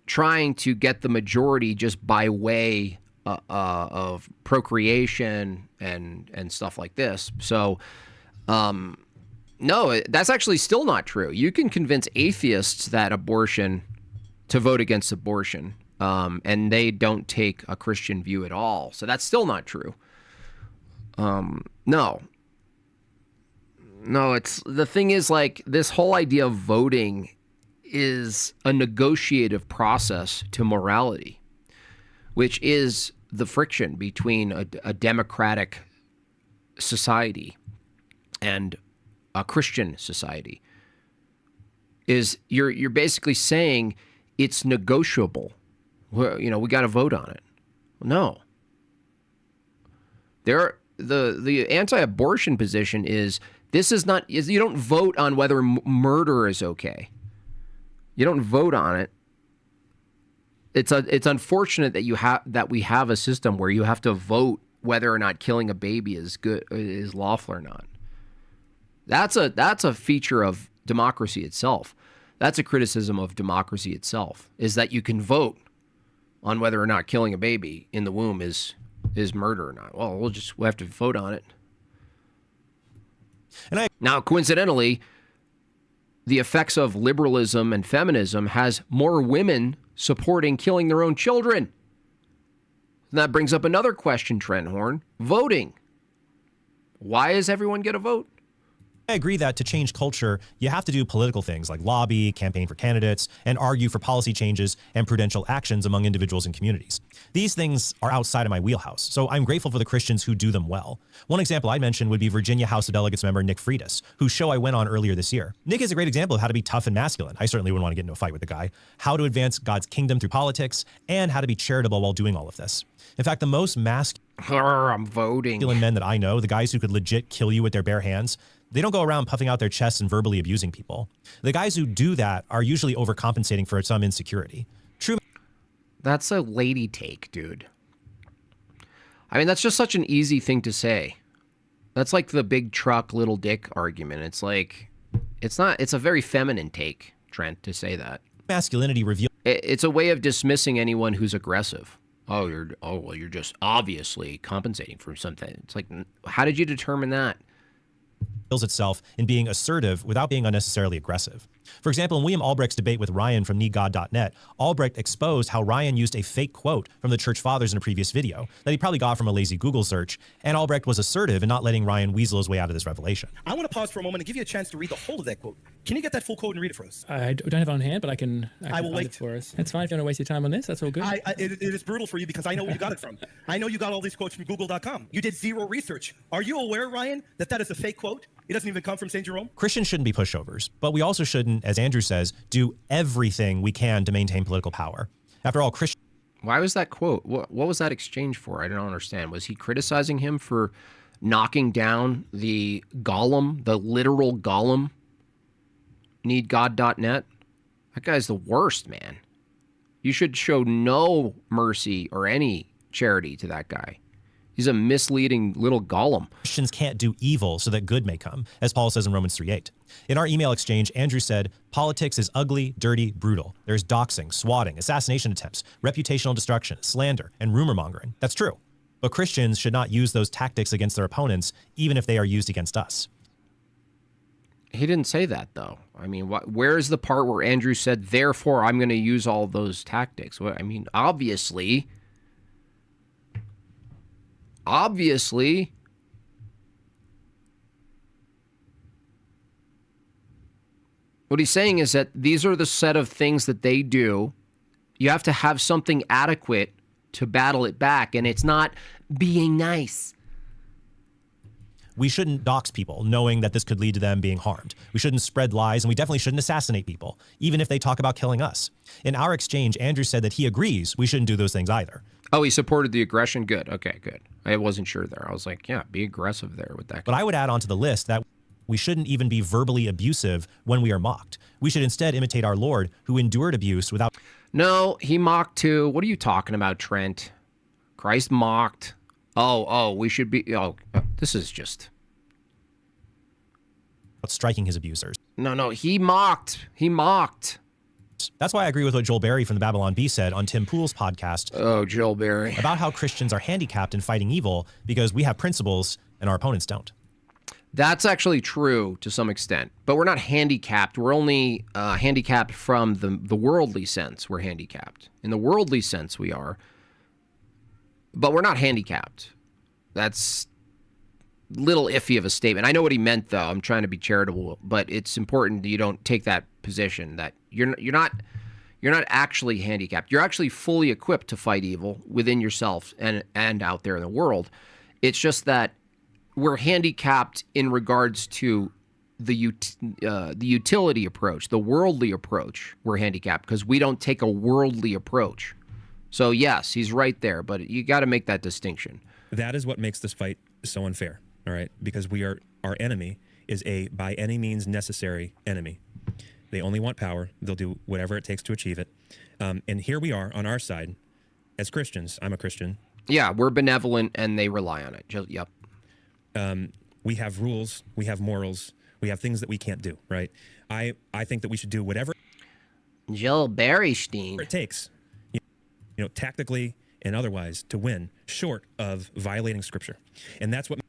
trying to get the majority just by way of procreation and stuff like this. So, no, that's actually still not true. You can convince atheists to vote against abortion, and they don't take a Christian view at all. So that's still not true. No, the thing is, like, this whole idea of voting is a negotiative process to morality, which is the friction between a democratic society and a Christian society. Is you're basically saying it's negotiable. We got to vote on it. No. The anti-abortion position is you don't vote on whether murder is okay. You don't vote on it. It's unfortunate that we have a system where you have to vote whether or not killing a baby is lawful or not. That's a feature of democracy itself. That's a criticism of democracy itself, is that you can vote on whether or not killing a baby in the womb is murder or not. Well, we'll have to vote on it. Now, coincidentally, the effects of liberalism and feminism has more women supporting killing their own children. And that brings up another question, Trent Horn. Voting. Why does everyone get a vote? I agree that to change culture, you have to do political things like lobby, campaign for candidates, and argue for policy changes and prudential actions among individuals and communities. These things are outside of my wheelhouse, so I'm grateful for the Christians who do them well. One example I'd mention would be Virginia House of Delegates member Nick Freitas, whose show I went on earlier this year. Nick is a great example of how to be tough and masculine. I certainly wouldn't want to get into a fight with the guy. How to advance God's kingdom through politics, and how to be charitable while doing all of this. In fact, the most I'm voting. masculine men that I know, the guys who could legit kill you with their bare hands, they don't go around puffing out their chests and verbally abusing people. The guys who do that are usually overcompensating for some insecurity. True. That's a lady take, dude. I mean, that's just such an easy thing to say. That's like the big truck, little dick argument. It's like, it's a very feminine take, Trent, to say that. Masculinity reveals. It's a way of dismissing anyone who's aggressive. Well, you're just obviously compensating for something. It's like, how did you determine that? Itself in being assertive without being unnecessarily aggressive. For example, in William Albrecht's debate with Ryan from NeedGod.net, Albrecht exposed how Ryan used a fake quote from the church fathers in a previous video that he probably got from a lazy Google search, and Albrecht was assertive in not letting Ryan weasel his way out of this revelation. I want to pause for a moment and give you a chance to read the whole of that quote. Can you get that full quote and read it for us? I don't have it on hand, but I can I will find wait it for us. It's fine if you want to waste your time on this. That's all good. It is brutal for you because I know where you got it from. I know you got all these quotes from Google.com. You did zero research. Are you aware, Ryan, that is a fake quote? It doesn't even come from St. Jerome? Christians shouldn't be pushovers, but we also shouldn't, as Andrew says, do everything we can to maintain political power. After all, Christians... Why was that quote? What was that exchange for? I don't understand. Was he criticizing him for knocking down the golem, the literal golem? NeedGod.net? That guy's the worst, man. You should show no mercy or any charity to that guy. He's a misleading little golem. Christians can't do evil so that good may come, as Paul says in Romans 3:8. In our email exchange, Andrew said, politics is ugly, dirty, brutal. There's doxing, swatting, assassination attempts, reputational destruction, slander, and rumor mongering. That's true. But Christians should not use those tactics against their opponents, even if they are used against us. He didn't say that, though. I mean, where is the part where Andrew said, therefore, I'm going to use all those tactics? Well, I mean, obviously, what he's saying is that these are the set of things that they do. You have to have something adequate to battle it back, and it's not being nice. We shouldn't dox people, knowing that this could lead to them being harmed. We shouldn't spread lies, and we definitely shouldn't assassinate people, even if they talk about killing us. In our exchange, Andrew said that he agrees we shouldn't do those things either. Oh, he supported the aggression? Good. Okay, good. I wasn't sure there. I was like, yeah, be aggressive there with that guy. But I would add on to the list that we shouldn't even be verbally abusive when we are mocked. We should instead imitate our Lord, who endured abuse without... No, he mocked too. What are you talking about, Trent? Christ mocked. We should be... this is just... striking his abusers. No, he mocked. He mocked. That's why I agree with what Joel Berry from the Babylon Bee said on Tim Pool's podcast. Oh, Joel Berry. About how Christians are handicapped in fighting evil because we have principles and our opponents don't. That's actually true to some extent, but we're not handicapped. We're only handicapped from the worldly sense. We're handicapped. In the worldly sense, we are, but we're not handicapped. That's little iffy of a statement. I know what he meant, though. I'm trying to be charitable, but it's important that you don't take that position that you're not actually handicapped. You're actually fully equipped to fight evil within yourself and out there in the world. It's just that we're handicapped in regards to the utility approach, the worldly approach. We're handicapped because we don't take a worldly approach. So yes, he's right there, but you got to make that distinction. That is what makes this fight so unfair. All right, because our enemy is a by any means necessary enemy. They only want power. They'll do whatever it takes to achieve it. And here we are on our side as Christians. I'm a Christian. Yeah, we're benevolent and they rely on it. Yep. We have rules. We have morals. We have things that we can't do, right? I think that we should do whatever Joel Berrystein it takes, tactically and otherwise, to win, short of violating Scripture. And that's what.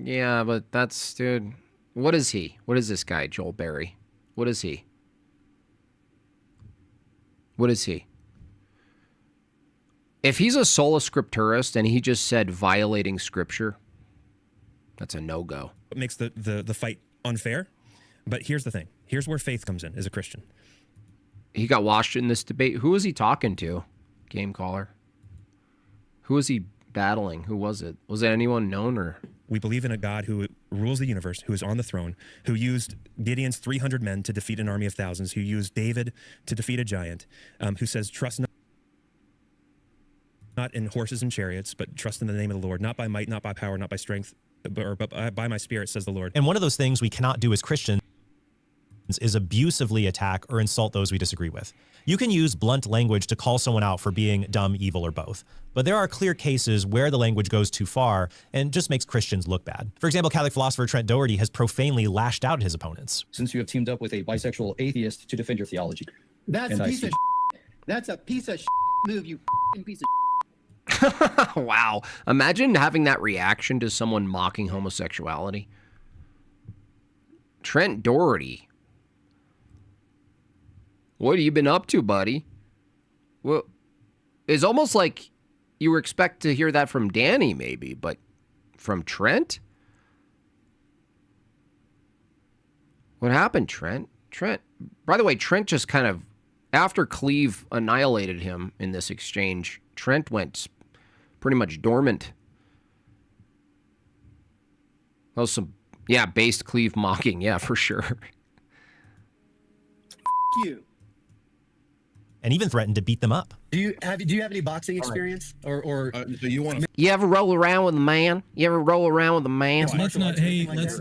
Yeah, but that's, dude. What is he? What is this guy, Joel Berry? What is he? What is he? If he's a sola scripturist and he just said violating Scripture, that's a no-go. What makes the fight unfair? But here's the thing. Here's where faith comes in as a Christian. He got washed in this debate. Who was he talking to? Game caller. Who was he battling? Who was it? Was it anyone known or? We believe in a God who rules the universe, who is on the throne, who used Gideon's 300 men to defeat an army of thousands, who used David to defeat a giant, who says, trust not in horses and chariots, but trust in the name of the Lord, not by might, not by power, not by strength, but by my spirit, says the Lord. And one of those things we cannot do as Christians is abusively attack or insult those we disagree with. You can use blunt language to call someone out for being dumb, evil, or both. But there are clear cases where the language goes too far and just makes Christians look bad. For example, Catholic philosopher Trent Doherty has profinely lashed out at his opponents. Since you have teamed up with a bisexual atheist to defend your theology. That's a piece of That's a piece of move, you piece of Wow. Imagine having that reaction to someone mocking homosexuality. Trent Doherty. What have you been up to, buddy? Well, it's almost like you were expect to hear that from Danny, maybe, but from Trent? What happened, Trent? Trent, by the way, Trent just kind of, after Cleve annihilated him in this exchange, Trent went pretty much dormant. That was some, yeah, based Cleve mocking, yeah, for sure. you. And even threatened to beat them up. Do you have any boxing experience? Or do you want to? You ever roll around with a man? You ever roll around with a man? Let's not.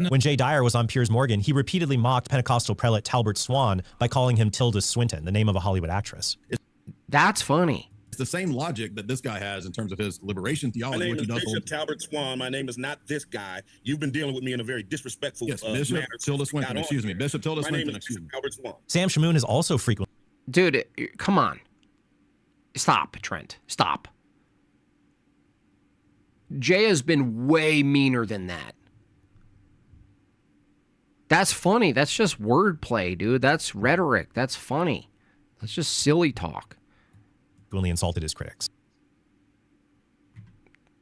When Jay Dyer was on Piers Morgan, he repeatedly mocked Pentecostal prelate Talbert Swan by calling him Tilda Swinton, the name of a Hollywood actress. That's funny. It's the same logic that this guy has in terms of his liberation theology. My name is Bishop Talbert Swan. My name is not this guy. You've been dealing with me in a very disrespectful Bishop manner. Tilda Swinton, excuse me. Bishop Tilda Swinton, excuse me. Talbert Swan. Sam Shamoon has also frequently... Dude, come on. Stop, Trent. Stop. Jay has been way meaner than that. That's funny. That's just wordplay, dude. That's rhetoric. That's funny. That's just silly talk. Frequently insulted his critics.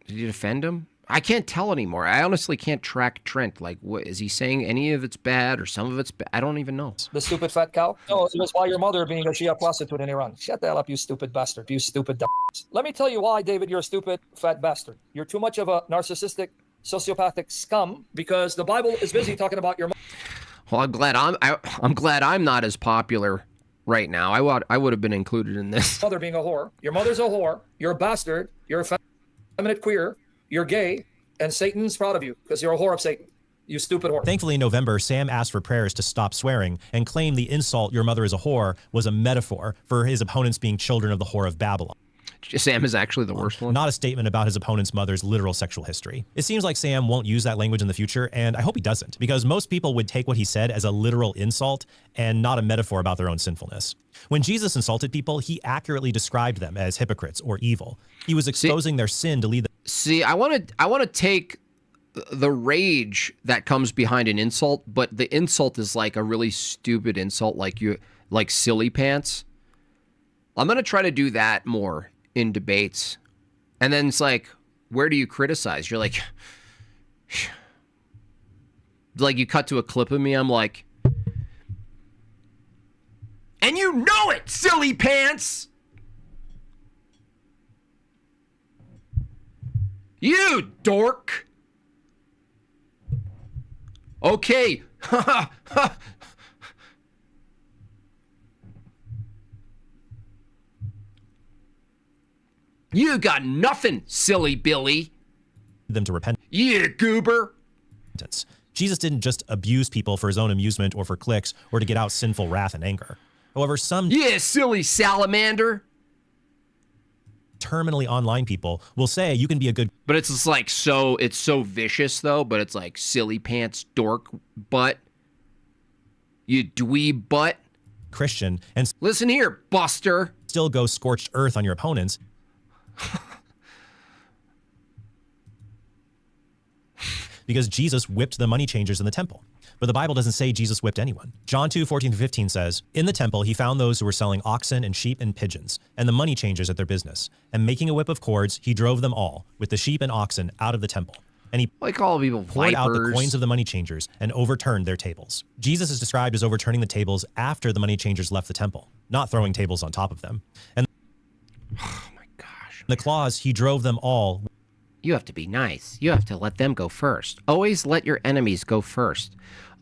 Did you defend him? I can't tell anymore. I honestly can't track Trent. Like, what is he saying? Any of it's bad or some of it's bad? I don't even know. The stupid fat cow? No, it was by your mother being a Shia prostitute in Iran. Shut the hell up, you stupid bastard. You stupid dumb. Let me tell you why, David, you're a stupid fat bastard. You're too much of a narcissistic, sociopathic scum because the Bible is busy talking about your mother. Well, I'm glad I'm not as popular right now. I would have been included in this. Mother being a whore. Your mother's a whore. You're a bastard. You're a feminine queer. You're gay, and Satan's proud of you because you're a whore of Satan. You stupid whore. Thankfully, in November, Sam asked for prayers to stop swearing and claimed the insult, your mother is a whore, was a metaphor for his opponents being children of the whore of Babylon. Sam is actually the worst one. Not a statement about his opponent's mother's literal sexual history. It seems like Sam won't use that language in the future, and I hope he doesn't, because most people would take what he said as a literal insult and not a metaphor about their own sinfulness. When Jesus insulted people, he accurately described them as hypocrites or evil. He was exposing their sin to lead them. See, I want to take the rage that comes behind an insult, but the insult is like a really stupid insult, like silly pants. I'm going to try to do that more in debates. And then it's like, where do you criticize? You're like you cut to a clip of me, I'm like, and you know it, silly pants! You dork! Okay. You got nothing, silly Billy. Them to repent. Yeah, goober. Jesus didn't just abuse people for his own amusement or for clicks or to get out sinful wrath and anger. However, some... Yeah, silly salamander. terminally online people will say you can be a good But it's just like it's so vicious though, but it's like silly pants dork butt. You dweeb butt. Christian and listen here, Buster. Still go scorched earth on your opponents. Because Jesus whipped the money changers in the temple. But the Bible doesn't say Jesus whipped anyone. John 2:14-15 says, in the temple he found those who were selling oxen and sheep and pigeons, and the money changers at their business. And making a whip of cords, he drove them all, with the sheep and oxen, out of the temple. And he poured out the coins of the money changers and overturned their tables. Jesus is described as overturning the tables after the money changers left the temple, not throwing tables on top of them. And oh my gosh. The clause, he drove them all. You have to be nice. You have to let them go first. Always let your enemies go first.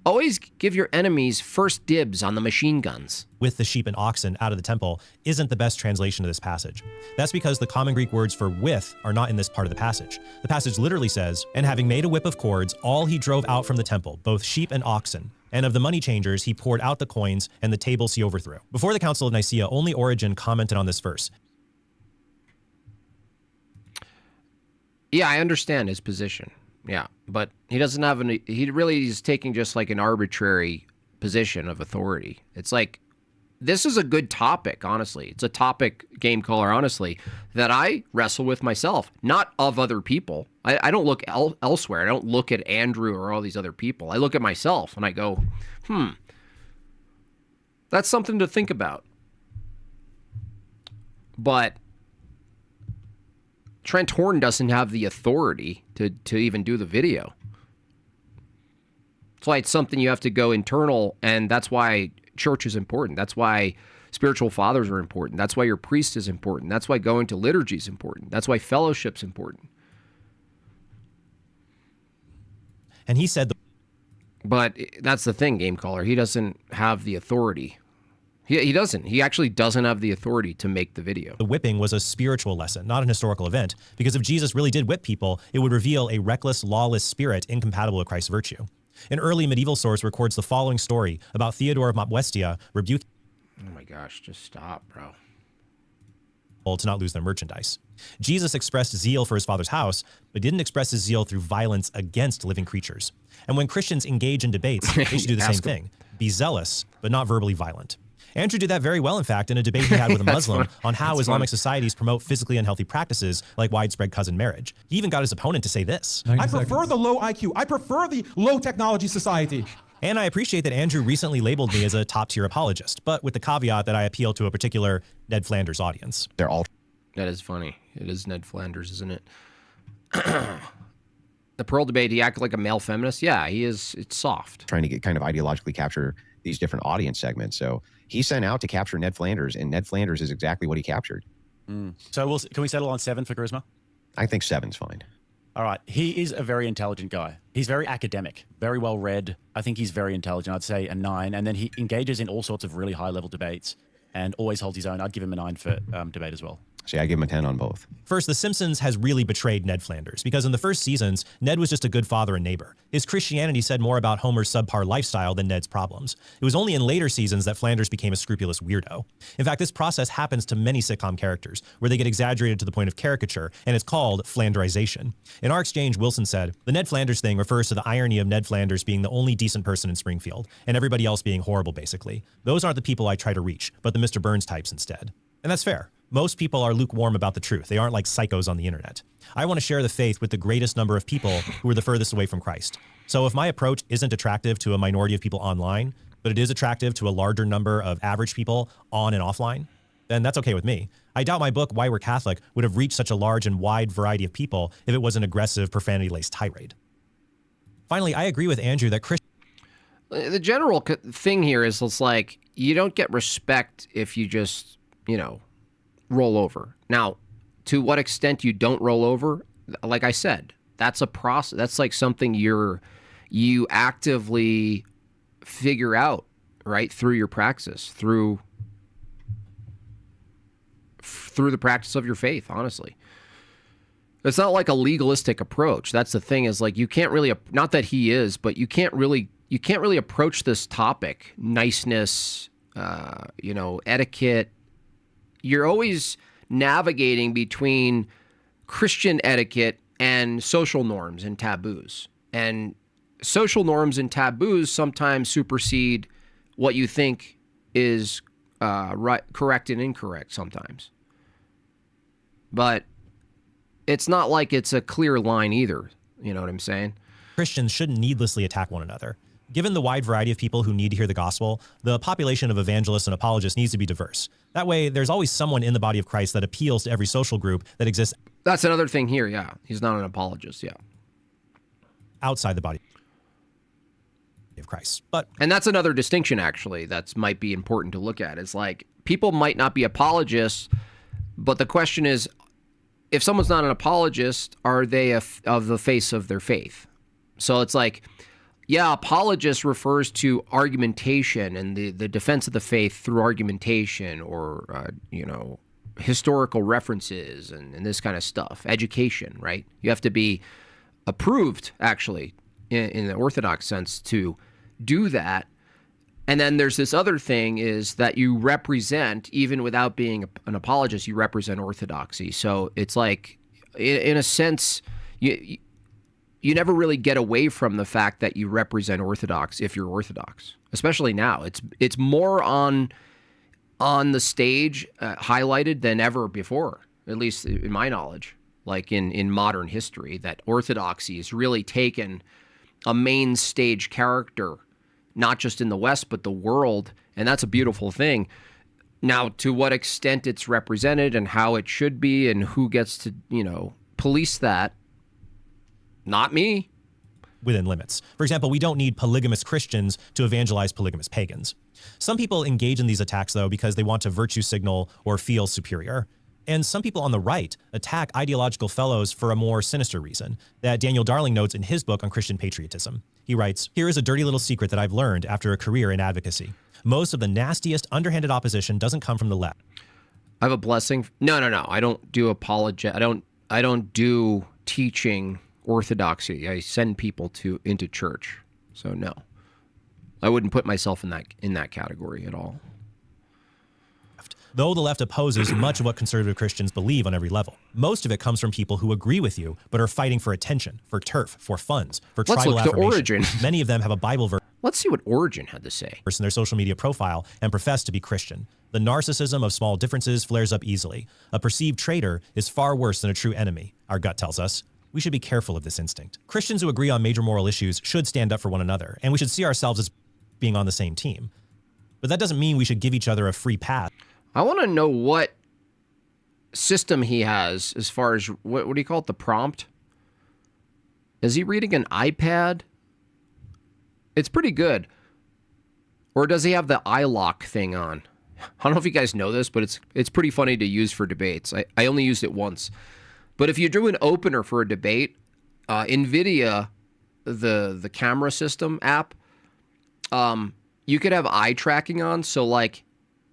Always give your enemies first dibs on the machine guns. With the sheep and oxen out of the temple isn't the best translation of this passage. That's because the common Greek words for with are not in this part of the passage. The passage literally says, and having made a whip of cords, all he drove out from the temple, both sheep and oxen. And of the money changers, he poured out the coins, and the tables he overthrew. Before the Council of Nicaea, only Origen commented on this verse. Yeah, I understand his position. Yeah, but he doesn't have any. He really is taking just like an arbitrary position of authority. It's like, this is a good topic, honestly. It's a topic, Game Caller, honestly, that I wrestle with myself, not of other people. I don't look elsewhere. I don't look at Andrew or all these other people. I look at myself and I go, that's something to think about. But Trent Horn doesn't have the authority to even do the video. That's why it's something you have to go internal, and that's why church is important. That's why spiritual fathers are important. That's why your priest is important. That's why going to liturgy is important. That's why fellowship's important. And he said, but that's the thing, Game Caller. He doesn't have the authority. He doesn't. He actually doesn't have the authority to make the video. The whipping was a spiritual lesson, not an historical event, because if Jesus really did whip people, it would reveal a reckless, lawless spirit incompatible with Christ's virtue. An early medieval source records the following story about Theodore of Mopwestia rebuking. Oh my gosh, just stop, bro. To not lose their merchandise. Jesus expressed zeal for his Father's house, but didn't express his zeal through violence against living creatures. And when Christians engage in debates, they should do the same thing. Be zealous, but not verbally violent. Andrew did that very well, in fact, in a debate he had with a Muslim on how Islamic societies promote physically unhealthy practices like widespread cousin marriage. He even got his opponent to say this. I prefer the low IQ. I prefer the low technology society. And I appreciate that Andrew recently labeled me as a top-tier apologist, but with the caveat that I appeal to a particular Ned Flanders audience. They're all... That is funny. It is Ned Flanders, isn't it? The Pearl debate, he acted like a male feminist. Yeah, he is. It's soft. Trying to get kind of ideologically capture these different audience segments. So he sent out to capture Ned Flanders, and Ned Flanders is exactly what he captured. So can we settle on 7 for charisma? I think 7's fine. All right. He is a very intelligent guy. He's very academic, very well read. I think he's very intelligent. I'd say a 9. And then he engages in all sorts of really high level debates and always holds his own. I'd give him a 9 for debate as well. See, I give him a 10 on both. First, The Simpsons has really betrayed Ned Flanders because in the first seasons, Ned was just a good father and neighbor. His Christianity said more about Homer's subpar lifestyle than Ned's problems. It was only in later seasons that Flanders became a scrupulous weirdo. In fact, this process happens to many sitcom characters, where they get exaggerated to the point of caricature, and it's called Flanderization. In our exchange, Wilson said, the Ned Flanders thing refers to the irony of Ned Flanders being the only decent person in Springfield, and everybody else being horrible, basically. Those aren't the people I try to reach, but the Mr. Burns types instead. And that's fair. Most people are lukewarm about the truth. They aren't like psychos on the internet. I want to share the faith with the greatest number of people who are the furthest away from Christ. So if my approach isn't attractive to a minority of people online, but it is attractive to a larger number of average people on and offline, then that's okay with me. I doubt my book, Why We're Catholic, would have reached such a large and wide variety of people if it was an aggressive, profanity-laced tirade. Finally, I agree with Andrew that the general thing here is it's like, you don't get respect if you just, roll over. Now, to what extent you don't roll over, like I said, that's a process. That's like something you actively figure out, right, through your praxis, through the practice of your faith, honestly. It's not like a legalistic approach. That's the thing, is like, you can't really, not that he is, but you can't really approach this topic, niceness, etiquette. You're always navigating between Christian etiquette and social norms and taboos. And social norms and taboos sometimes supersede what you think is right, correct and incorrect sometimes. But it's not like it's a clear line either. You know what I'm saying? Christians shouldn't needlessly attack one another. Given the wide variety of people who need to hear the gospel, the population of evangelists and apologists needs to be diverse. That way, there's always someone in the body of Christ that appeals to every social group that exists. That's another thing here, yeah. He's not an apologist, yeah. Outside the body of Christ. And that's another distinction, actually, that might be important to look at. It's like, people might not be apologists, but the question is, if someone's not an apologist, are they of the face of their faith? So it's like, yeah, apologist refers to argumentation and the defense of the faith through argumentation or, historical references and this kind of stuff. Education, right? You have to be approved, actually, in the Orthodox sense to do that. And then there's this other thing is that you represent, even without being an apologist, you represent orthodoxy. So it's like, in a sense, you never really get away from the fact that you represent Orthodox if you're Orthodox, especially now. It's more on the stage highlighted than ever before, at least in my knowledge, like in modern history, that Orthodoxy has really taken a main stage character, not just in the West, but the world. And that's a beautiful thing. Now, to what extent it's represented and how it should be and who gets to, police that, not me. Within limits. For example, we don't need polygamous Christians to evangelize polygamous pagans. Some people engage in these attacks, though, because they want to virtue signal or feel superior. And some people on the right attack ideological fellows for a more sinister reason that Daniel Darling notes in his book on Christian patriotism. He writes, "Here is a dirty little secret that I've learned after a career in advocacy. Most of the nastiest, underhanded opposition doesn't come from the left." I have a blessing. No. I don't do I don't do teaching orthodoxy. I send people into church. So no, I wouldn't put myself in that category at all. Though the left opposes much of what conservative Christians believe on every level, most of it comes from people who agree with you but are fighting for attention, for turf, for funds, for tribal affirmation. Let's look to Origin. Many of them have a Bible verse. Let's see what Origin had to say. In their social media profile and profess to be Christian. The narcissism of small differences flares up easily. A perceived traitor is far worse than a true enemy, our gut tells us. We should be careful of this instinct. Christians who agree on major moral issues should stand up for one another, and we should see ourselves as being on the same team. But that doesn't mean we should give each other a free pass. I want to know what system he has as far as, what do you call it, the prompt? Is he reading an iPad? It's pretty good. Or does he have the iLock thing on? I don't know if you guys know this, but it's pretty funny to use for debates. I only used it once. But if you do an opener for a debate, NVIDIA, the camera system app, you could have eye tracking on. So like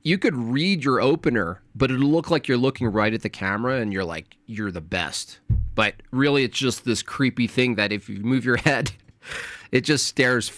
you could read your opener, but it'll look like you're looking right at the camera and you're like, you're the best. But really it's just this creepy thing that if you move your head, it just stares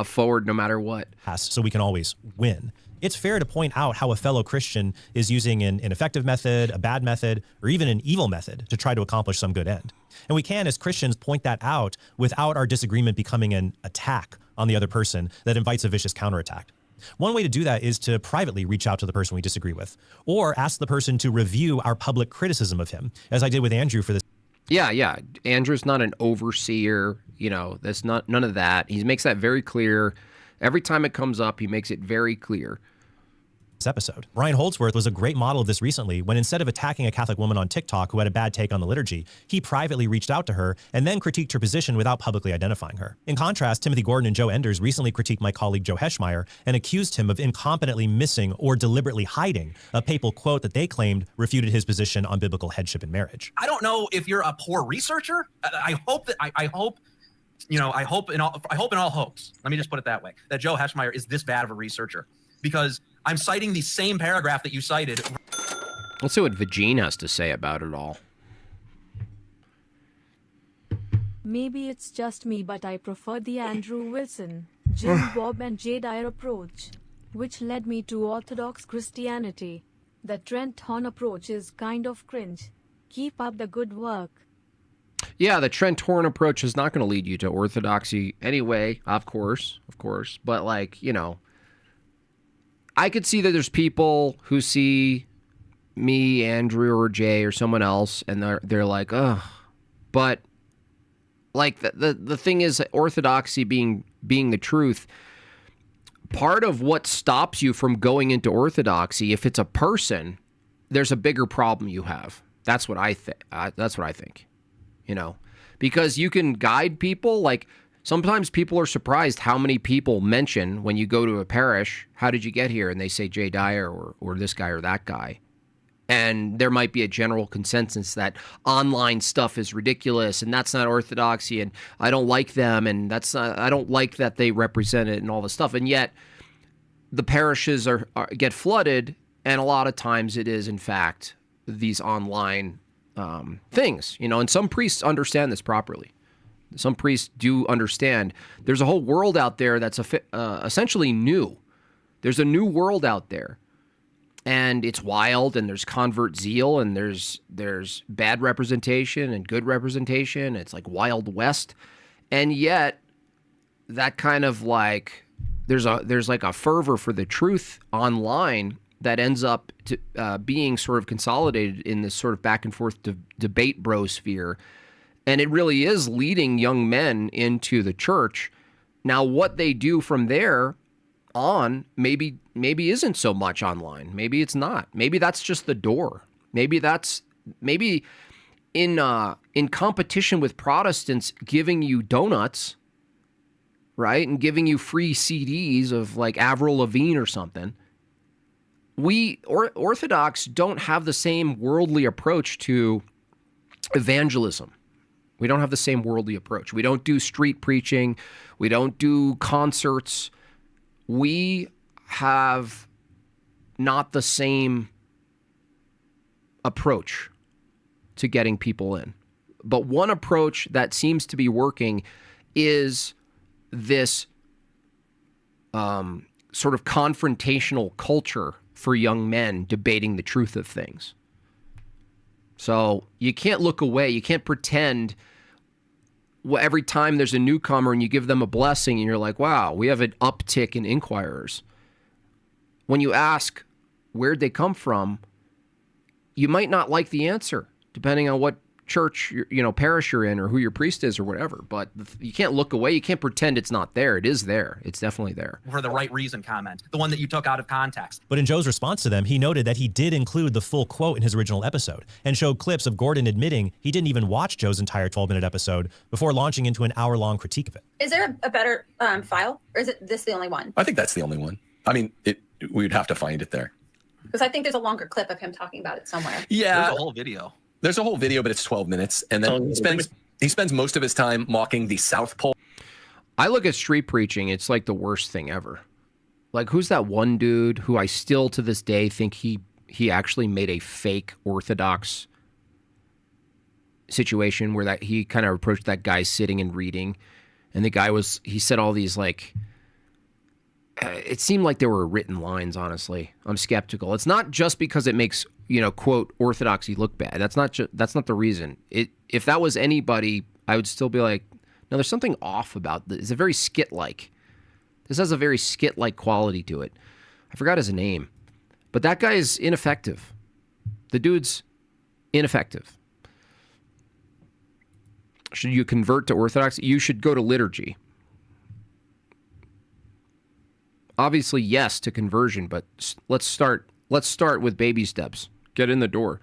forward no matter what. So we can always win. It's fair to point out how a fellow Christian is using an ineffective method, a bad method, or even an evil method to try to accomplish some good end. And we can, as Christians, point that out without our disagreement becoming an attack on the other person that invites a vicious counterattack. One way to do that is to privately reach out to the person we disagree with, or ask the person to review our public criticism of him, as I did with Andrew for this. Yeah. Andrew's not an overseer, that's none of that. He makes that very clear. Every time it comes up, he makes it very clear. Episode. Brian Holdsworth was a great model of this recently when instead of attacking a Catholic woman on TikTok who had a bad take on the liturgy, he privately reached out to her and then critiqued her position without publicly identifying her. In contrast, Timothy Gordon and Joe Enders recently critiqued my colleague Joe Heschmeyer and accused him of incompetently missing or deliberately hiding a papal quote that they claimed refuted his position on biblical headship in marriage. I don't know if you're a poor researcher. I hope in all hopes, let me just put it that way, that Joe Heschmeyer is this bad of a researcher, because I'm citing the same paragraph that you cited. Let's see what Vagine has to say about it all. Maybe it's just me, but I prefer the Andrew Wilson, Jim Bob and Jay Dyer approach, which led me to Orthodox Christianity. The Trent Horn approach is kind of cringe. Keep up the good work. Yeah, the Trent Horn approach is not going to lead you to orthodoxy anyway, of course. But like, you know, I could see that there's people who see me, Andrew, or Jay, or someone else, and they're like, ugh. But like the thing is, orthodoxy being the truth. Part of what stops you from going into orthodoxy, if it's a person, there's a bigger problem you have. That's what I think. That's what I think. You know, because you can guide people. Like sometimes people are surprised how many people mention when you go to a parish, how did you get here? And they say Jay Dyer or this guy or that guy. And there might be a general consensus that online stuff is ridiculous and that's not orthodoxy and I don't like them and I don't like that they represent it and all this stuff. And yet the parishes get flooded, and a lot of times it is in fact these online things, you know, and some priests understand this properly. Some priests do understand. There's a whole world out there that's essentially new. There's a new world out there. And it's wild, and there's convert zeal, and there's bad representation and good representation. It's like Wild West. And yet that kind of like there's like a fervor for the truth online that ends up being sort of consolidated in this sort of back and forth debate brosphere. And it really is leading young men into the church. Now, what they do from there on maybe isn't so much online. Maybe it's not. Maybe that's just the door. Maybe in competition with Protestants giving you donuts, right, and giving you free CDs of like Avril Lavigne or something. We Orthodox don't have the same worldly approach to evangelism. We don't have the same worldly approach. We don't do street preaching. We don't do concerts. We have not the same approach to getting people in. But one approach that seems to be working is this sort of confrontational culture for young men debating the truth of things. So you can't look away. You can't pretend every time there's a newcomer and you give them a blessing and you're like, wow, we have an uptick in inquirers. When you ask where'd they come from, you might not like the answer, depending on what church, parish you're in or who your priest is or whatever. But you can't look away. You can't pretend it's not there. It is there. It's definitely there. For the right reason comment, the one that you took out of context. But in Joe's response to them, he noted that he did include the full quote in his original episode and showed clips of Gordon admitting he didn't even watch Joe's entire 12-minute episode before launching into an hour-long critique of it. Is there a better file, or is it this the only one? I think that's the only one. I mean, we'd have to find it there. Because I think there's a longer clip of him talking about it somewhere. Yeah. There's a whole video. There's a whole video, but it's 12 minutes. And then he spends most of his time mocking the South Pole. I look at street preaching. It's like the worst thing ever. Like, who's that one dude who I still to this day think he actually made a fake Orthodox situation where that he kind of approached that guy sitting and reading. And the guy he said all these like, it seemed like there were written lines, honestly. I'm skeptical. It's not just because it makes, quote, orthodoxy look bad. That's not the reason. If that was anybody, I would still be like, no, there's something off about this. It's a very skit-like. This has a very skit-like quality to it. I forgot his name. But that guy is ineffective. The dude's ineffective. Should you convert to Orthodoxy? You should go to liturgy. Obviously, yes to conversion, but let's start with baby steps. Get in the door.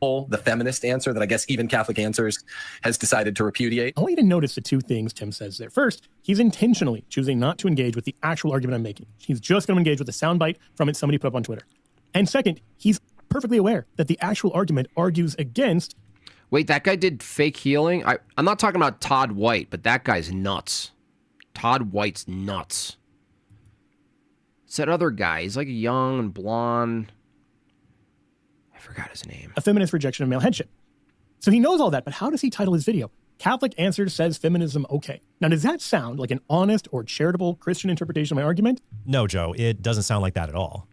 The feminist answer that I guess even Catholic Answers has decided to repudiate. I want you to notice the two things Tim says there. First, he's intentionally choosing not to engage with the actual argument I'm making. He's just going to engage with a soundbite from it somebody put up on Twitter. And second, he's perfectly aware that the actual argument argues against. Wait, that guy did fake healing? I'm not talking about Todd White, but that guy's nuts. Todd White's nuts. It's that other guy. He's like young and blonde. I forgot his name. A feminist rejection of male headship. So he knows all that, but how does he title his video? Catholic Answers says feminism okay. Now, does that sound like an honest or charitable Christian interpretation of my argument? No, Joe, it doesn't sound like that at all.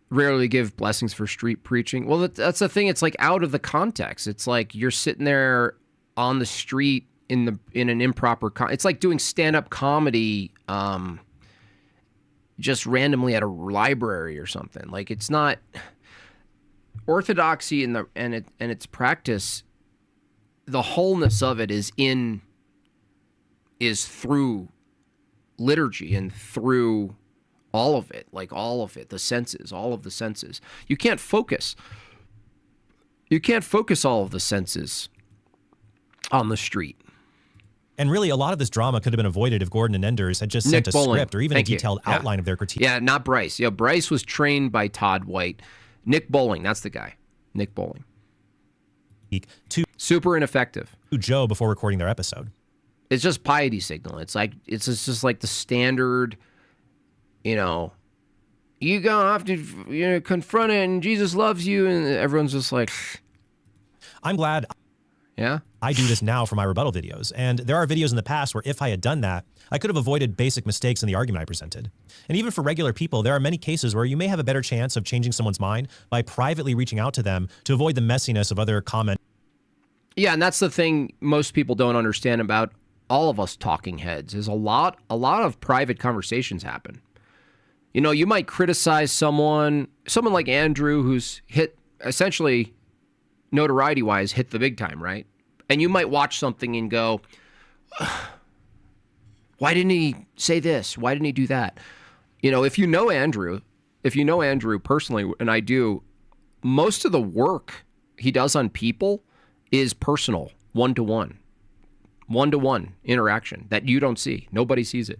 rarely give blessings for street preaching. Well, that's the thing. It's like out of the context. It's like you're sitting there on the street in an improper. It's like doing stand-up comedy, just randomly at a library or something. Like it's not orthodoxy and its practice. The wholeness of it is through liturgy and through all of it, like all of it, the senses, all of the senses. You can't focus all of the senses on the street. And really, a lot of this drama could have been avoided if Gordon and Enders had just sent a script or even a detailed outline of their critique. Yeah, not Bryce. Yeah, Bryce was trained by Todd White. Nick Bowling, that's the guy. Nick Bowling. Super ineffective. To Joe before recording their episode. It's just piety signal. It's just like the standard, you're gonna have to confront it and Jesus loves you, and everyone's just like, I'm glad I do this now for my rebuttal videos. And there are videos in the past where if I had done that, I could have avoided basic mistakes in the argument I presented. And even for regular people, there are many cases where you may have a better chance of changing someone's mind by privately reaching out to them to avoid the messiness of other comments. Yeah, and that's the thing most people don't understand about all of us talking heads is a lot of private conversations happen. You might criticize someone like Andrew, who's hit essentially notoriety-wise, hit the big time, right? And you might watch something and go, why didn't he say this? Why didn't he do that? If you know Andrew personally, and I do, most of the work he does on people is personal, one-to-one interaction that you don't see. Nobody sees it.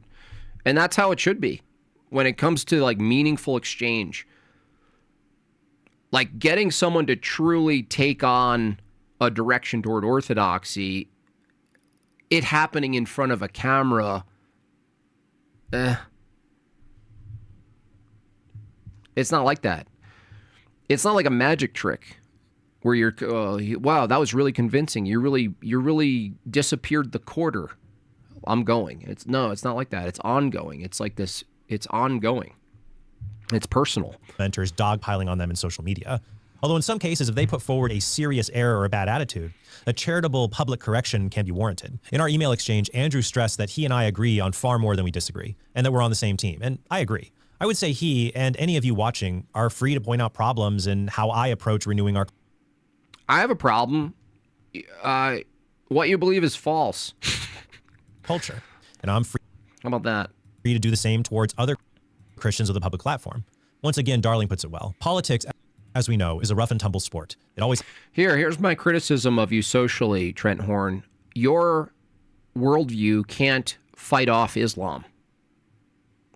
And that's how it should be when it comes to like meaningful exchange. Like getting someone to truly take on a direction toward orthodoxy, it happening in front of a camera, it's not like that. It's not like a magic trick where you're, wow, that was really convincing. You really disappeared the quarter. I'm going. It's not like that. It's ongoing. It's like this. It's ongoing. It's personal. Mentors dogpiling on them in social media. Although in some cases, if they put forward a serious error or a bad attitude, a charitable public correction can be warranted. In our email exchange, Andrew stressed that he and I agree on far more than we disagree, and that we're on the same team. And I agree. I would say he and any of you watching are free to point out problems in how I approach renewing our... I have a problem. What you believe is false. Culture. And I'm free... How about that? Free to do the same towards other Christians of the public platform. Once again, Darling puts it well. Politics, as we know, is a rough and tumble sport. It always... Here's my criticism of you socially, Trent Horn. Your worldview can't fight off Islam.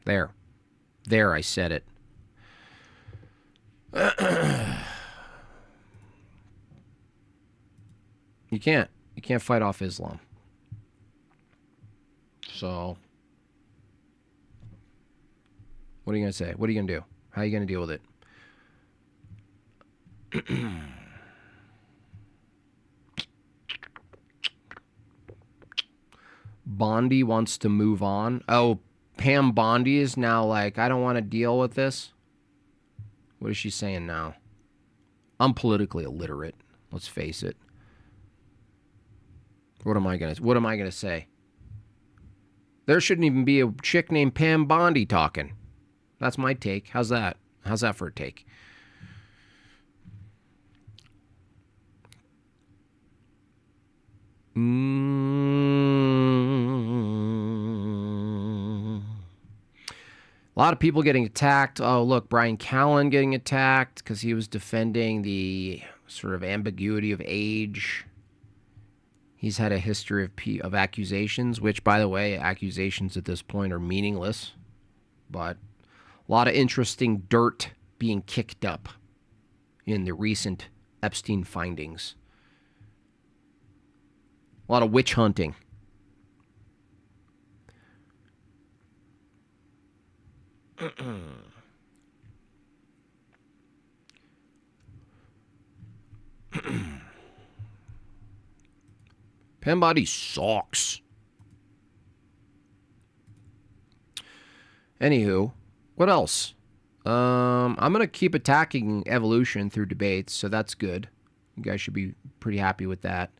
There, I said it. You can't fight off Islam. So, what are you going to say? What are you going to do? How are you going to deal with it? Bondi wants to move on. Oh, Pam Bondi is now like, I don't want to deal with this. What is she saying now? I'm politically illiterate. Let's face it. What am I gonna say? There shouldn't even be a chick named Pam Bondi talking. That's my take. How's that? How's that for a take? A lot of people getting attacked. Oh, look, Brian Callen getting attacked because he was defending the sort of ambiguity of age. He's had a history of accusations, which, by the way, accusations at this point are meaningless. But a lot of interesting dirt being kicked up in the recent Epstein findings. A lot of witch hunting. Pam Bondi sucks. Anywho, what else? I'm gonna keep attacking evolution through debates, so that's good. You guys should be pretty happy with that.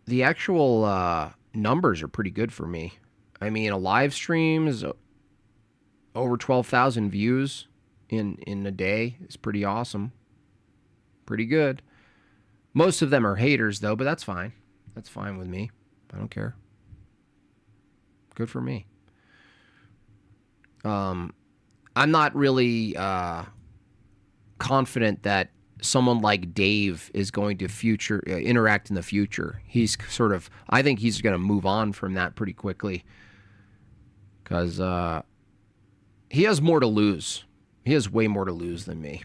The actual numbers are pretty good for me. I mean, a live stream is over 12,000 views in a day. It's pretty awesome. Pretty good. Most of them are haters, though, but that's fine. That's fine with me. I don't care. Good for me. I'm not really confident that someone like Dave is going to interact in the future. He's sort of, I think he's going to move on from that pretty quickly because he has more to lose. He has way more to lose than me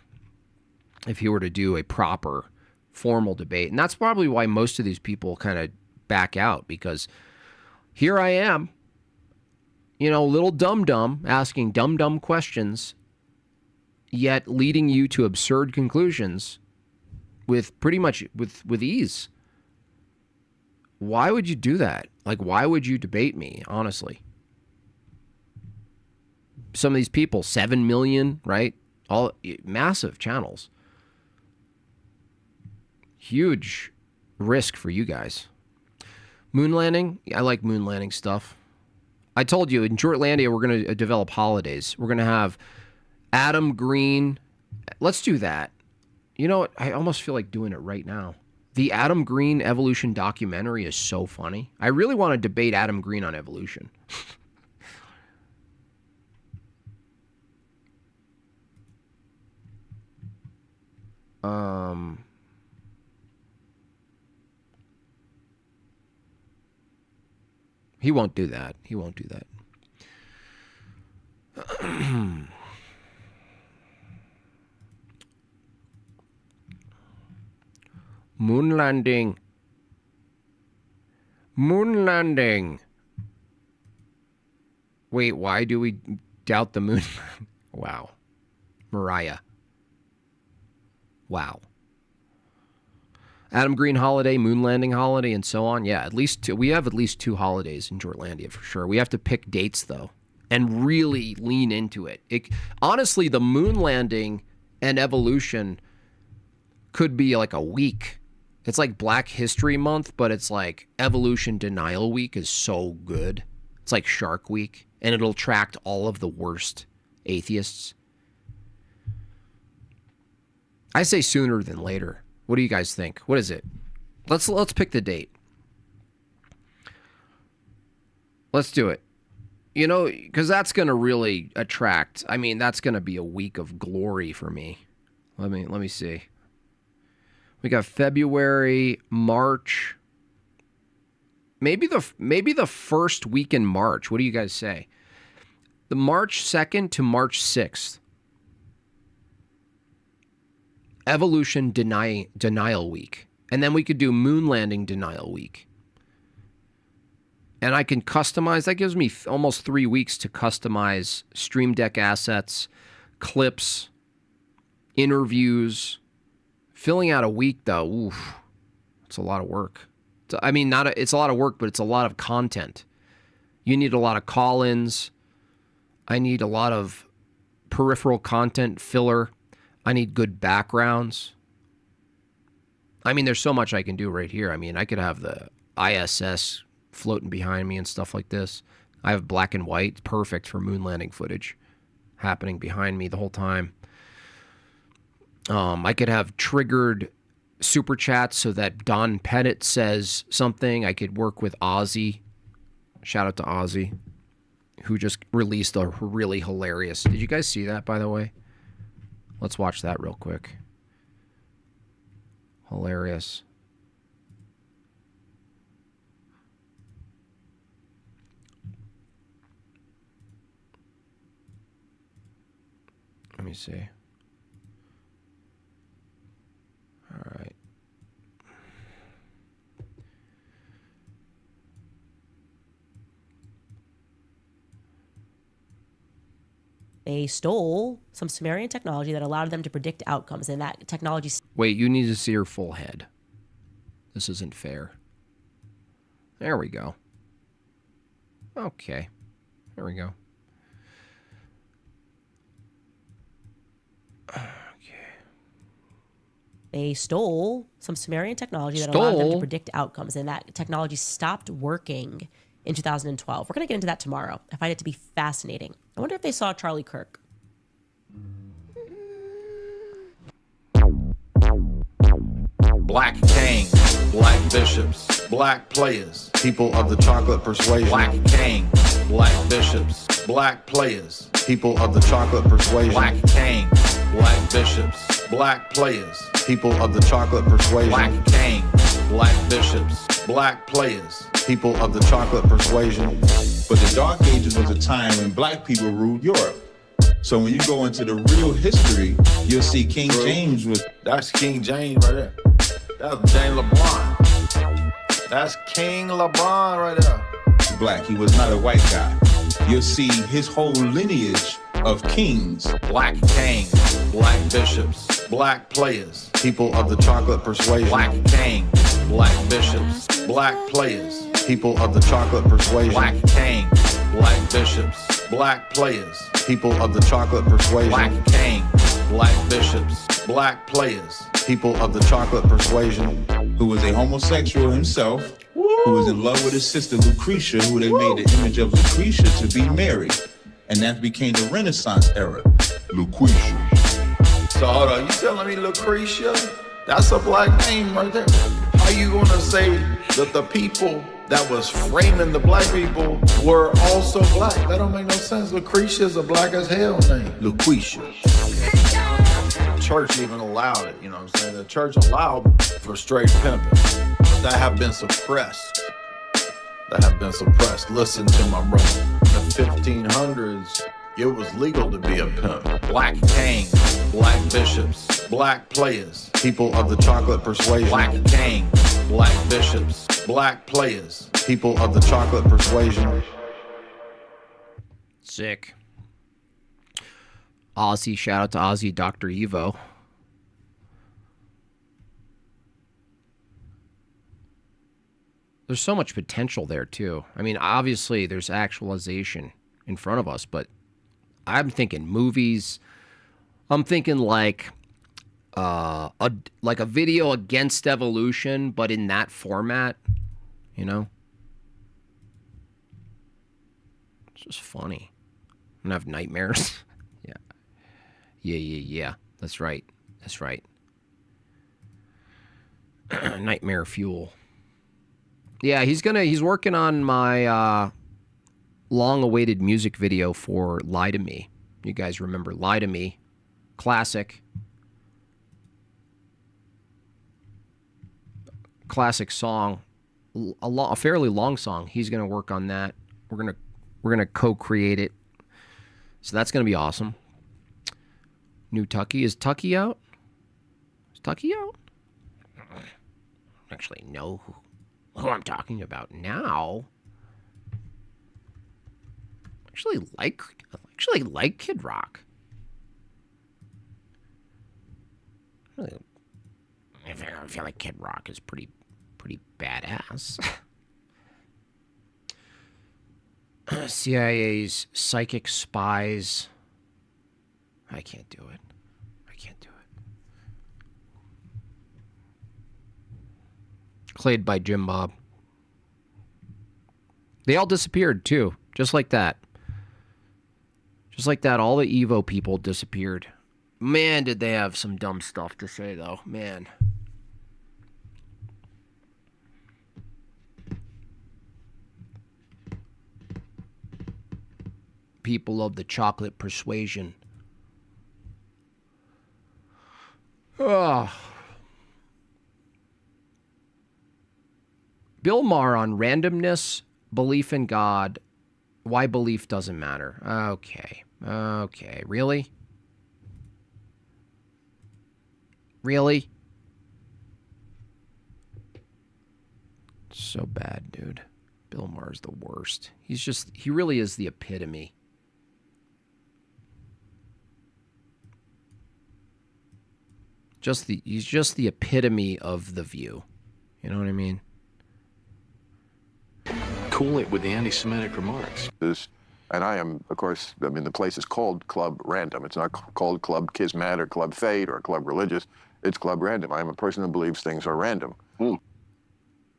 if he were to do a proper formal debate. And that's probably why most of these people kind of back out, because here I am, you know, little dum-dum asking dumb questions, yet leading you to absurd conclusions with pretty much with ease. Why would you do that? Like, why would you debate me, honestly? Some of these people, 7 million, right? All massive channels. Huge risk for you guys. Moon landing? I like moon landing stuff. I told you, in Jortlandia, we're going to develop holidays. We're going to have Adam Green. Let's do that. You know what? I almost feel like doing it right now. The Adam Green evolution documentary is so funny. I really want to debate Adam Green on evolution. He won't do that. He won't do that. Moon landing. Moon landing. Wait, why do we doubt the moon? Wow. Mariah. Wow. Adam Green holiday, moon landing holiday, and so on. Yeah, at least two. We have at least 2 holidays in Jortlandia for sure. We have to pick dates, though, and really lean into it. Honestly, the moon landing and evolution could be like a week. It's like Black History Month, but it's like Evolution Denial Week is so good. It's like Shark Week, and it'll attract all of the worst atheists. I say sooner than later. What do you guys think? What is it? Let's pick the date. Let's do it. You know, because that's going to really attract. I mean, that's going to be a week of glory for me. Let me see. We got February, March. Maybe the first week in March. What do you guys say? The March 2nd to March 6th. Evolution Denial Week. And then we could do Moon Landing Denial Week. And I can customize. That gives me almost 3 weeks to customize Stream Deck assets, clips, interviews. Filling out a week, though, oof, it's a lot of work. It's a lot of work, but it's a lot of content. You need a lot of call-ins. I need a lot of peripheral content filler. I need good backgrounds. I mean, there's so much I can do right here. I mean, I could have the ISS floating behind me and stuff like this. I have black and white, perfect for moon landing footage happening behind me the whole time. I could have triggered super chats so that Don Pettit says something. I could work with Ozzy. Shout out to Ozzy, who just released a really hilarious. Did you guys see that, by the way? Let's watch that real quick. Hilarious. Let me see. All right. They stole some Sumerian technology that allowed them to predict outcomes, and that technology... Wait, you need to see her full head. This isn't fair. There we go. Okay. There we go. They stole some Sumerian technology that allowed them to predict outcomes, and that technology stopped working in 2012. We're going to get into that tomorrow. I find it to be fascinating. I wonder if they saw Charlie Kirk. Black kings, black bishops, black players, people of the chocolate persuasion. Black kings, black bishops, black players, people of the chocolate persuasion. Black kings, black bishops, black players, people of the chocolate persuasion. Black kings, black bishops, black players, people of the chocolate persuasion. But the Dark Ages was a time when black people ruled Europe. So when you go into the real history, you'll see King James was... That's King James right there. That's James LeBron. That's King LeBron right there. Black. He was not a white guy. You'll see his whole lineage of kings. Black kings, black bishops, black players, people of the chocolate persuasion. Black kings, black bishops, black players, people of the chocolate persuasion. Black kings, black bishops, black players, people of the chocolate persuasion. Black kings, black bishops, black players, people of the chocolate persuasion. Who was a homosexual himself, who was in love with his sister Lucretia, who they made the image of Lucretia to be Mary. And that became the Renaissance era. Lucretia. So hold on, you telling me Lucretia? That's a black name right there. How you gonna say that the people that was framing the black people were also black? That don't make no sense. Lucretia's a black as hell name. Lucretia. The church even allowed it, you know what I'm saying? The church allowed for straight pimping, but that have been suppressed. Listen to my brother. In the 1500s, it was legal to be a pimp. Black kings, black bishops, black players, people of the chocolate persuasion. Black kings, black bishops, black players, people of the chocolate persuasion. Sick. Ozzy, shout out to Ozzy, Dr. Evo. There's so much potential there, too. I mean, obviously, there's actualization in front of us, but I'm thinking movies. I'm thinking like a video against evolution, but in that format, you know? It's just funny. I'm gonna have nightmares. Yeah. That's right. Nightmare fuel. Yeah, he's working on my long-awaited music video for Lie to Me. You guys remember Lie to Me? Classic song. A fairly long song. He's going to work on that. We're going to co-create it. So that's going to be awesome. New Tucky. Is Tucky out? Actually, no. Who I'm talking about now. I actually like Kid Rock. I feel like Kid Rock is pretty badass. CIA's psychic spies. I can't do it. Played by Jim Bob. They all disappeared too, just like that. All the Evo people disappeared. Man, did they have some dumb stuff to say, though. Man. People of the chocolate persuasion. Oh. Bill Maher on randomness, belief in God, why belief doesn't matter. Okay, really? So bad, dude. Bill Maher's the worst. He really is the epitome. He's just the epitome of The View. You know what I mean? cool it with the anti-Semitic remarks. And I am, of course, I mean, the place is called Club Random. It's not called Club Kismet or Club Fate or Club Religious. It's Club Random. I am a person who believes things are random.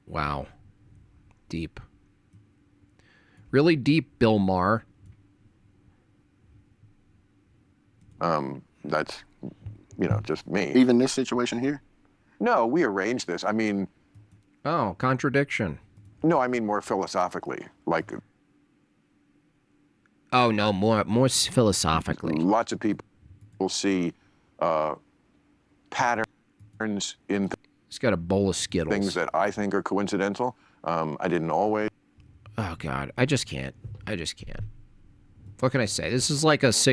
Wow. Deep. Really deep, Bill Maher. That's, you know, just me. Even this situation here? No, we arranged this. I mean... Oh, contradiction. No, I mean more philosophically. Like... Oh, no, more philosophically. Lots of people will see patterns in... He's got a bowl of Skittles. Things that I think are coincidental. I didn't always... Oh, God. I just can't. What can I say? This is like this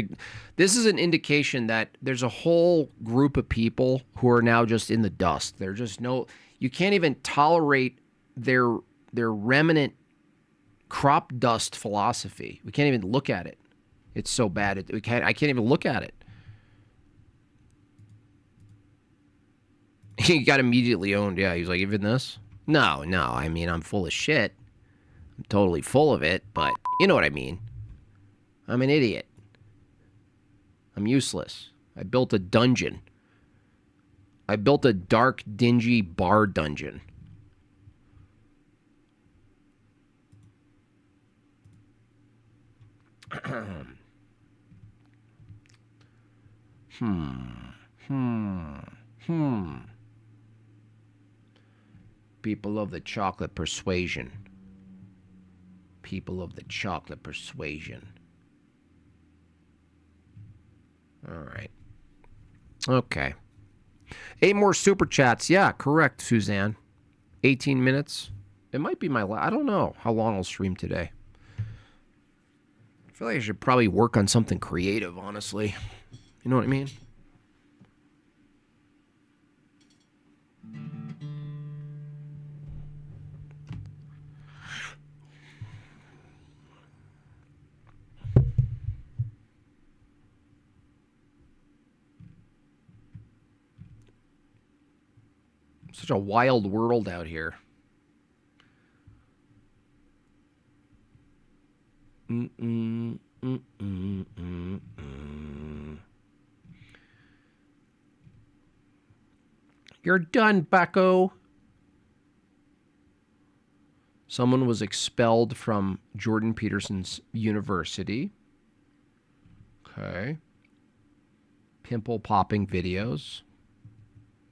is an indication that there's a whole group of people who are now just in the dust. They're just you can't even tolerate their remnant crop dust philosophy. We can't even look at it. It's so bad. I can't even look at it. He got immediately owned. Yeah, he was like, even this? No. I mean, I'm full of shit. I'm totally full of it, but you know what I mean. I'm an idiot. I'm useless. I built a dungeon. I built a dark, dingy bar dungeon. People of the chocolate persuasion. People of the chocolate persuasion. All right. Okay. 8 more super chats. Yeah, correct, Suzanne. 18 minutes. It might be I don't know how long I'll stream today. I feel like I should probably work on something creative, honestly. You know what I mean? Such a wild world out here. You're done, bucko. Someone was expelled from Jordan Peterson's university. Okay. Pimple popping videos.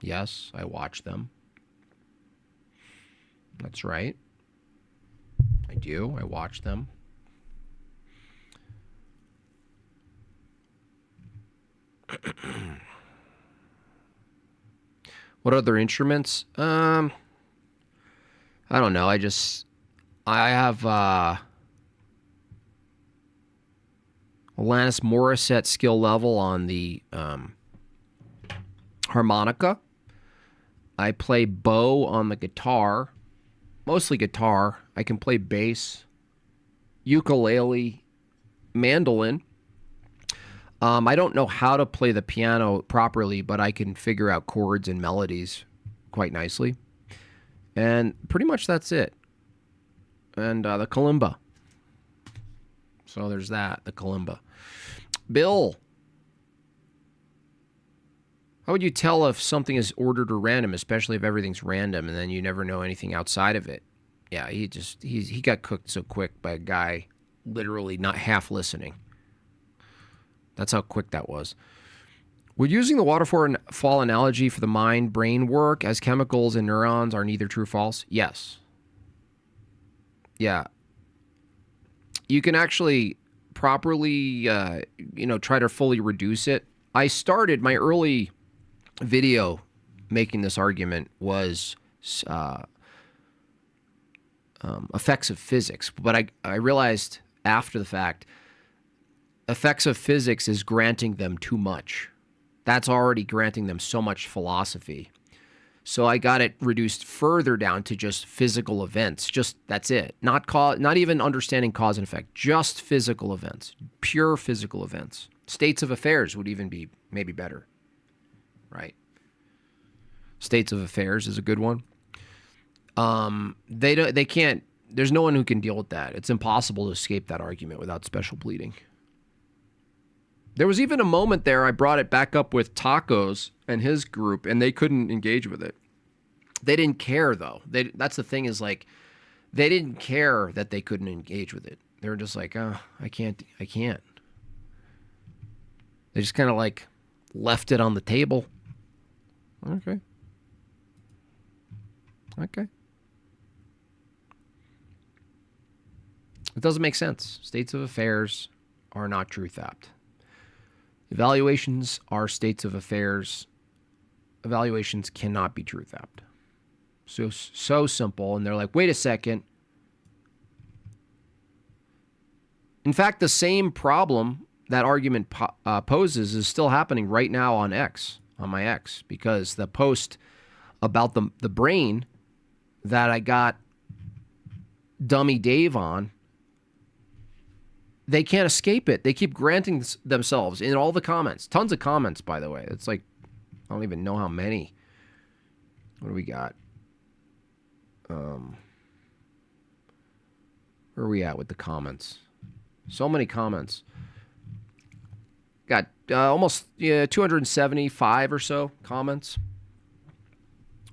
Yes, I watch them. That's right. I do. I watch them. What other instruments? I don't know. I have Alanis Morissette skill level on the harmonica. I play bow on the guitar, mostly guitar. I can play bass, ukulele, mandolin. I don't know how to play the piano properly, but I can figure out chords and melodies quite nicely. And pretty much that's it. And the kalimba. So there's that, the kalimba. Bill. How would you tell if something is ordered or random, especially if everything's random and then you never know anything outside of it? Yeah, he got cooked so quick by a guy literally not half listening. That's how quick that was. Would using the waterfall analogy for the mind-brain work as chemicals and neurons are neither true or false? Yes. Yeah. You can actually properly, try to fully reduce it. I started my early video making this argument was effects of physics, but I realized after the fact, effects of physics is granting them too much. That's already granting them so much philosophy. So I got it reduced further down to just physical events. Just that's it. Not even understanding cause and effect. Just physical events. Pure physical events. States of affairs would even be maybe better. Right. States of affairs is a good one. They can't there's no one who can deal with that. It's impossible to escape that argument without special pleading. There was even a moment there I brought it back up with Tacos and his group, and they couldn't engage with it. They didn't care, though. That's the thing is, like, they didn't care that they couldn't engage with it. They were just like, oh, I can't. They just kind of, like, left it on the table. Okay. It doesn't make sense. States of affairs are not truth-apt. Evaluations are states of affairs. Evaluations cannot be truth-apt. So simple. And they're like, wait a second. In fact, the same problem that argument poses is still happening right now on X, on my X, because the post about the brain that I got Dummy Dave on, they can't escape it. They keep granting themselves in all the comments. Tons of comments, by the way. It's like, I don't even know how many. What do we got? Where are we at with the comments? So many comments. Got almost 275 or so comments.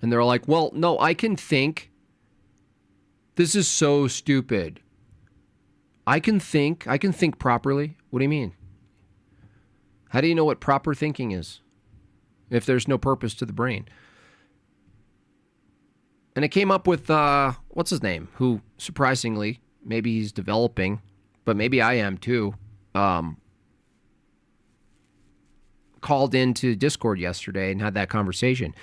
And they're like, well, no, I can think. This is so stupid. I can think properly. What do you mean? How do you know what proper thinking is if there's no purpose to the brain? And it came up with, what's his name? Who, surprisingly, maybe he's developing, but maybe I am too, called into Discord yesterday and had that conversation.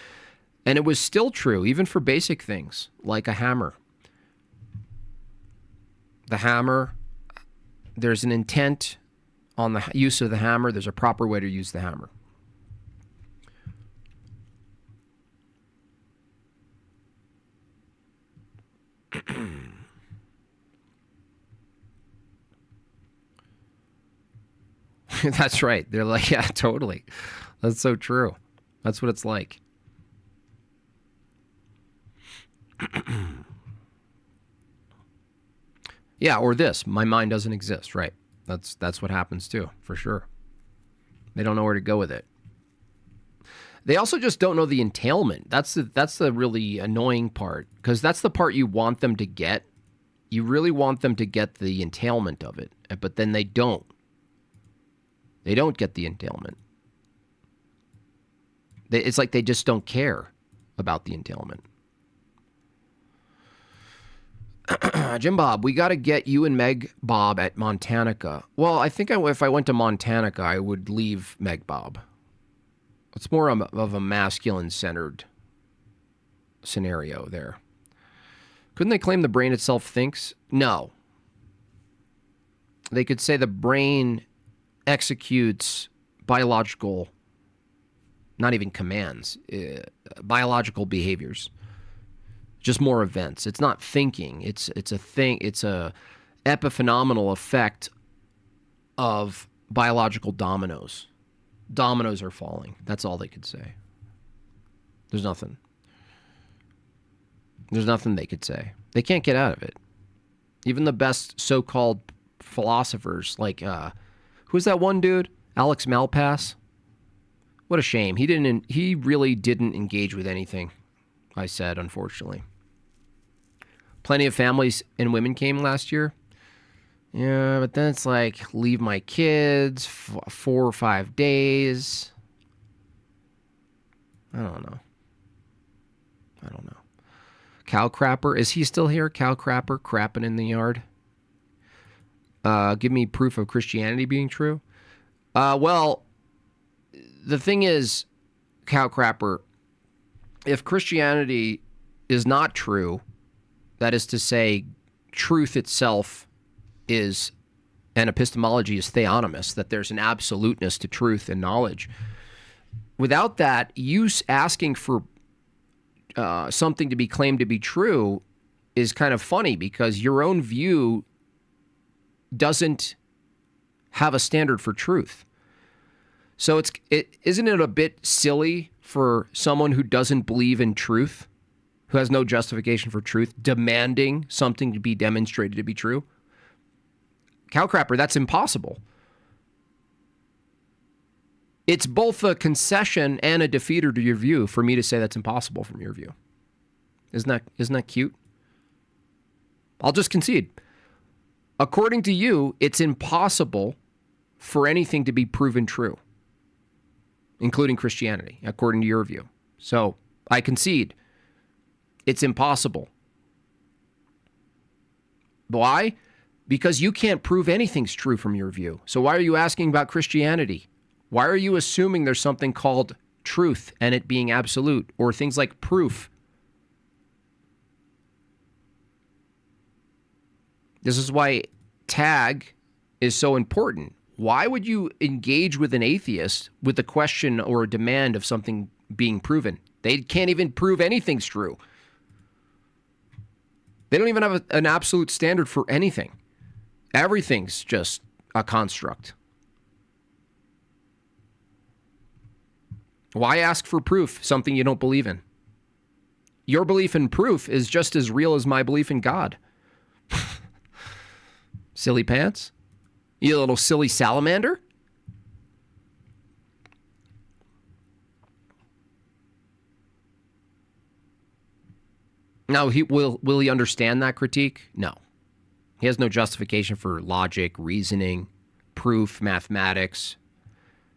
And it was still true, even for basic things, like a hammer. The hammer, there's an intent on the use of the hammer. There's a proper way to use the hammer. That's right. They're like, yeah, totally. That's so true. That's what it's like. Yeah, or this. My mind doesn't exist, right? That's what happens too, for sure. They don't know where to go with it. They also just don't know the entailment. That's the really annoying part, because that's the part you want them to get. You really want them to get the entailment of it, but then they don't. They don't get the entailment. It's like they just don't care about the entailment. Jim Bob, we got to get you and Meg Bob at Montanica. Well, I think if I went to Montanica, I would leave Meg Bob. It's more of a masculine-centered scenario there. Couldn't they claim the brain itself thinks? No. They could say the brain executes biological, not even commands, biological behaviors. Just more events. It's not thinking. It's a thing. It's a epiphenomenal effect of biological dominoes. Dominoes are falling. That's all they could say. There's nothing. There's nothing they could say. They can't get out of it. Even the best so-called philosophers, like who's that one dude? Alex Malpass. What a shame. He really didn't engage with anything I said, unfortunately. Plenty of families and women came last year. Yeah, but then it's like, leave my kids 4 or 5 days. I don't know. Cow Crapper, is he still here? Cow Crapper, crapping in the yard. Give me proof of Christianity being true. Well, the thing is, Cow Crapper, if Christianity is not true, that is to say, truth itself is, and epistemology is theonomous, that there's an absoluteness to truth and knowledge. Without that, you asking for something to be claimed to be true is kind of funny, because your own view doesn't have a standard for truth. So isn't it a bit silly for someone who doesn't believe in truth, who has no justification for truth, demanding something to be demonstrated to be true? Cowcrapper, that's impossible. It's both a concession and a defeater to your view for me to say that's impossible from your view. Isn't that cute? I'll just concede. According to you, it's impossible for anything to be proven true, including Christianity, according to your view. So I concede. It's impossible. Why? Because you can't prove anything's true from your view. So why are you asking about Christianity? Why are you assuming there's something called truth and it being absolute, or things like proof? This is why tag is so important. Why would you engage with an atheist with a question or a demand of something being proven? They can't even prove anything's true. They don't even have an absolute standard for anything. Everything's just a construct. Why ask for proof, something you don't believe in? Your belief in proof is just as real as my belief in God. Silly pants? You little silly salamander? Now, will he understand that critique? No. He has no justification for logic, reasoning, proof, mathematics,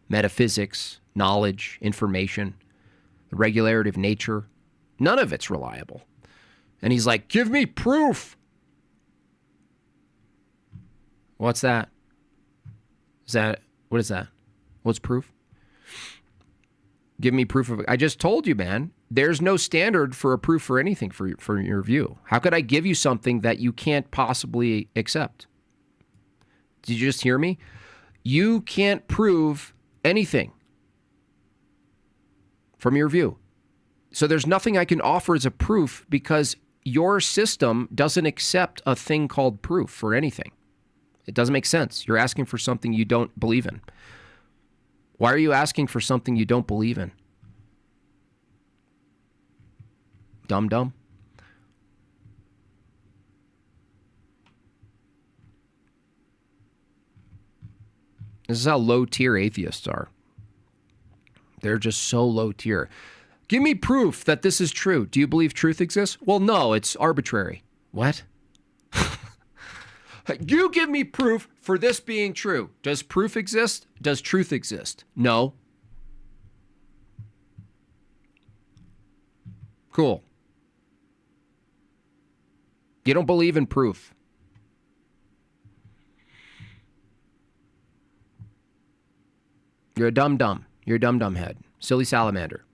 metaphysics, knowledge, information, the regularity of nature. None of it's reliable. And he's like, give me proof. What's that? What is that? What's proof? Give me proof of it. I just told you, man, there's no standard for a proof for anything for your view. How could I give you something that you can't possibly accept? Did you just hear me? You can't prove anything from your view. So there's nothing I can offer as a proof because your system doesn't accept a thing called proof for anything. It doesn't make sense. You're asking for something you don't believe in. Why are you asking for something you don't believe in? Dumb. This is how low tier atheists are. They're just so low tier. Give me proof that this is true. Do you believe truth exists? Well, no, it's arbitrary. What? You give me proof for this being true. Does proof exist? Does truth exist? No. Cool. You don't believe in proof. You're a dumb. You're a dumb head. Silly salamander.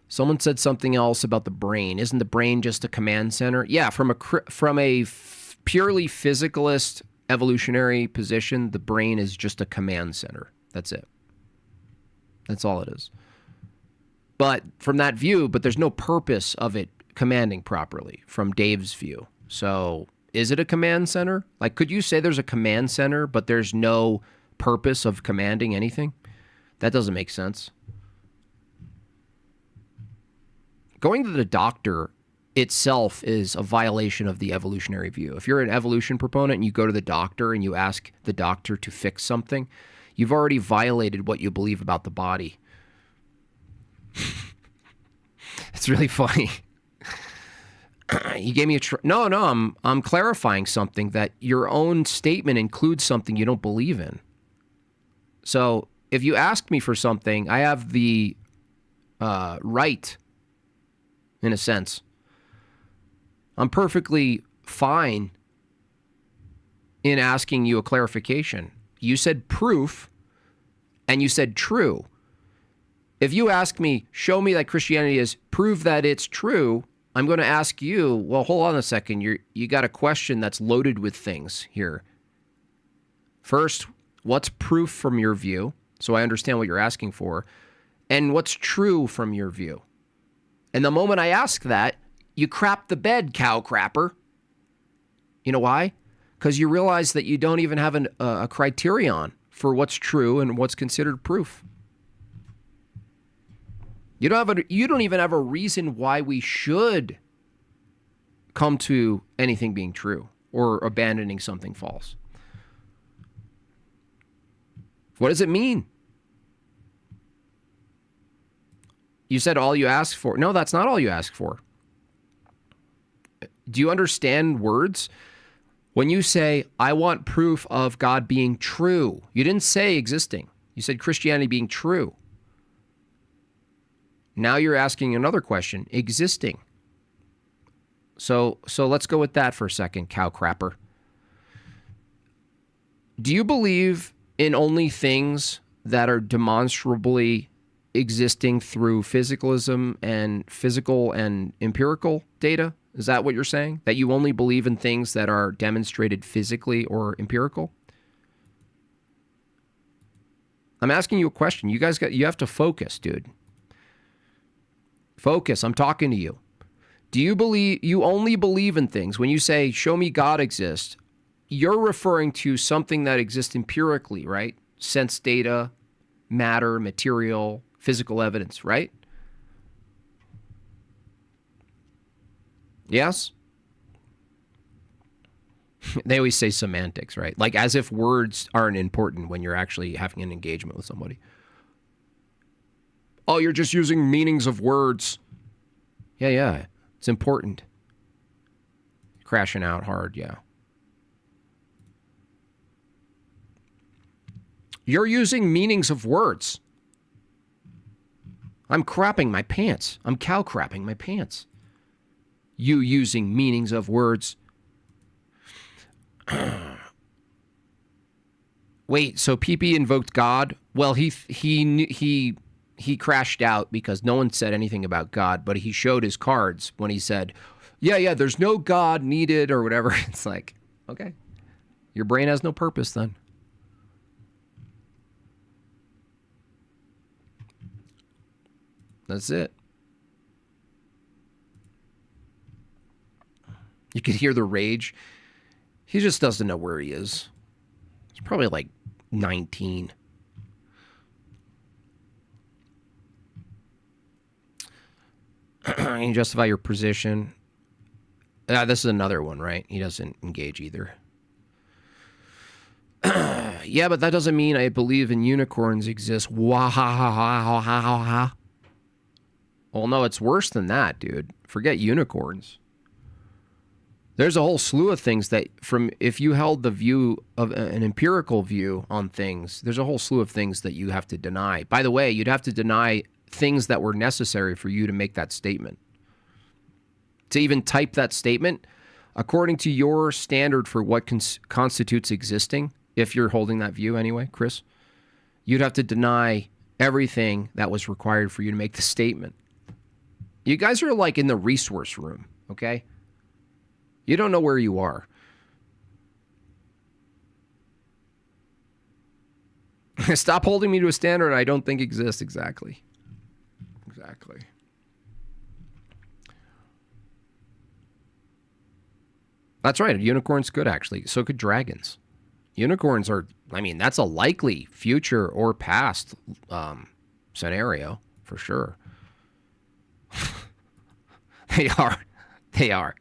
Someone said something else about the brain. Isn't the brain just a command center? Yeah, from a purely physicalist evolutionary position, the brain is just a command center. That's it. That's all it is. But from that view, there's no purpose of it commanding properly from Dave's view. So is it a command center? Like, could you say there's a command center, but there's no purpose of commanding anything? That doesn't make sense. Going to the doctor itself is a violation of the evolutionary view. If you're an evolution proponent and you go to the doctor and you ask the doctor to fix something, you've already violated what you believe about the body. It's really funny. You gave me No, I'm clarifying something that your own statement includes something you don't believe in. So if you ask me for something, I have the right, in a sense. I'm perfectly fine in asking you a clarification. You said proof, and you said true. If you ask me, show me that Christianity is, prove that it's true, I'm going to ask you, well, hold on a second. You got a question that's loaded with things here. First, what's proof from your view? So I understand what you're asking for. And what's true from your view? And the moment I ask that, you crap the bed, cow crapper. You know why? Because you realize that you don't even have a criterion for what's true and what's considered proof. You don't even have a reason why we should come to anything being true or abandoning something false. What does it mean? You said all you ask for. No, that's not all you ask for. Do you understand words? When you say, I want proof of God being true, you didn't say existing. You said Christianity being true. Now you're asking another question, existing. So let's go with that for a second, cow crapper. Do you believe in only things that are demonstrably existing through physicalism and physical and empirical data? Is that what you're saying? That you only believe in things that are demonstrated physically or empirical? I'm asking you a question. You have to focus, dude. Focus. I'm talking to you. Do you only believe in things when you say, show me God exists? You're referring to something that exists empirically, right? Sense data, matter, material, physical evidence, right? Yes? They always say semantics, right? Like as if words aren't important when you're actually having an engagement with somebody. Oh, you're just using meanings of words. Yeah. It's important. Crashing out hard, yeah. You're using meanings of words. I'm crapping my pants. I'm cow crapping my pants. You using meanings of words. Wait, so PP invoked God? Well, he crashed out because no one said anything about God, but he showed his cards when he said, yeah, there's no God needed or whatever. It's like, okay, your brain has no purpose then. That's it. You could hear the rage. He just doesn't know where he is. He's probably like 19. Can you justify your position? This is another one, right? He doesn't engage either. Yeah, but that doesn't mean I believe in unicorns exist. Wah ha ha ha ha ha ha ha. Well, no, it's worse than that, dude. Forget unicorns. There's a whole slew of things that if you held the view of an empirical view on things, there's a whole slew of things that you have to deny. By the way, you'd have to deny things that were necessary for you to make that statement. To even type that statement, according to your standard for what constitutes existing, if you're holding that view anyway, Chris, you'd have to deny everything that was required for you to make the statement. You guys are like in the resource room, okay? You don't know where you are. Stop holding me to a standard I don't think exists. Exactly. That's right. Unicorns could actually. So could dragons. Unicorns are, that's a likely future or past scenario for sure. They are.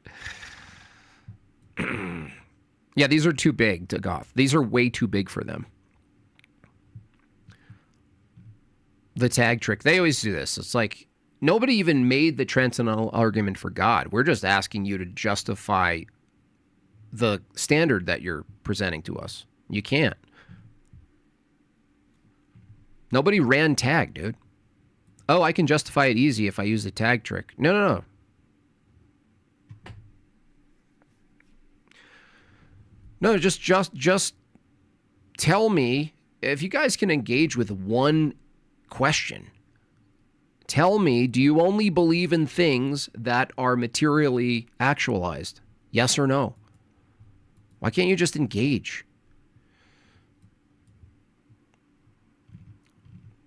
Yeah, these are too big to Goth. These are way too big for them. The tag trick. They always do this. It's like nobody even made the transcendental argument for God. We're just asking you to justify the standard that you're presenting to us. You can't. Nobody ran tag, dude. Oh, I can justify it easy if I use the tag trick. No. No, just tell me, if you guys can engage with one question, tell me, do you only believe in things that are materially actualized? Yes or no? Why can't you just engage?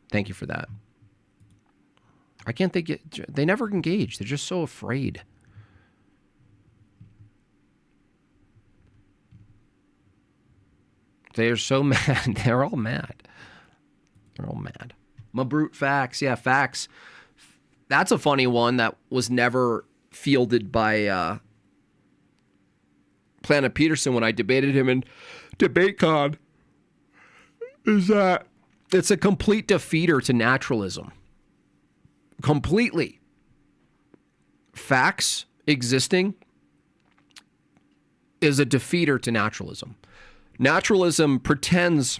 Thank you for that. Why can't they never engage? They're just so afraid. They're so mad. They're all mad. My brute facts. Yeah, facts. That's a funny one that was never fielded by Planet Peterson when I debated him in DebateCon. Is that it's a complete defeater to naturalism. Completely. Facts existing is a defeater to naturalism. Naturalism pretends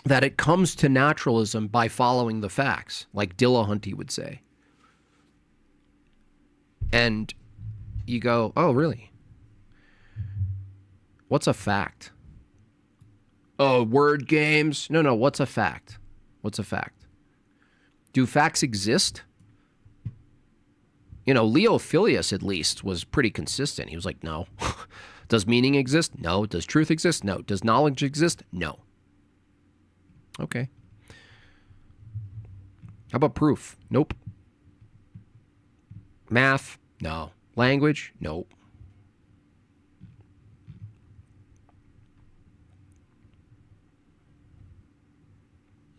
that it comes to naturalism by following the facts, like Dillahunty would say. And you go, oh, really? What's a fact? Oh, word games? No, what's a fact? What's a fact? Do facts exist? You know, Leo Filius, at least, was pretty consistent. He was like, no. Does meaning exist? No. Does truth exist? No. Does knowledge exist? No. Okay. How about proof? Nope. Math? No. Language? Nope.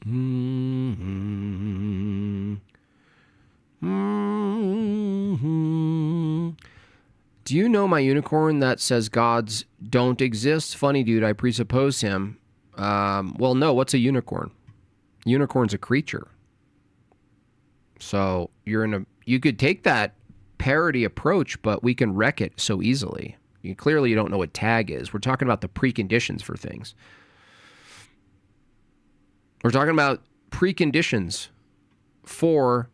Do you know my unicorn that says gods don't exist? Funny dude, I presuppose him. Well, no, what's a unicorn? Unicorn's a creature. So you could take that parody approach, but we can wreck it so easily. Clearly you don't know what tag is. We're talking about the preconditions for things. We're talking about preconditions for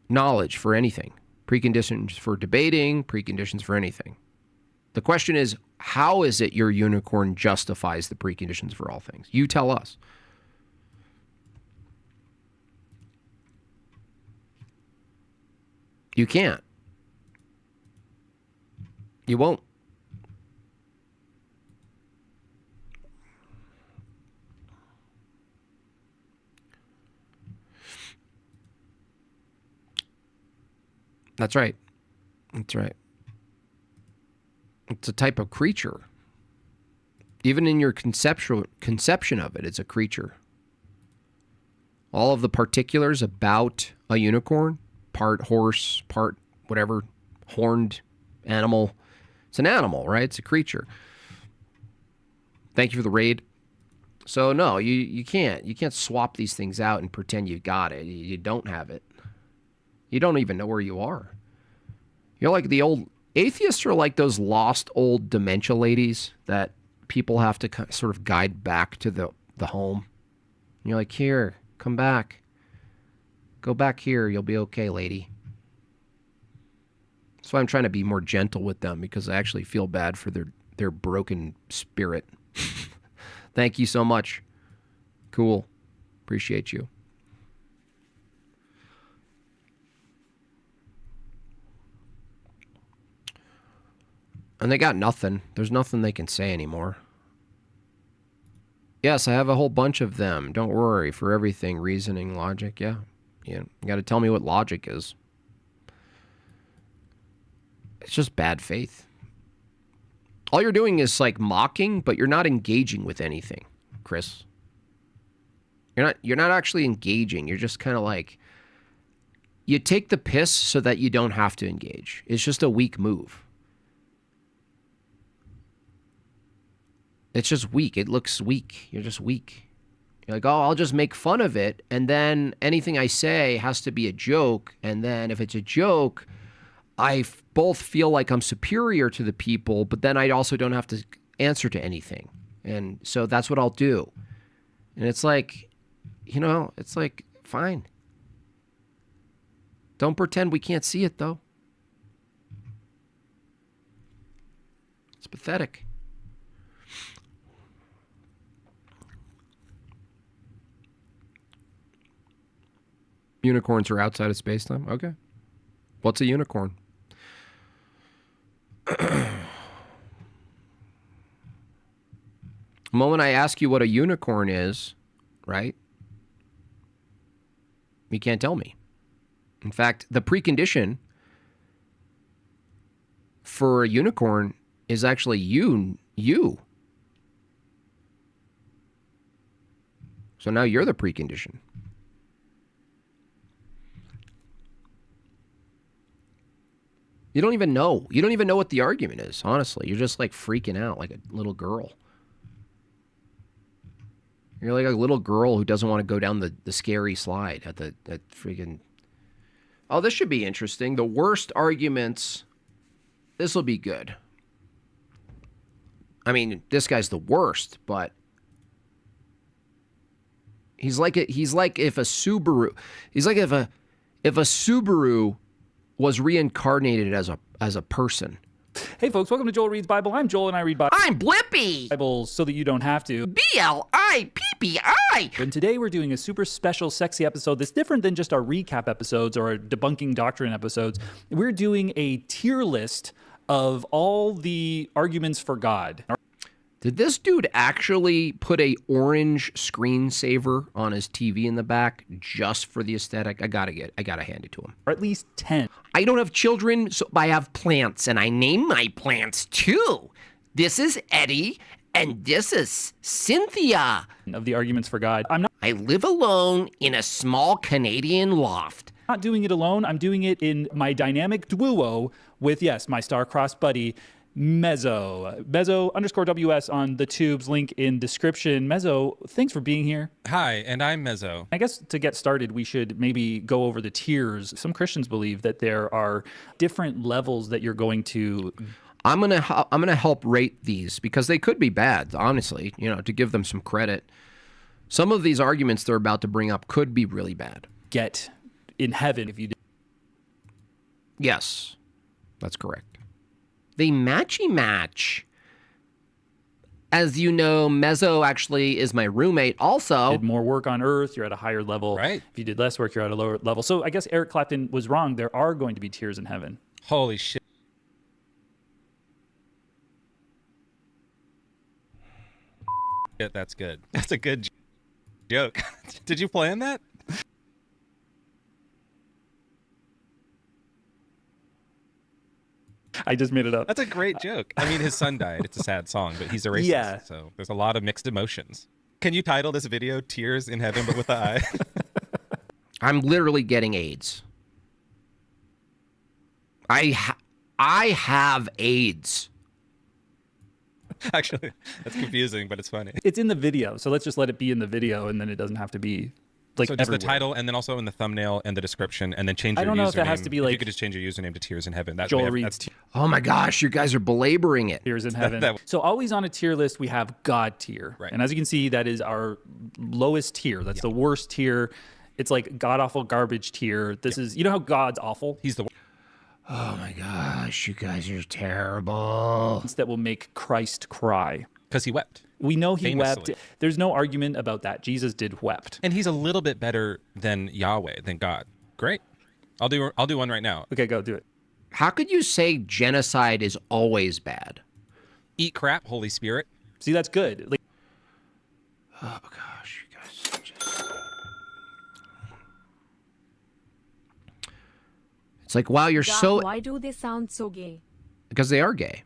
knowledge, for anything. Preconditions for debating, preconditions for anything. The question is, how is it your unicorn justifies the preconditions for all things? You tell us. You can't. You won't. That's right. That's right. It's a type of creature. Even in your conception of it, it's a creature. All of the particulars about a unicorn, part horse, part whatever, horned animal. It's an animal, right? It's a creature. Thank you for the raid. So no, you can't swap these things out and pretend you got it. You don't have it. You don't even know where you are. You're like the old atheists are like those lost old dementia ladies that people have to sort of guide back to the home. And you're like, here, come back. Go back here. You'll be okay, lady. That's why I'm trying to be more gentle with them, because I actually feel bad for their broken spirit. Thank you so much. Cool. Appreciate you. And they got nothing. There's nothing they can say anymore. Yes, I have a whole bunch of them. Don't worry. For everything, reasoning, logic. Yeah. You got to tell me what logic is. It's just bad faith. All you're doing is like mocking, but you're not engaging with anything, Chris. You're not actually engaging. You're just kind of like, you take the piss so that you don't have to engage. It's just a weak move. It's just weak. It looks weak. You're just weak. You're like, oh, I'll just make fun of it. And then anything I say has to be a joke. And then if it's a joke, I both feel like I'm superior to the people, but then I also don't have to answer to anything. And so that's what I'll do. And it's like, it's like, fine. Don't pretend we can't see it, though. It's pathetic. Unicorns are outside of space-time? Okay. What's a unicorn? The moment I ask you what a unicorn is, right? You can't tell me. In fact, the precondition for a unicorn is actually you. So now you're the precondition. You don't even know. You don't even know what the argument is, honestly. You're just like freaking out like a little girl. You're like a little girl who doesn't want to go down the scary slide at freaking... Oh, this should be interesting. The worst arguments. This will be good. I mean, this guy's the worst, but he's like if a Subaru was reincarnated as a person. Hey folks, welcome to Joel Reads Bible. I'm Joel and I read Bible. I'm Blippy. Bibles so that you don't have to. B-L-I-P-P-I. And today we're doing a super special sexy episode that's different than just our recap episodes or our debunking doctrine episodes. We're doing a tier list of all the arguments for God. Did this dude actually put a orange screensaver on his TV in the back just for the aesthetic? I gotta hand it to him. Or at least 10. I don't have children, so I have plants, and I name my plants too. This is Eddie, and this is Cynthia. Of the arguments for God. I live alone in a small Canadian loft. Not doing it alone. I'm doing it in my dynamic duo with, yes, my star-crossed buddy, Mezzo _WS on the tubes, link in description. Mezzo, thanks for being here. Hi, and I'm Mezzo. I guess to get started, we should maybe go over the tiers. Some Christians believe that there are different levels that you're going to... I'm gonna help rate these because they could be bad, honestly, to give them some credit. Some of these arguments they're about to bring up could be really bad. Get in heaven if you do. Yes, that's correct. They matchy-match. As you know, Mezzo actually is my roommate also. Did more work on Earth, you're at a higher level. Right. If you did less work, you're at a lower level. So I guess Eric Clapton was wrong. There are going to be tiers in heaven. Holy shit. That's good. That's a good joke. Did you plan that? I just made it up. That's a great joke. I mean, his son died. It's a sad song, but he's a racist. Yeah. So there's a lot of mixed emotions. Can you title this video Tears in Heaven, but with the I? I'm literally getting AIDS. I have AIDS. Actually, that's confusing, but it's funny. It's in the video, so let's just let it be in the video, and then it doesn't have to be like so just everywhere. the title, and then also in the thumbnail and the description, and then change your username. I don't know if it has to be like... If you could just change your username to Tears in Heaven. That Joel Reads. Oh my gosh, you guys are belaboring it. Tears in Heaven. So always on a tier list, we have God tier. Right. And as you can see, that is our lowest tier. That's the worst tier. It's like god-awful garbage tier. This is... You know how God's awful? He's the... Oh my gosh, you guys are terrible. That will make Christ cry. Because he wept. We know he Famously. wept. There's no argument about that. Jesus did wept. And he's a little bit better than Yahweh, than God. Great. I'll do one right now. Okay, go do it. How could you say genocide is always bad? Eat crap, Holy Spirit. See, that's good. Like, oh gosh, you guys just... It's like, wow, you're so... Why do they sound so gay? Because they are gay.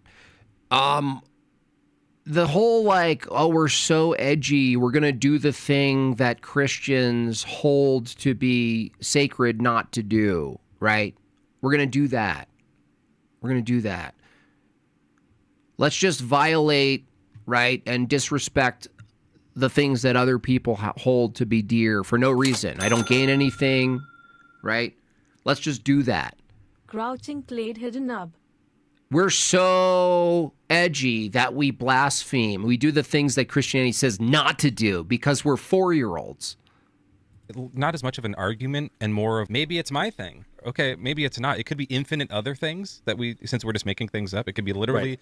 The whole like, oh, we're so edgy, we're going to do the thing that Christians hold to be sacred not to do, right? We're going to do that. We're going to do that. Let's just violate, right, and disrespect the things that other people hold to be dear for no reason. I don't gain anything, right? Let's just do that. Crouching played hidden nub. We're so edgy that we blaspheme. We do the things that Christianity says not to do because we're 4-year-olds. Not as much of an argument and more of maybe it's my thing. Okay, maybe it's not. It could be infinite other things that since we're just making things up, it could be literally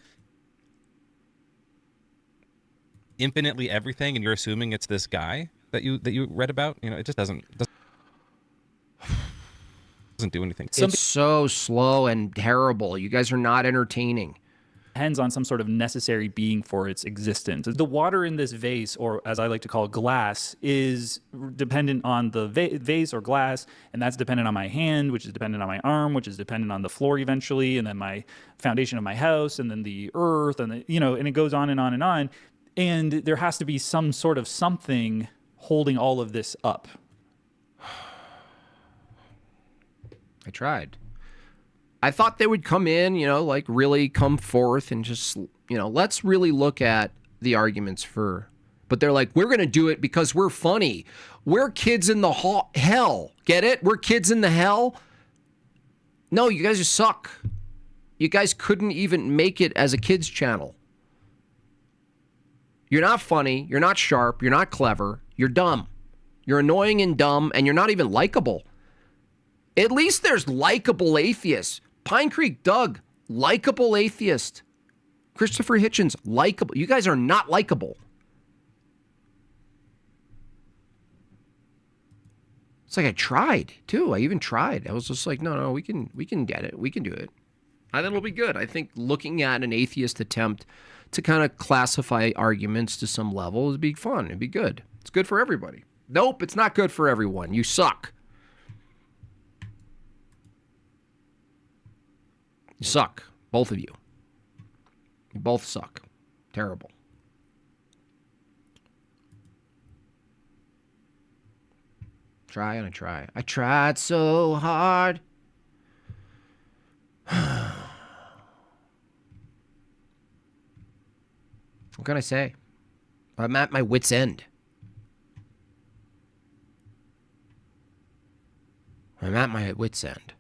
infinitely everything, and you're assuming it's this guy that you read about. It just doesn't do anything. It's so slow and terrible. You guys are not entertaining. Depends on some sort of necessary being for its existence. The water in this vase, or as I like to call it, glass, is dependent on the vase or glass, and that's dependent on my hand, which is dependent on my arm, which is dependent on the floor eventually, and then my foundation of my house, and then the earth, and and it goes on and on and on. And there has to be some sort of something holding all of this up. I tried. I thought they would come in, like really come forth and just, let's really look at the arguments but they're like, we're going to do it because we're funny. We're kids in the hell. Get it? We're kids in the hell. No, you guys just suck. You guys couldn't even make it as a kids channel. You're not funny. You're not sharp. You're not clever. You're dumb. You're annoying and dumb, and you're not even likable. At least there's likable atheists. Pine Creek Doug, likable atheist. Christopher Hitchens, likable. You guys are not likable. It's like I tried, too. I even tried. I was just like, no, we can get it. We can do it. I think it'll be good. I think looking at an atheist attempt to kind of classify arguments to some level would be fun. It'd be good. It's good for everybody. Nope, it's not good for everyone. You suck. You suck. Both of you. You both suck. Terrible. Try and I try. I tried so hard. What can I say? I'm at my wit's end. I'm at my wit's end.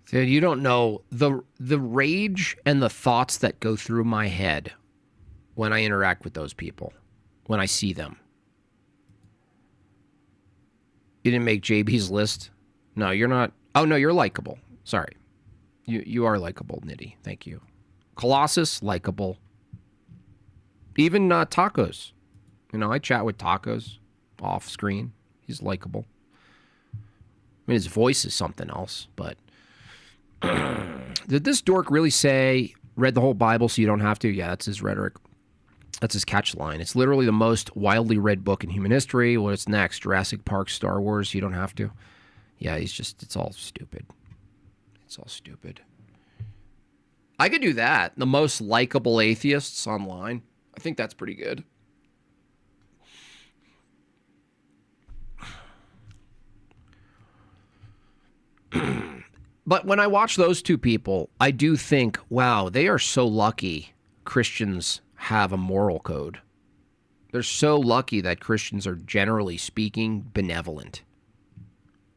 Dude, you don't know the rage and the thoughts that go through my head when I interact with those people, when I see them. You didn't make JB's list? No, you're not. Oh, no, you're likable. Sorry. You are likable, Nitty. Thank you. Colossus, likable. Even Tacos. I chat with Tacos off screen. He's likable. I mean, his voice is something else, but... Did this dork really say, read the whole Bible so you don't have to? Yeah, that's his rhetoric. That's his catch line. It's literally the most widely read book in human history. What's next? Jurassic Park, Star Wars, you don't have to? Yeah, it's all stupid. It's all stupid. I could do that. The most likable atheists online. I think that's pretty good. But when I watch those two people, I do think, wow, they are so lucky Christians have a moral code. They're so lucky that Christians are, generally speaking, benevolent.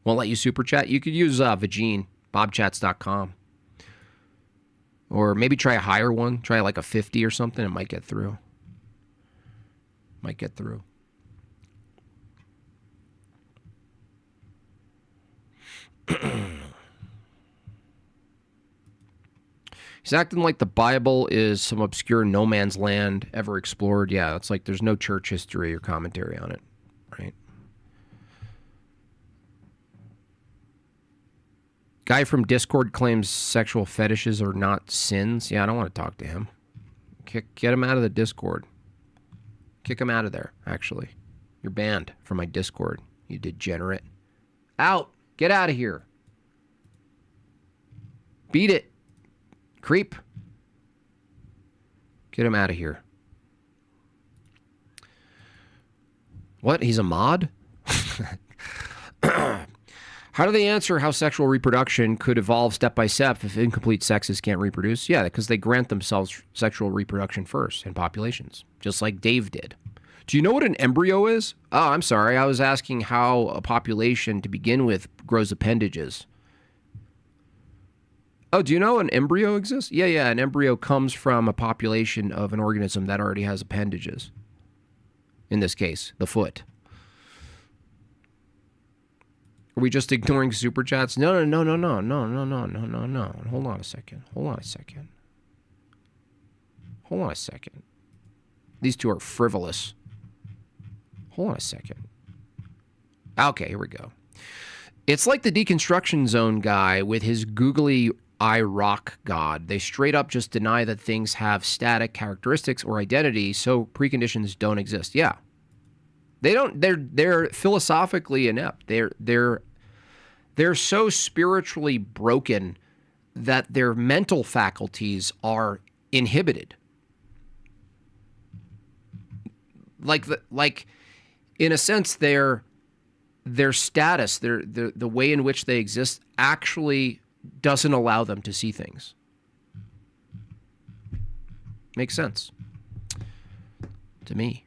Won't let you super chat? You could use Vagine, bobchats.com. Or maybe try a higher one. Try like a 50 or something. It might get through. Might get through. He's acting like the Bible is some obscure no man's land ever explored. Yeah, it's like there's no church history or commentary on it, right? Guy from Discord claims sexual fetishes are not sins. Yeah, I don't want to talk to him. Get him out of the Discord. Kick him out of there, actually. You're banned from my Discord, you degenerate. Out! Get out of here. Beat it. Creep. Get him out of here. What? He's a mod? How do they answer how sexual reproduction could evolve step by step if incomplete sexes can't reproduce? Yeah, because they grant themselves sexual reproduction first in populations, just like Dave did. Do you know what an embryo is? Oh, I'm sorry. I was asking how a population to begin with grows appendages. Oh, do you know an embryo exists? Yeah, an embryo comes from a population of an organism that already has appendages. In this case, the foot. Are we just ignoring super chats? No. Hold on a second. These two are frivolous. Hold on a second. Okay, here we go. It's like the deconstruction zone guy with his googly eye rock god. They straight up just deny that things have static characteristics or identity, so preconditions don't exist. Yeah. They don't. They're philosophically inept. They're so spiritually broken that their mental faculties are inhibited. like in a sense, their status, the way in which they exist, actually doesn't allow them to see things. Makes sense to me.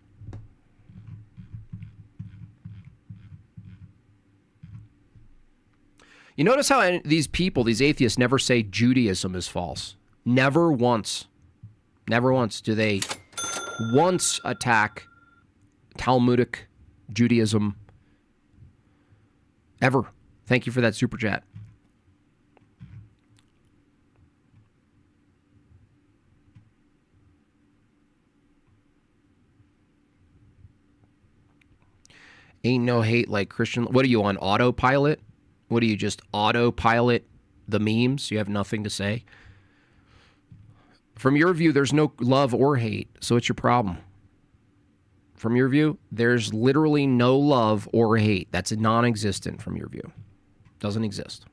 You notice how these people, these atheists, never say Judaism is false. Never once. Never once do they once attack Talmudic Judaism. Ever. Thank you for that super chat. Ain't no hate like Christian. What are you on autopilot? What do you just autopilot the memes? You have nothing to say? From your view, there's no love or hate, so it's your problem. From your view, there's literally no love or hate. That's non-existent from your view. Doesn't exist.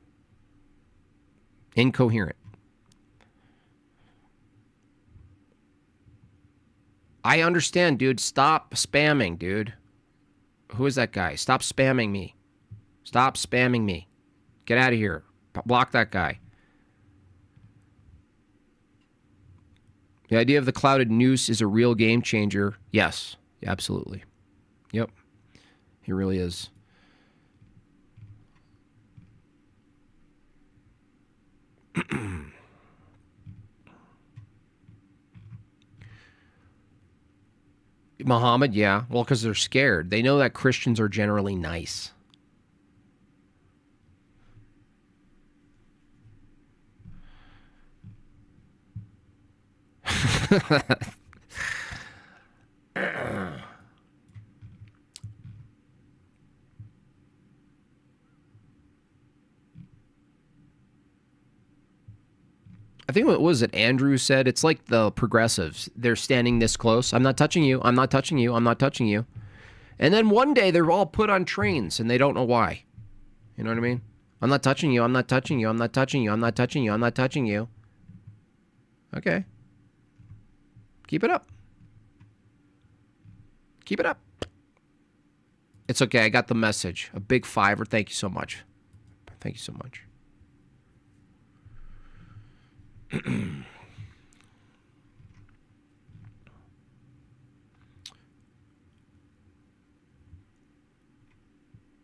Incoherent. I understand, dude. Stop spamming, dude. Who is that guy? Stop spamming me. Stop spamming me. Get out of here. Block that guy. The idea of the clouded noose is a real game changer. Yes, absolutely. Yep. He really is. Muhammad, yeah. Well, because they're scared. They know that Christians are generally nice. I think what was it Andrew said? It's like the progressives. They're standing this close. I'm not touching you. I'm not touching you. I'm not touching you. And then one day they're all put on trains and they don't know why. You know what I mean? I'm not touching you. I'm not touching you. I'm not touching you. I'm not touching you. I'm not touching you. Okay. Keep it up. Keep it up. It's okay. I got the message. A big $5. Thank you so much. Thank you so much.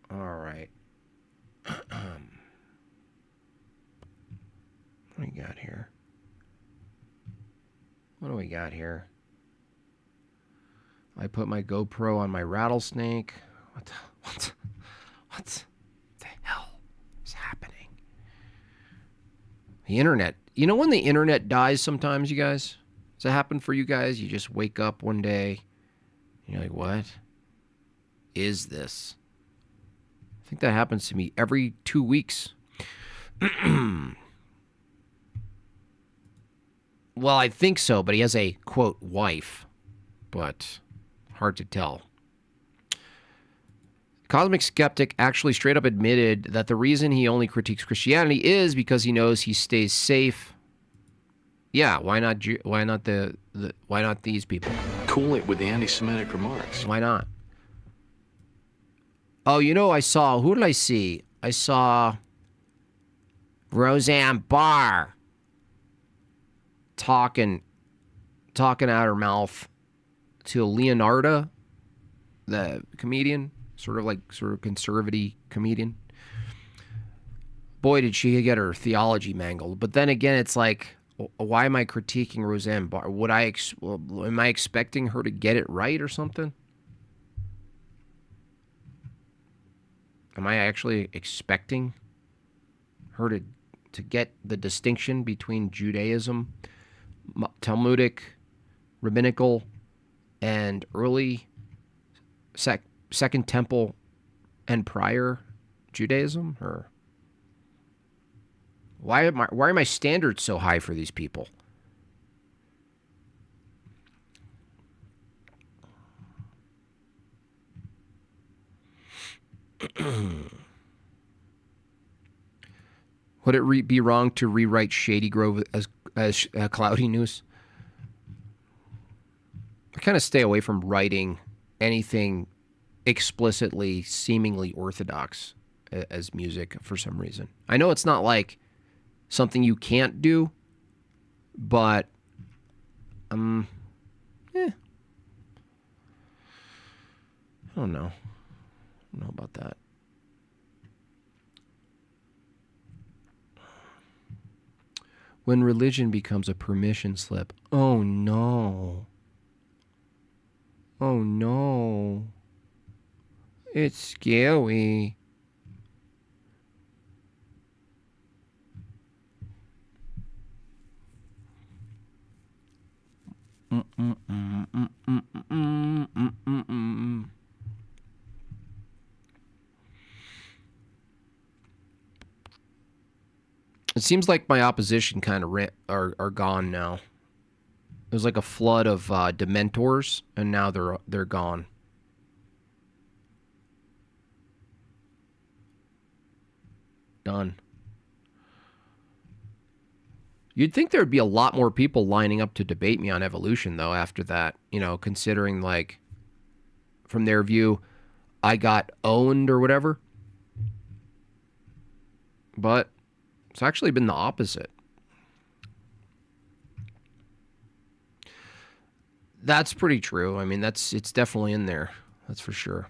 All right. What do we got here? What do we got here? I put my GoPro on my rattlesnake. What the hell is happening? The internet. You know when the internet dies sometimes, you guys? Does that happen for you guys? You just wake up one day, and you're like, what is this? I think that happens to me every 2 weeks. Well, I think so, but he has a, quote, wife. But hard to tell. Cosmic Skeptic actually straight up admitted that the reason he only critiques Christianity is because he knows he stays safe. Yeah, why not these people? Cool it with the anti-Semitic remarks. Why not? Oh, you know, who did I see? I saw Roseanne Barr talking out her mouth to Leonardo, the comedian, sort of conservative comedian. Boy, did she get her theology mangled. But then again, it's like, why am I critiquing Roseanne Barr? Am I expecting her to get it right or something? Am I actually expecting her to get the distinction between Judaism, Talmudic, rabbinical, and early Second Temple and prior Judaism? Or why are my standards so high for these people? Would it be wrong to rewrite Shady Grove as Cloudy News? I kind of stay away from writing anything explicitly, seemingly orthodox as music for some reason. I know it's not like something you can't do, but I don't know. I don't know about that. When religion becomes a permission slip. Oh no. Oh no. It's scary. It seems like my opposition kind of are gone now. It was like a flood of Dementors, and now they're gone. Done. You'd think there would be a lot more people lining up to debate me on evolution, though, after that. You know, considering, like, from their view, I got owned or whatever. But it's actually been the opposite. That's pretty true. I mean, it's definitely in there. That's for sure.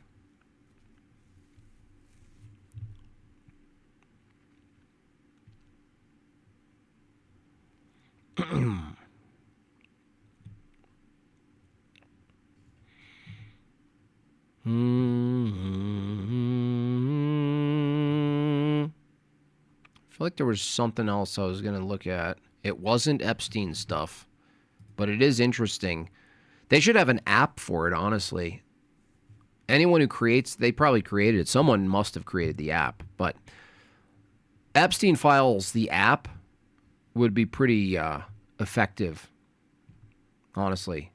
I feel like there was something else I was going to look at. It wasn't Epstein stuff, but it is interesting. They should have an app for it, honestly. Anyone who creates, they probably created it. Someone must have created the app, but Epstein Files, the app, would be pretty effective, honestly.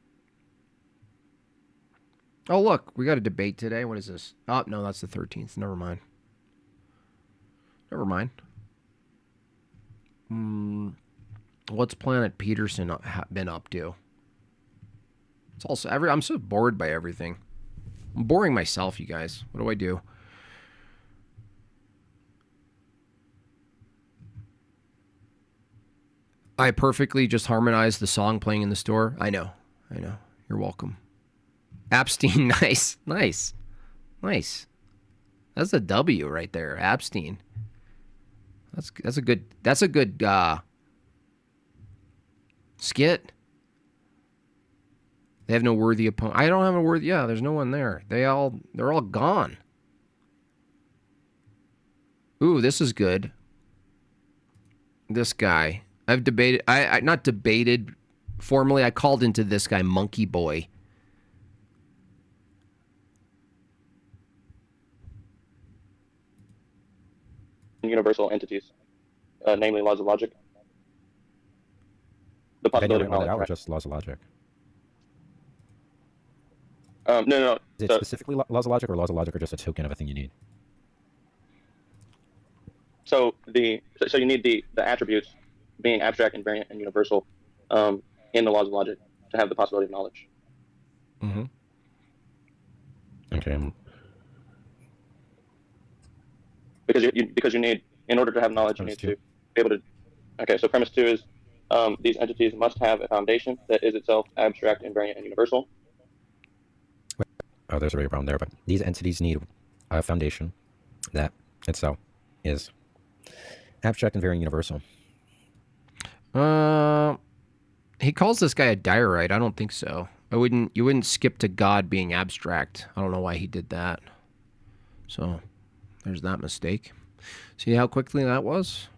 Oh, look, we got a debate today. What is this? Oh, no, that's the 13th. Never mind. Never mind. What's Planet Peterson been up to? It's also I'm so bored by everything. I'm boring myself, you guys. What do I do? I perfectly just harmonized the song playing in the store. I know. You're welcome. Epstein, nice. That's a W right there, Epstein. That's a good skit. They have no worthy opponent. I don't have a worthy. Yeah, there's no one there. They're all gone. Ooh, this is good. This guy. I've debated. I not debated formally. I called into this guy Monkey Boy. Universal entities, namely laws of logic. The possibility of knowledge. Out, or just laws of logic? No. Is it specifically laws of logic, or laws of logic are just a token of a thing you need? So you need the attributes being abstract, invariant, and universal in the laws of logic to have the possibility of knowledge. Mm-hmm. Okay. Because you need, in order to have knowledge, you need to be able to. Okay, so premise 2 is these entities must have a foundation that is itself abstract, invariant, and universal. Oh, there's a real problem there, but these entities need a foundation that itself is abstract, invariant, universal. He calls this guy a diorite. I don't think so. You wouldn't skip to God being abstract. I don't know why he did that. So there's that mistake. See how quickly that was?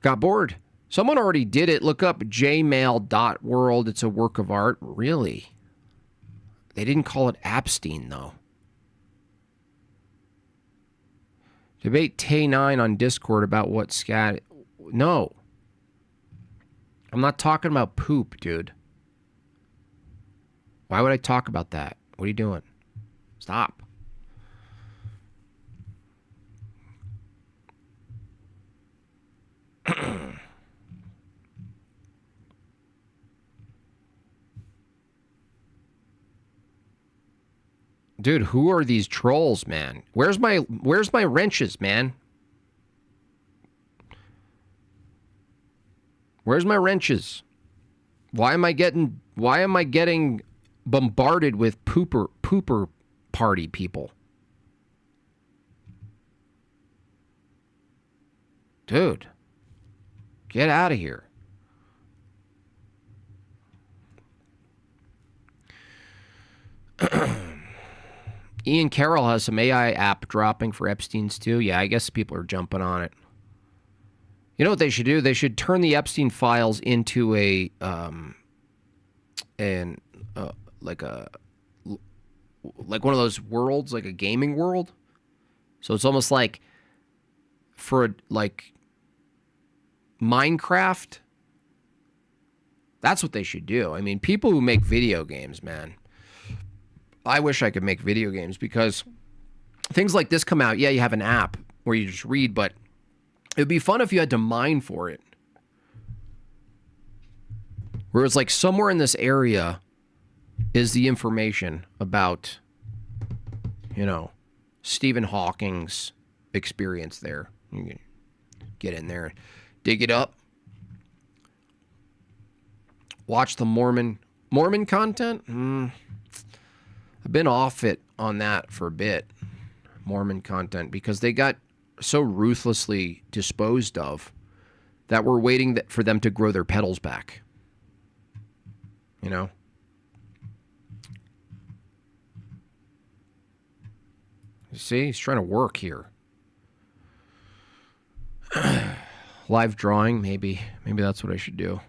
Got bored. Someone already did it. Look up jmail.world. It's a work of art. Really? They didn't call it Epstein, though. Debate Tay9 on Discord about what scat... No. I'm not talking about poop, dude. Why would I talk about that? What are you doing? Stop. Dude, who are these trolls, man? Where's my wrenches, man? Where's my wrenches? Why am I getting bombarded with pooper party people? Dude, get out of here. Ian Carroll has some AI app dropping for Epstein's too. Yeah, I guess people are jumping on it. You know what they should do? They should turn the Epstein files into like one of those worlds, like a gaming world. So it's almost like for like Minecraft. That's what they should do. I mean, people who make video games, man. I wish I could make video games because things like this come out. Yeah, you have an app where you just read, but it would be fun if you had to mine for it. Where it's like somewhere in this area is the information about, you know, Stephen Hawking's experience there. You can get in there, dig it up, watch the Mormon content. I've been off it on that for a bit, Mormon content, because they got so ruthlessly disposed of that we're waiting for them to grow their petals back. You know? You see, he's trying to work here. Live drawing, maybe that's what I should do.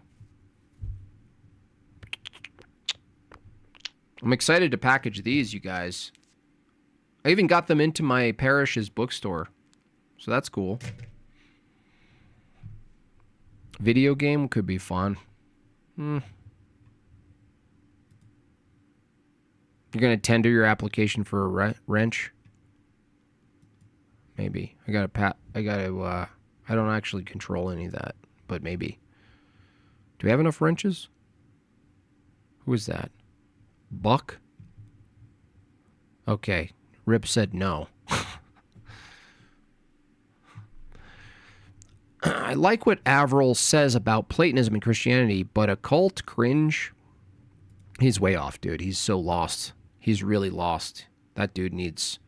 I'm excited to package these, you guys. I even got them into my parish's bookstore. So that's cool. Video game could be fun. You're going to tender your application for a wrench? Maybe. I don't actually control any of that, but maybe. Do we have enough wrenches? Who is that? Buck? Okay. Rip said no. I like what Aarvoll says about Platonism and Christianity, but occult cringe, he's way off, dude. He's so lost. He's really lost. That dude needs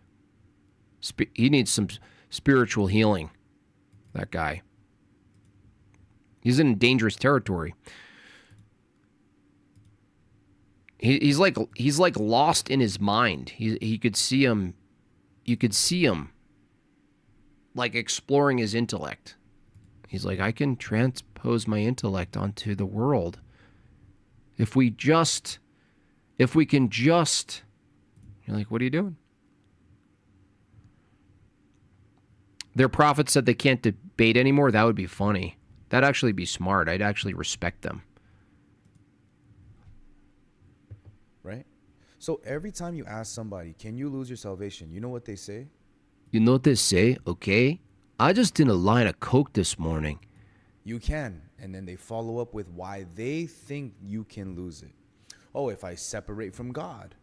some spiritual healing, that guy. He's in dangerous territory. He's like lost in his mind. He could see him. You could see him like exploring his intellect. He's like, I can transpose my intellect onto the world. If we can just, you're like, what are you doing? Their prophet said they can't debate anymore. That would be funny. That'd actually be smart. I'd actually respect them. Right? So every time you ask somebody, can you lose your salvation? You know what they say? You know what they say? Okay. I just did a line of coke this morning. You can. And then they follow up with why they think you can lose it. Oh, if I separate from God.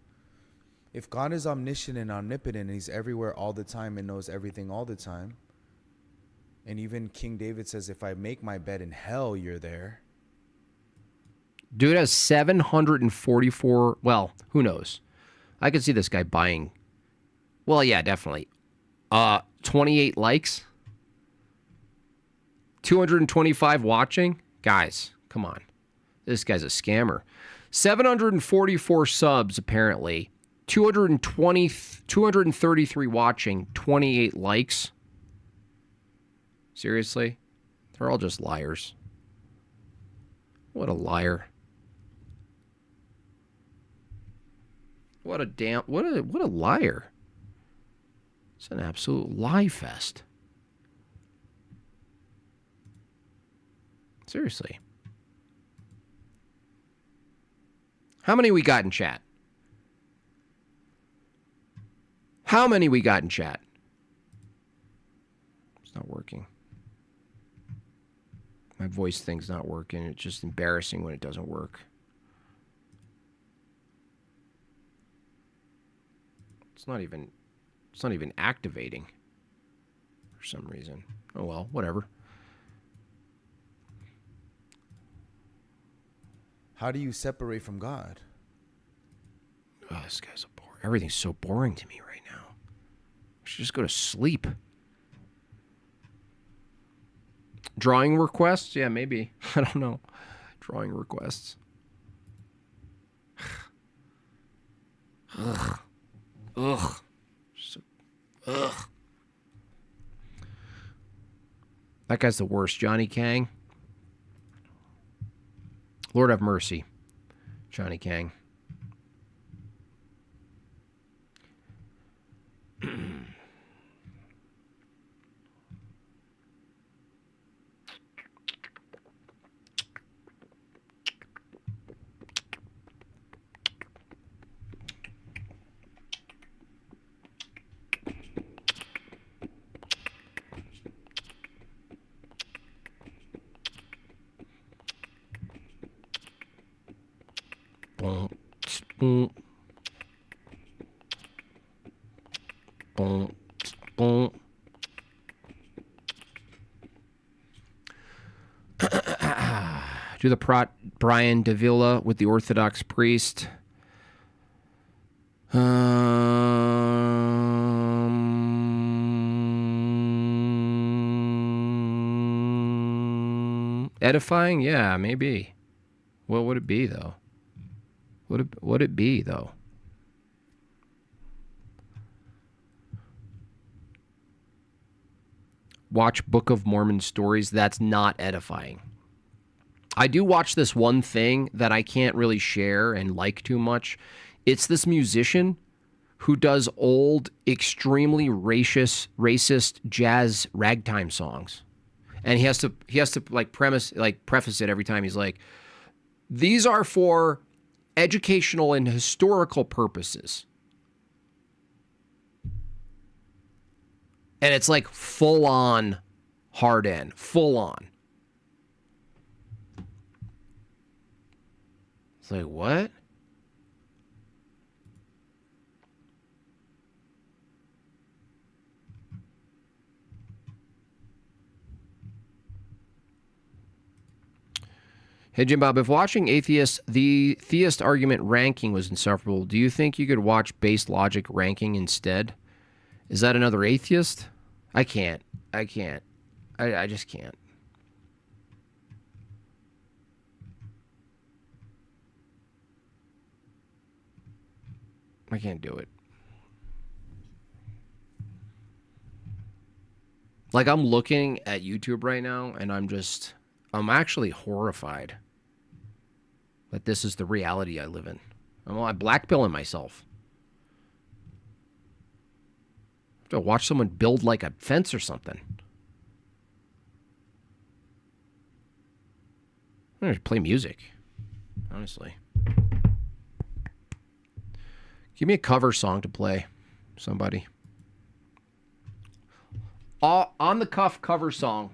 If God is omniscient and omnipotent and he's everywhere all the time and knows everything all the time. And even King David says, if I make my bed in hell, you're there. Dude has 744. Well, who knows? I could see this guy buying. Well, yeah, definitely. 28 likes. 225 watching. Guys, come on. This guy's a scammer. 744 subs, apparently. 233 watching. 28 likes. Seriously? They're all just liars. What a liar. What a liar. It's an absolute lie fest. Seriously. How many we got in chat? How many we got in chat? It's not working. My voice thing's not working. It's just embarrassing when it doesn't work. It's not even activating for some reason. Oh well, whatever. How do you separate from God? Oh, this guy's a bore. Everything's so boring to me right now. I should just go to sleep. Drawing requests? Yeah, maybe. I don't know. Drawing requests. Ugh. Ugh. Ugh. That guy's the worst. Johnny Kang. Lord have mercy. Johnny Kang. Boom, boom, boom, boom. Do the Brian Davila with the Orthodox priest. Edifying? Yeah, maybe. What would it be, though? Would it be, though? Watch Book of Mormon stories. That's not edifying. I do watch this one thing that I can't really share and like too much. It's this musician who does old, extremely racist jazz ragtime songs. And he has to preface it every time. He's like, these are for educational and historical purposes. And it's like full on hard end, full on. It's like, what? Hey, Jim Bob, if watching atheists, the theist argument ranking was insufferable, do you think you could watch base logic ranking instead? Is that another atheist? I can't. I just can't. I can't do it. Like, I'm looking at YouTube right now, and I'm actually horrified that this is the reality I live in. I'm blackpilling myself. I have to watch someone build like a fence or something. I'm going to play music, honestly. Give me a cover song to play, somebody. On the cuff cover song.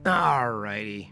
All righty.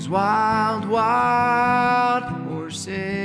'cause wild, wild horses.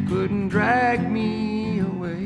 Couldn't drag me away.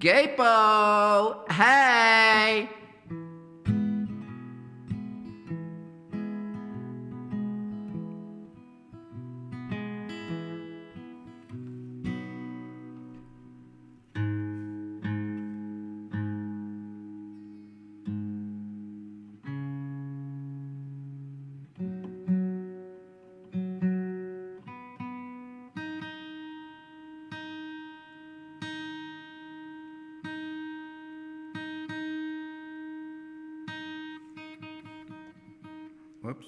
Gapo, hey! Whoops.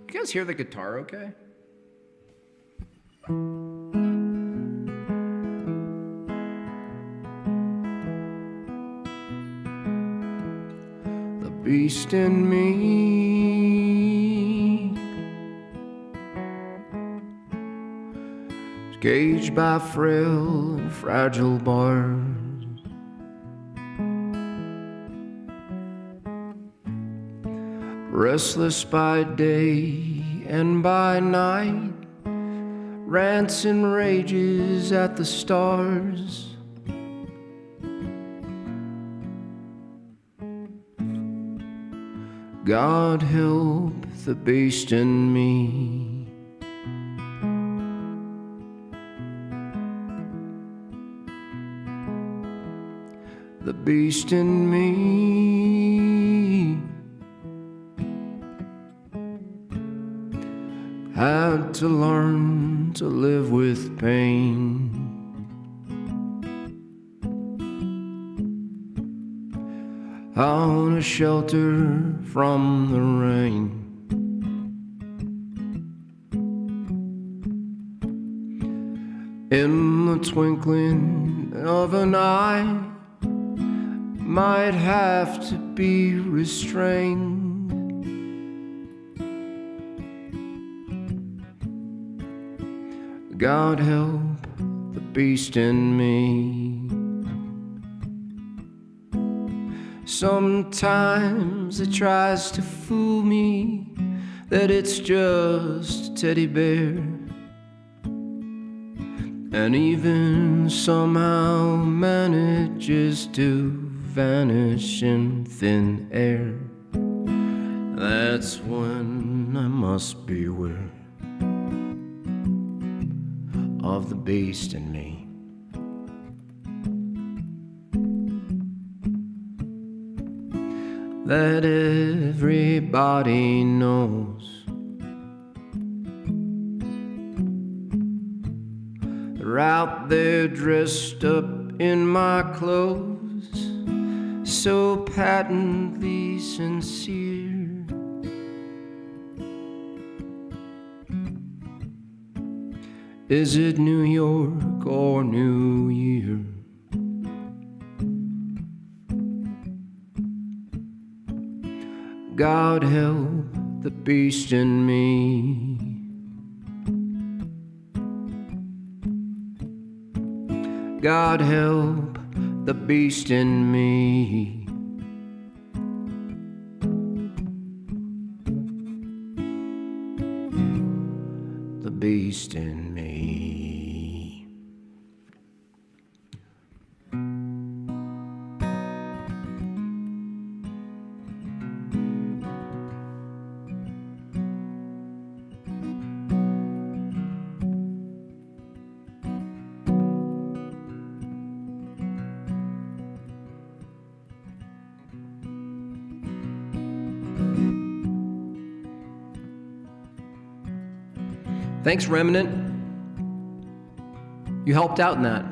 You guys hear the guitar okay? The beast in me is gauged by frail and fragile bars. Restless by day and by night, rants and rages at the stars. God help the beast in me. The beast in me had to learn to live with pain. How to shelter from the rain. In the twinkling of an eye, might have to be restrained. God help the beast in me. Sometimes it tries to fool me that it's just a teddy bear, and even somehow manages to vanish in thin air. That's when I must beware of the beast in me. That everybody knows. They're out there dressed up in my clothes, so patently sincere. Is it New York or New Year? God help the beast in me. God help the beast in me. The beast in me. Thanks, Remnant. You helped out in that.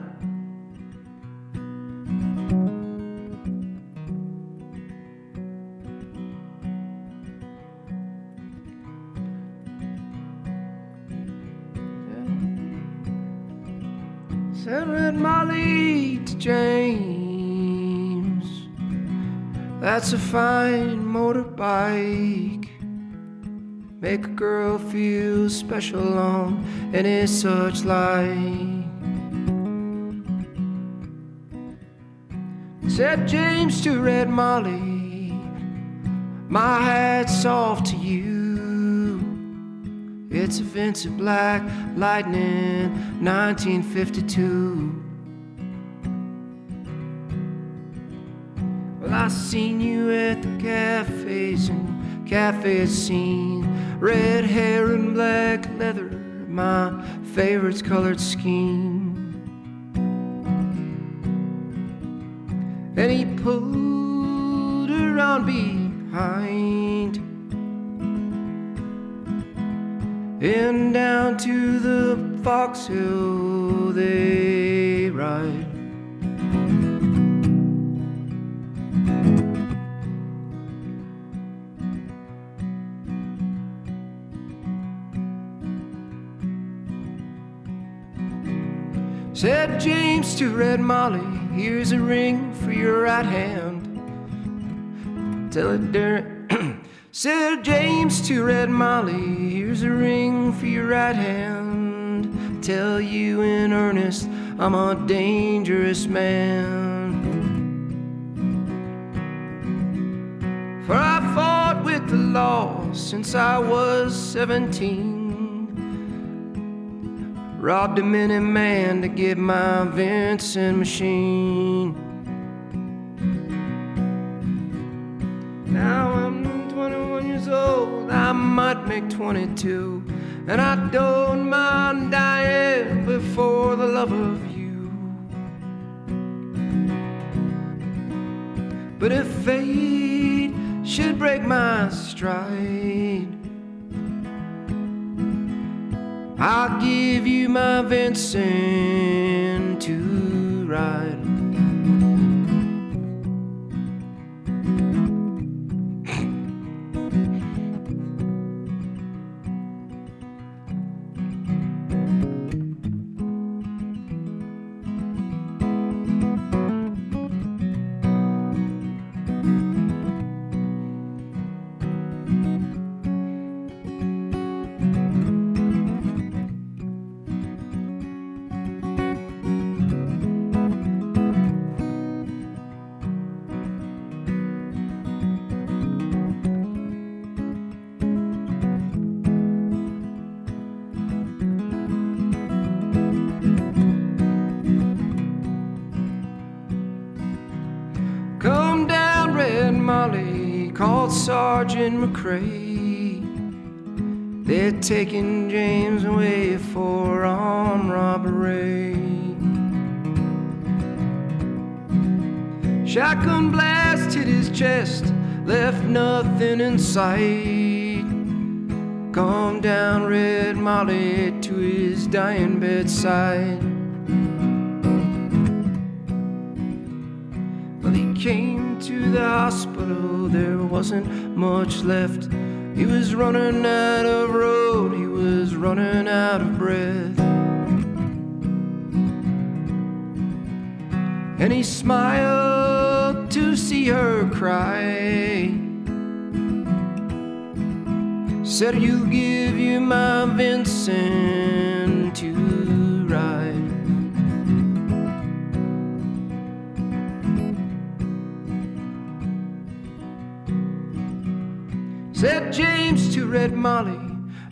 Said Red Molly to James, that's a fine motorbike. Make a girl feel special on any such light. Said James to Red Molly, My hat's off to you. It's a Vincent Black Lightning 1952. Well, I seen you at the cafes and cafe scene. Red hair and black leather, my favorite's colored scheme. And he pulled around behind and down to the foxhill they ride. Said James to Red Molly, here's a ring for your right hand. Tell it, Darren. Said James to Red Molly, here's a ring for your right hand. Tell you in earnest, I'm a dangerous man. For I fought with the law since I was 17. Robbed a Minuteman to get my Vincent machine. Now I'm 21 years old, I might make 22, and I don't mind dying before the love of you. But if fate should break my stride, I'll give you my Vincent to ride. Come down, Red Molly, called Sergeant McCrae. They're taking James away for armed robbery. Shotgun blast hit his chest, left nothing in sight. Come down, Red Molly, to his dying bedside. Well, he came to the hospital, there wasn't much left. He was running out of road, he was running out of breath. And he smiled to see her cry. Said, "You'll give you my Vincent to ride." Said James to Red Molly,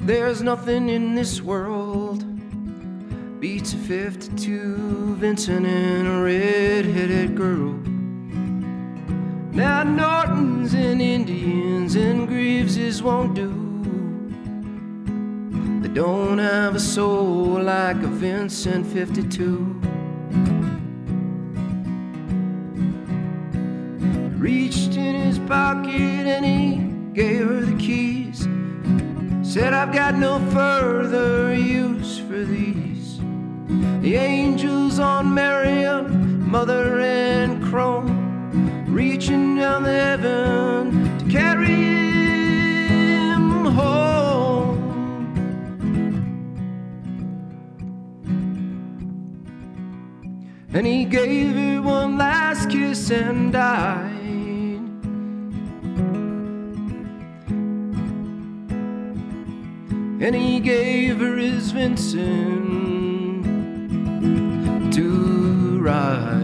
"There's nothing in this world beats a 52 Vincent and a red-headed girl." Now Nortons and Indians and Greaveses won't do. They don't have a soul like a Vincent 52. Reached in his pocket and he gave her the keys. Said, "I've got no further use for these." The angels on Marion, Mother and Chrome, reaching down the heaven to carry him home. And he gave her one last kiss and died. And he gave her his Vincent to ride.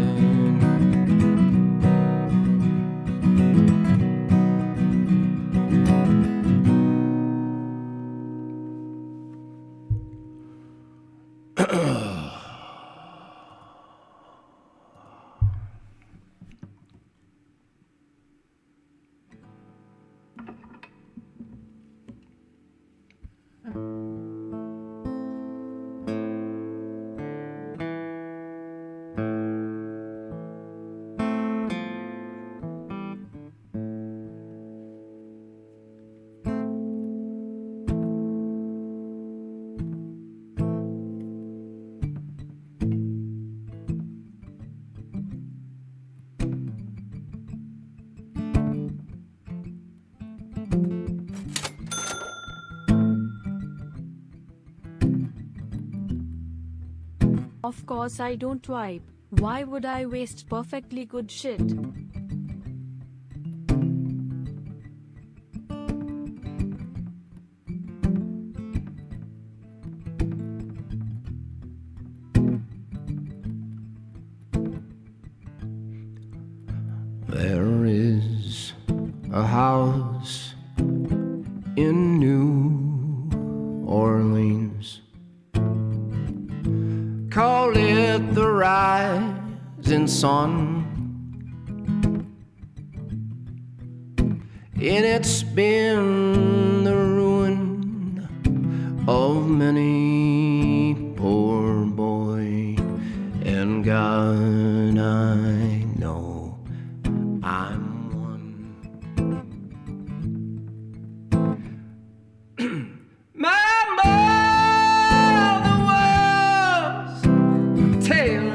Of course I don't wipe. Why would I waste perfectly good shit? There is a house in New Orleans. Call it the rising sun. And it's been the ruin of many poor boy. And God, I know I'm one. My mother was a tailor.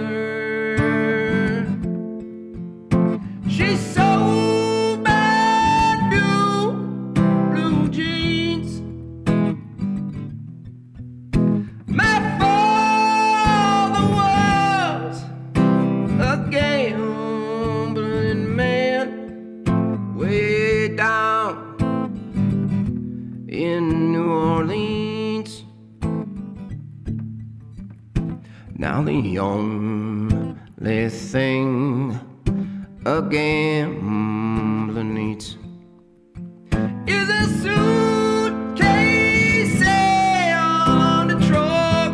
She sold brand new blue jeans. My father was a gambling man way down in New Orleans. Now the only thing a gambler needs is a suitcase on the truck,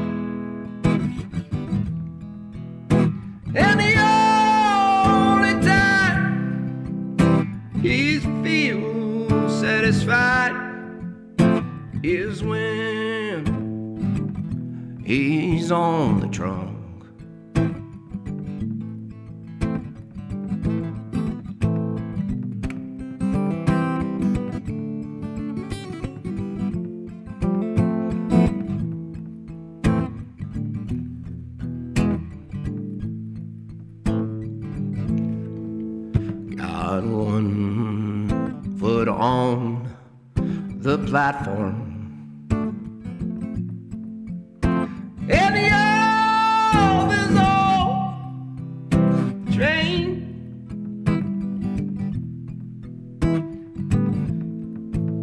and the only time he feels satisfied is when he's on the trunk. Got one foot on the platform, and the other's off the train.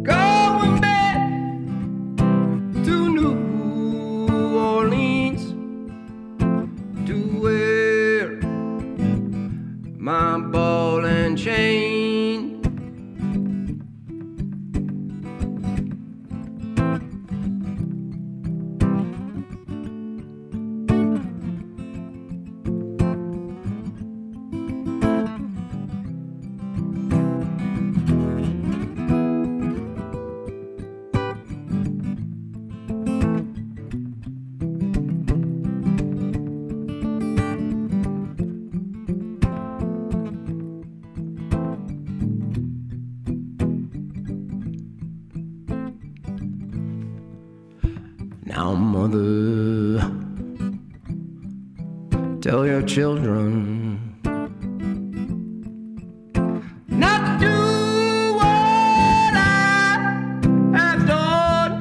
Going back to New Orleans to wear my ball and chain. Now, mother, tell your children not to do what I have done.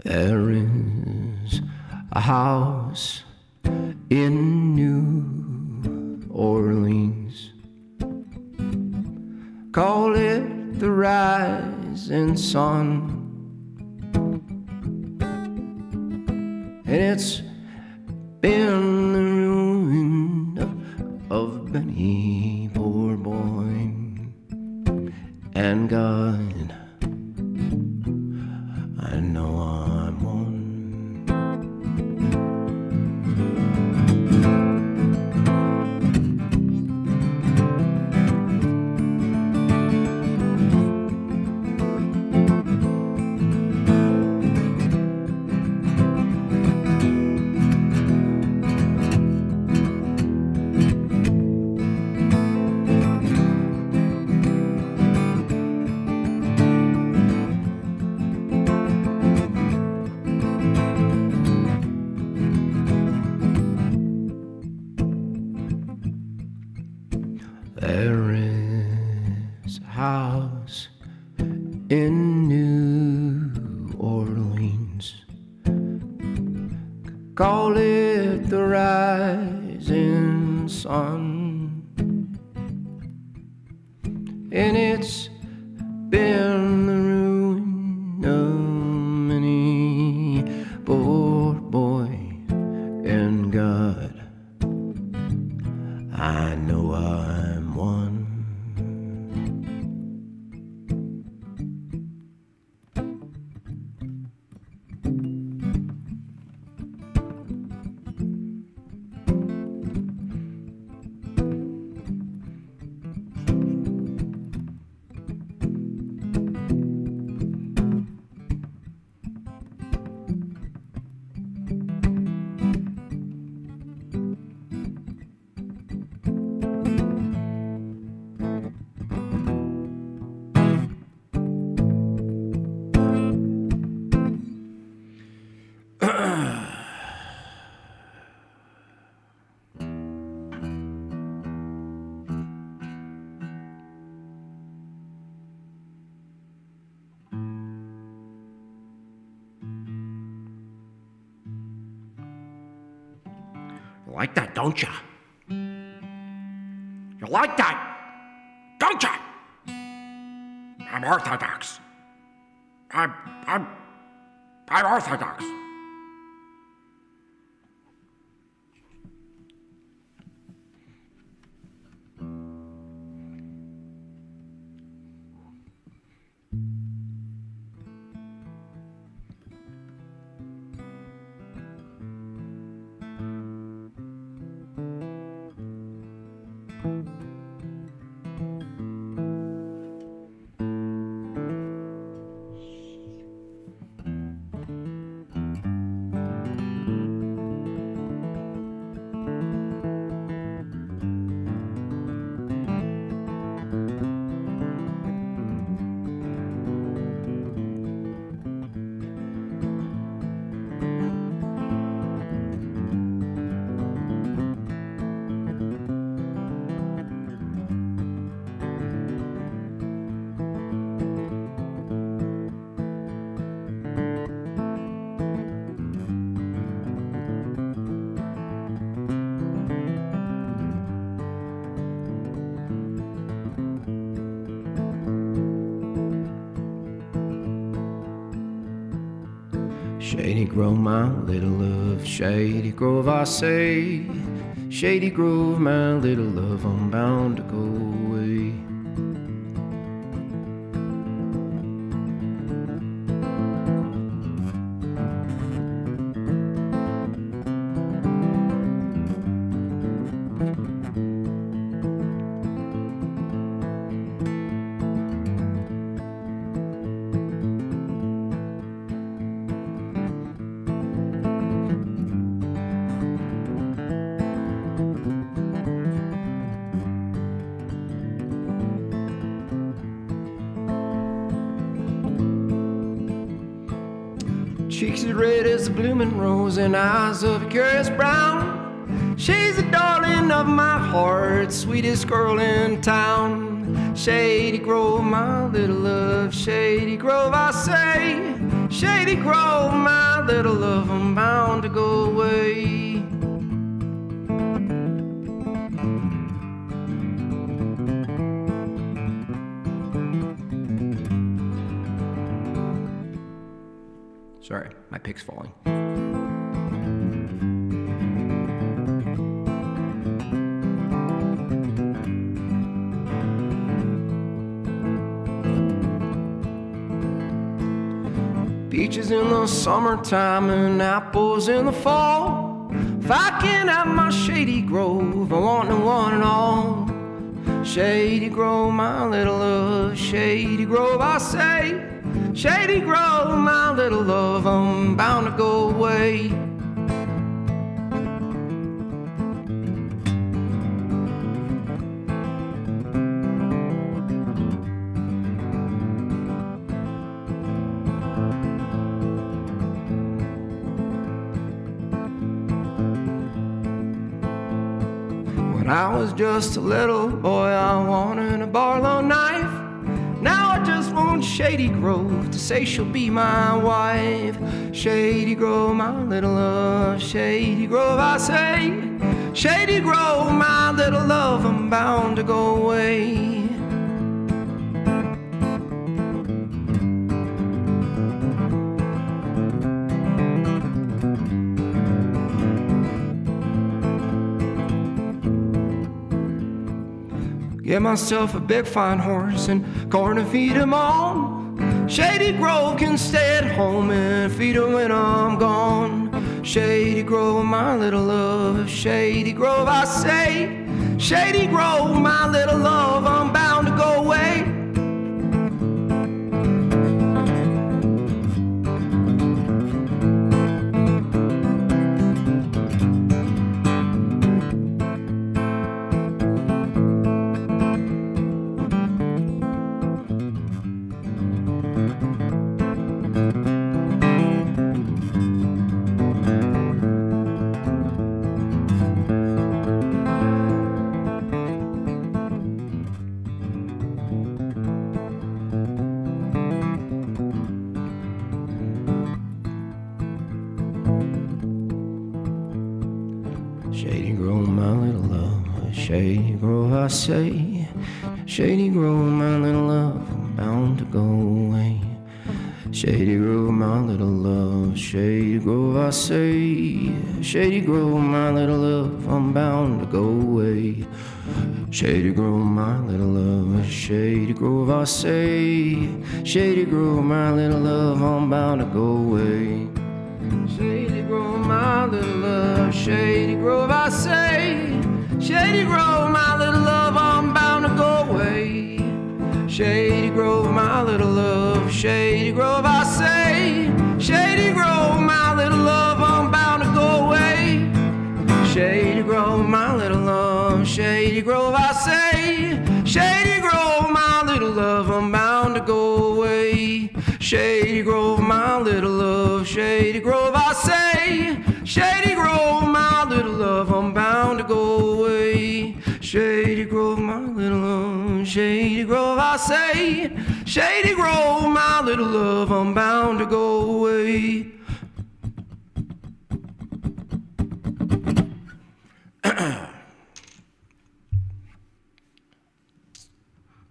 There is a house in New Orleans. Call it the rising sun. And it's been the ruin of many poor boy. And God, I know I'm one. call it the rising sun. And it's been the ruin of many poor boy and God. I know I'm one. You like that, don't ya? You like that, don't ya? I'm Orthodox. I'm Orthodox. Shady Grove, my little love, Shady Grove, I say. Shady Grove, my little love, I'm bound to go away. Cheeks as red as the blooming rose and eyes of a curious brown. She's the darling of my heart, sweetest girl in town. Shady Grove, my little love, Shady Grove, I say. Shady Grove, my little love, I'm bound to go away. Sorry, my pick's falling. Peaches in the summertime and apples in the fall. If I can have my Shady Grove, I want no one at all. Shady Grove, my little love, Shady Grove, I say. Shady Grove, my little love, I'm bound to go away. When I was just a little boy, I wanted a Barlow knife. Now I just want Shady Grove to say she'll be my wife. Shady Grove, my little love. Shady Grove, I say. Shady Grove, my little love, I'm bound to go away. Get myself a big fine horse and corn to feed him on. Shady Grove can stay at home and feed him when I'm gone. Shady Grove, my little love. Shady Grove, I say. Shady Grove, my little love, I'm bound to go away. Shady Grove, my little love. Shady Grove, I say. Shady Grove, my little love, I'm bound to go away. Shady Grove, my little love. Shady Grove, I say. Shady Grove, my little love, I'm bound to go away. Shady Grove, my little love. Shady Grove, I say. Shady Grove, my little love, I'm bound to go away. Shady Grove, my little love. Shady Grove, I say. Shady Grove, my little love, I'm bound to go away. Shady Grove, my little love. Shady Grove, I say. Shady Grove, my little love, I'm bound to go away. Shady Grove, my little love. Shady Grove, I say. Shady Grove, my little love, I'm bound to go away. Shady Grove, my little love. Shady Grove, I say. Shady Grove, my little love, I'm bound to go away. Shady Grove, my little love. Shady Grove, I say. Shady Grove, my little love, I'm bound to go away.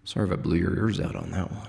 Sorry if I blew your ears out on that one.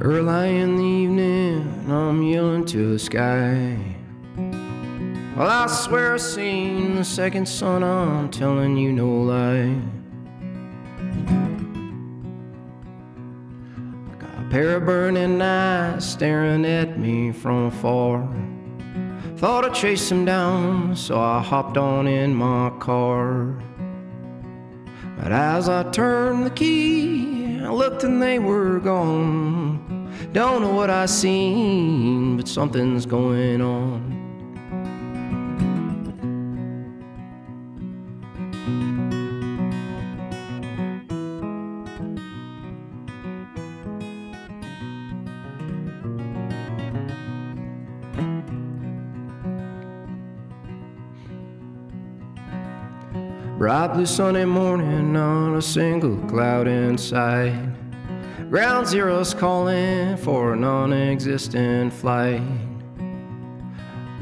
Early in the evening, I'm yelling to the sky. Well, I swear I've seen the second sun, I'm telling you no lie. I got a pair of burning eyes staring at me from afar. Thought I'd chase them down, so I hopped on in my car. But as I turned the key, I looked and they were gone. Don't know what I seen, but something's going on. Bright blue Sunday morning, not a single cloud in sight. Ground Zero's calling for a non-existent flight.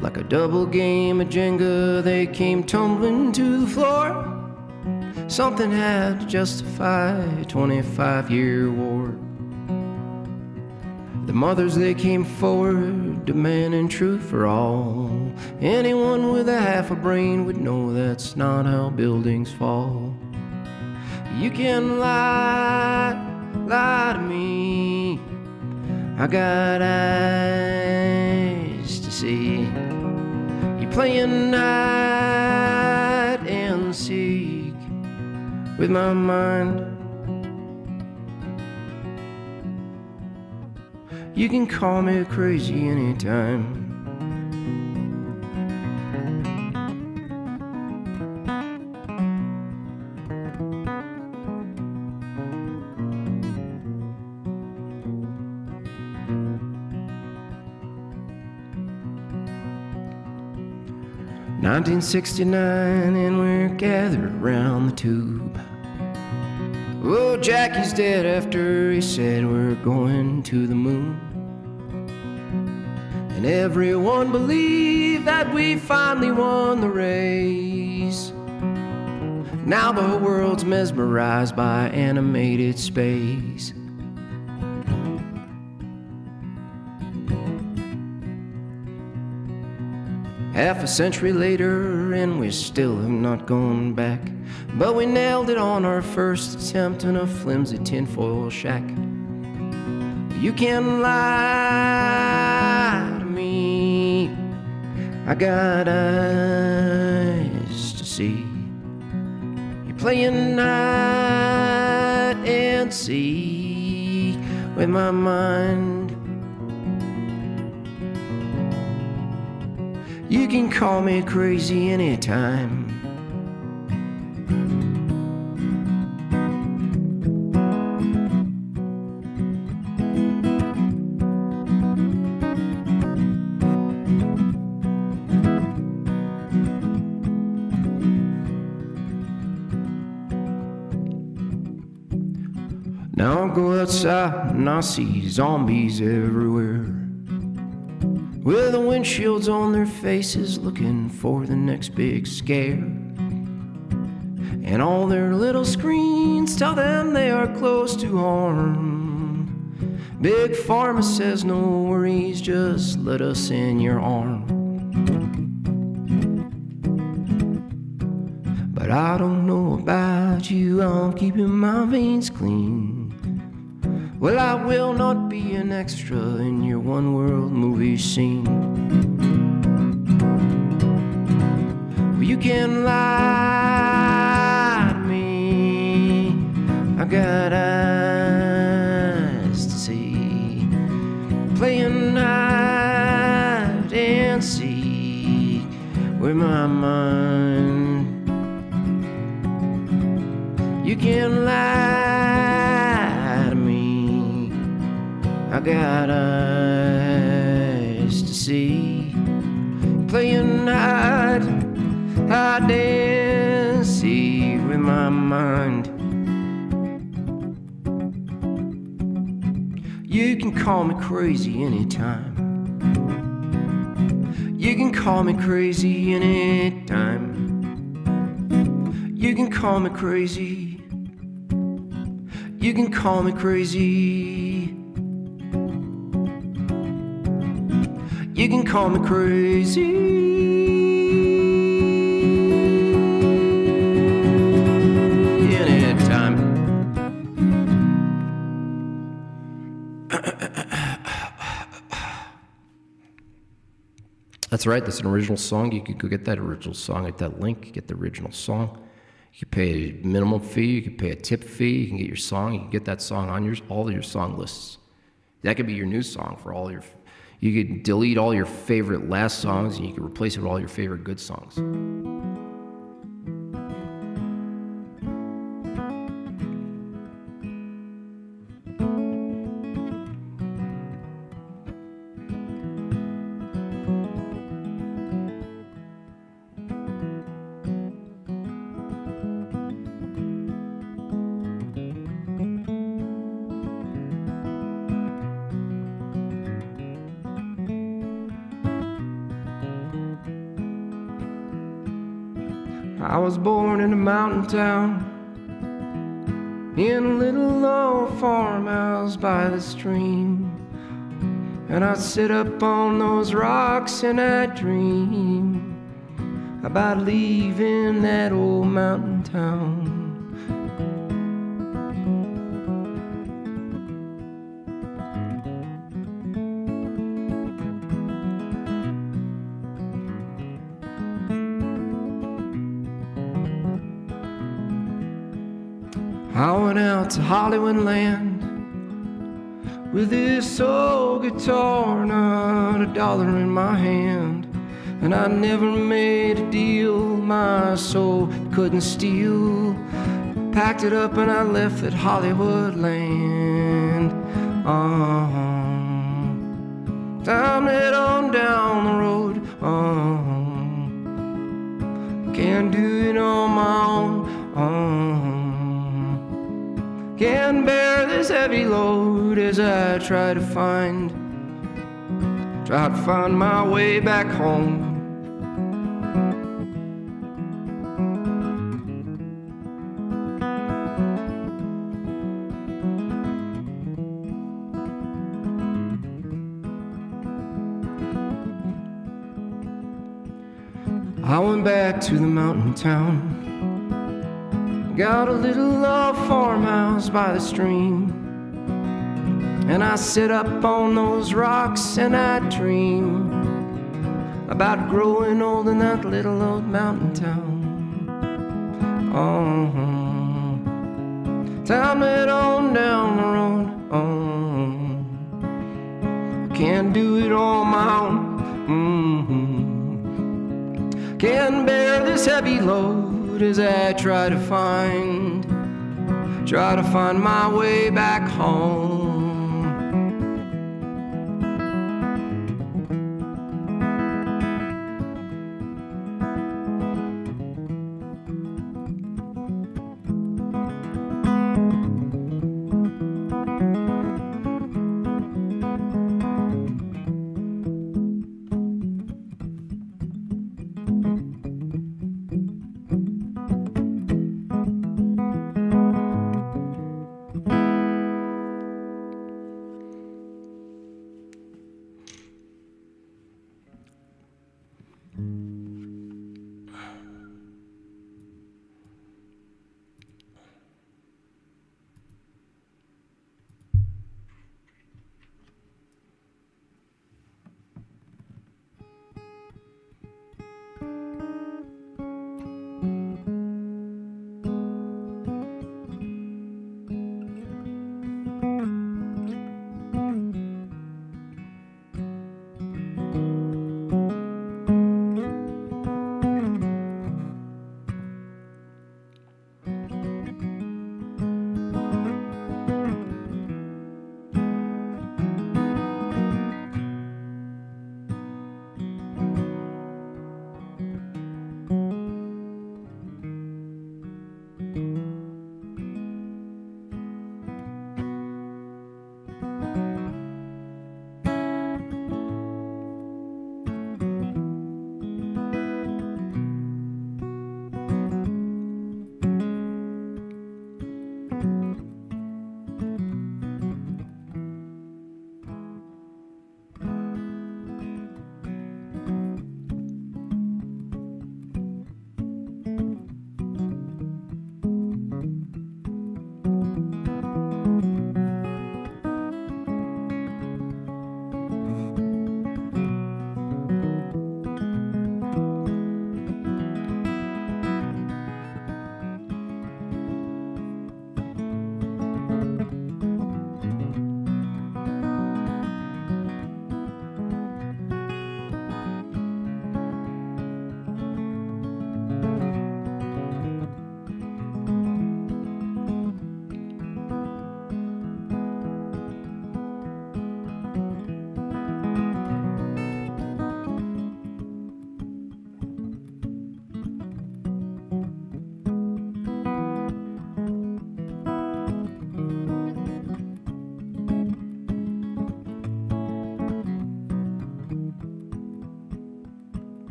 Like a double game of Jenga, they came tumbling to the floor. Something had to justify a 25-year war. The mothers, they came forward, demanding truth for all. Anyone with a half a brain would know that's not how buildings fall. You can lie to me. I got eyes to see. You're playing hide and seek with my mind. You can call me crazy anytime. "1969 and we're gathered around the tube. Oh, Jackie's dead after he said we're going to the moon. And everyone believed that we finally won the race. Now the whole world's mesmerized by animated space. Half a century later and we still have not gone back. But we nailed it on our first attempt in a flimsy tinfoil shack. You can lie to me. I got eyes to see. You're playing hide and seek with my mind. You can call me crazy anytime. Now I go outside and I see zombies everywhere, with the windshields on their faces, looking for the next big scare. And all their little screens tell them they are close to harm. Big Pharma says no worries, just let us in your arm. But I don't know about you, I'm keeping my veins clean. Well, I will not be an extra in your one world movie scene. Well, you can lie to me. I got eyes to see. Playing hide and seek with my mind. You can lie to me. I got eyes to see. Playing hide and seek with my mind. You can call me crazy anytime. You can call me crazy anytime. You can call me crazy. You can call me crazy. You can call me crazy anytime. That's right, that's an original song. You could go get that original song at that link, get the original song. You can pay a minimum fee, you can pay a tip fee, you can get your song, you can get that song on all your song lists. That could be your new song for all your. You could delete all your favorite last songs and you could replace it with all your favorite good songs. I was born in a mountain town, in a little old farmhouse by the stream. And I'd sit up on those rocks and I'd dream about leaving that old mountain town. I went out to Hollywood land with this old guitar, not $1 in my hand. And I never made a deal my soul couldn't steal. Packed it up and I left that Hollywood land. Time to head on down the road. Can't do it on my own. Can't bear this heavy load as I try to find my way back home. I went back to the mountain town. Got a little love farmhouse by the stream. And I sit up on those rocks and I dream about growing old in that little old mountain town. Time to head on down the road. Can't do it on my own. Can't bear this heavy load as I try to find my way back home.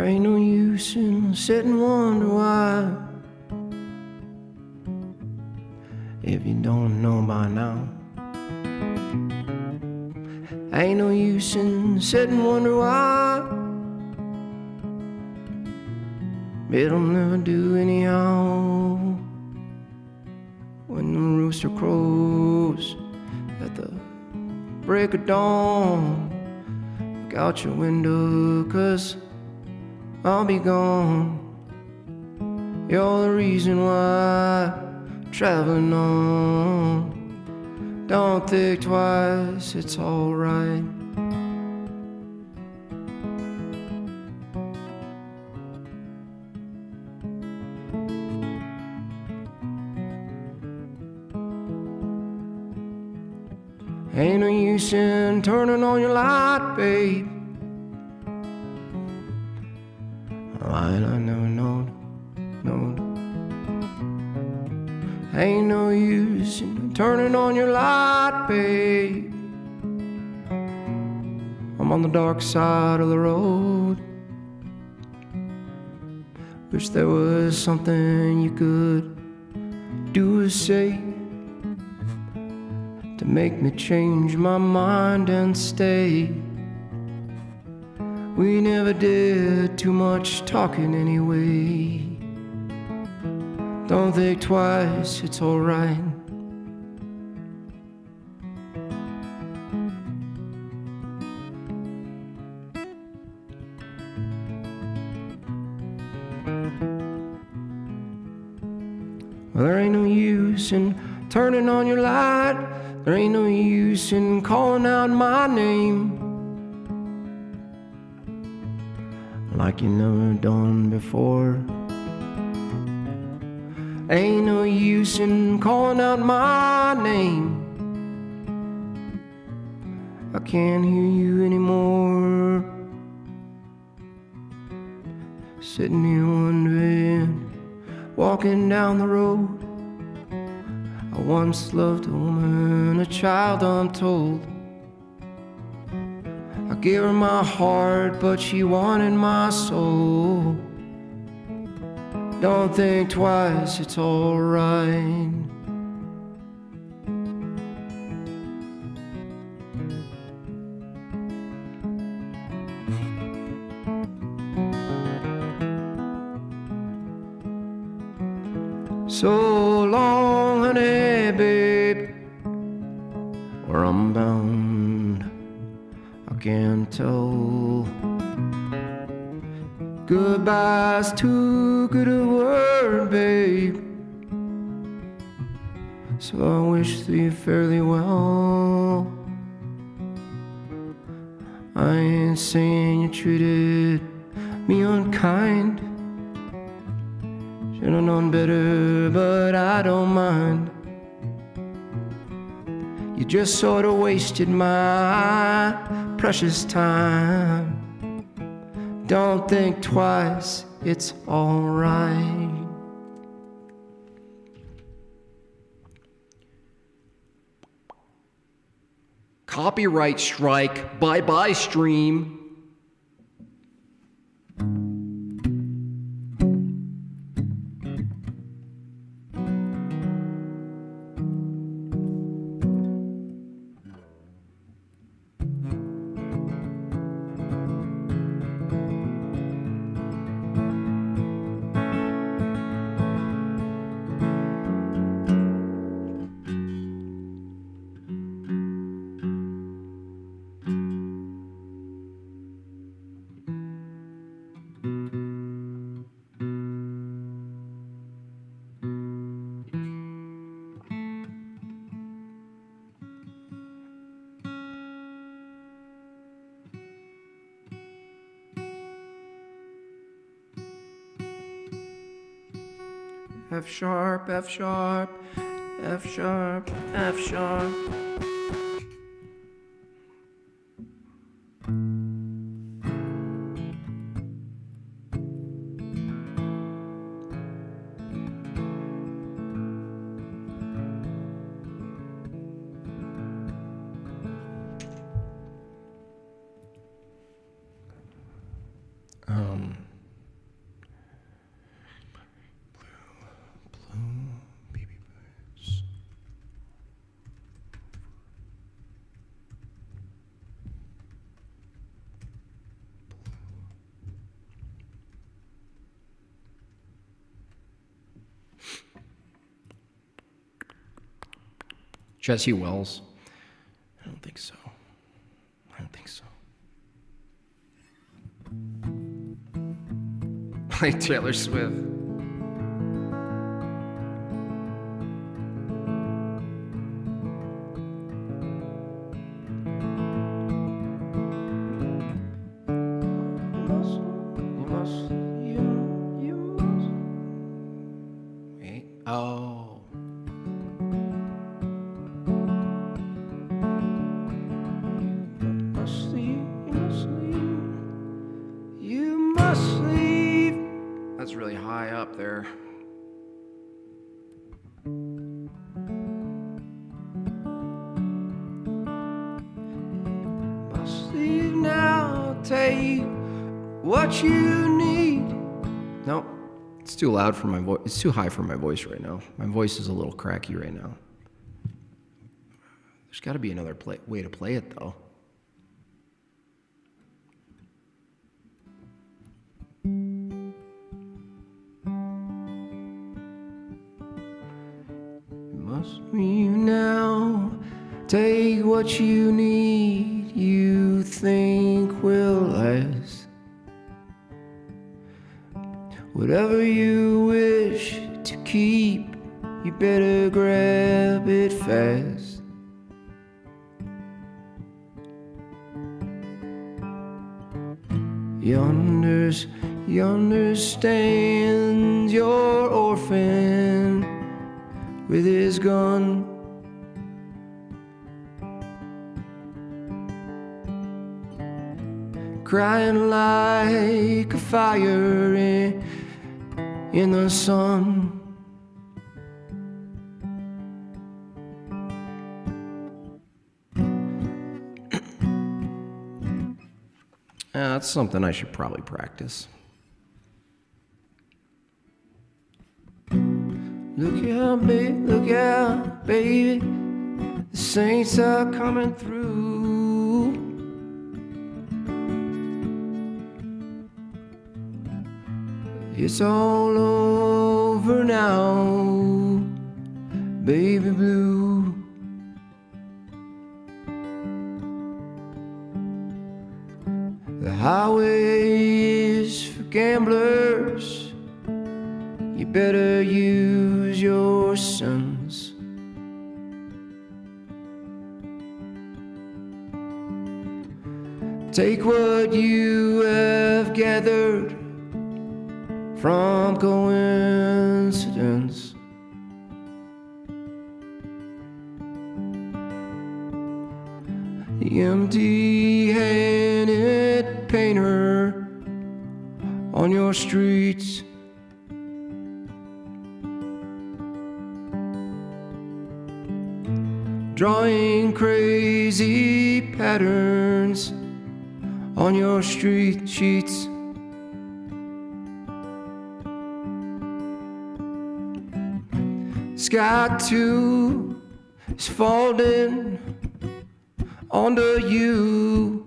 ain't no use in sitting and wonder why. If you don't know by now, ain't no use in sitting and wonder why. It'll never do anyhow. When the rooster crows at the break of dawn, look out your window, 'cause I'll be gone. You're the reason why I'm traveling on. Don't think twice, it's alright. Ain't no use in turning on your light, babe. Light I never known. Ain't no use in turning on your light, babe. I'm on the dark side of the road. Wish there was something you could do or say to make me change my mind and stay. We never did too much talking anyway. Don't think twice, it's alright. Well, there ain't no use in turning on your light. There ain't no use in calling out my name like you never done before. Ain't no use in calling out my name. I can't hear you anymore. Sitting here wondering, walking down the road. I once loved a woman, a child untold. I gave her my heart, but she wanted my soul. Don't think twice, it's alright. So long, honey, babe, where I'm bound, I can't tell. Goodbye's too good a word, babe, so I wish thee fairly well. I ain't saying you treated me unkind. Should've known better, but I don't mind. You just sorta wasted my precious time. Don't think twice, it's alright. Copyright strike. Bye-bye, stream. F sharp, F sharp, F sharp, F sharp. Jesse Wells. I don't think so. I don't think so. Play Taylor Swift. Wait. Oh. You must leave. That's really high up there. Must leave now. I'll take what you need. Nope. It's too loud for my voice. It's too high for my voice right now. My voice is a little cracky right now. There's got to be another way to play it, though. Must leave now. Take what you need, you think will last. Whatever you wish to keep, you better grab it fast. Yonder stands your orphan with his gun. Crying like a fire in the sun. That's something I should probably practice. Look out, baby, the saints are coming through. It's all over now, baby blue. The highway is for gamblers. You better use your sense. Take what you have gathered from coincidence. The empty-handed painter on your streets. Drawing crazy patterns on your street sheets. Sky too is falling onto you.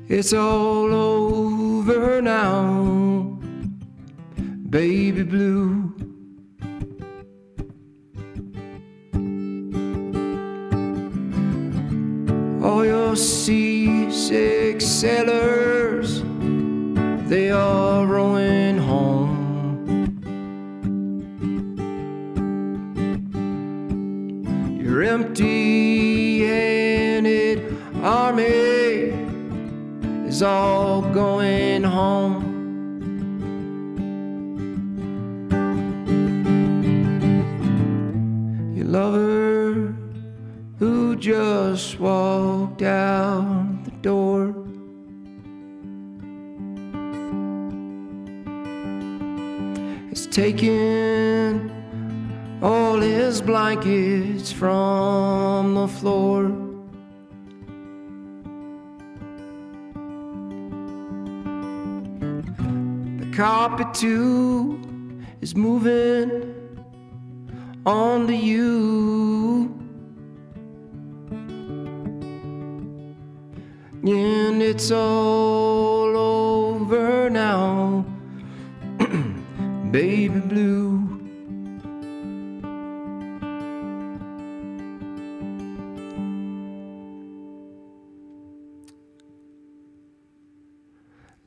It's all over now, baby blue. All your seasick sailors, they are rowing home. Your empty-handed army is all going home. Your lover who just walked out the door, is taking all his blankets from the floor. The carpet too is moving onto you, and it's all over now, baby blue.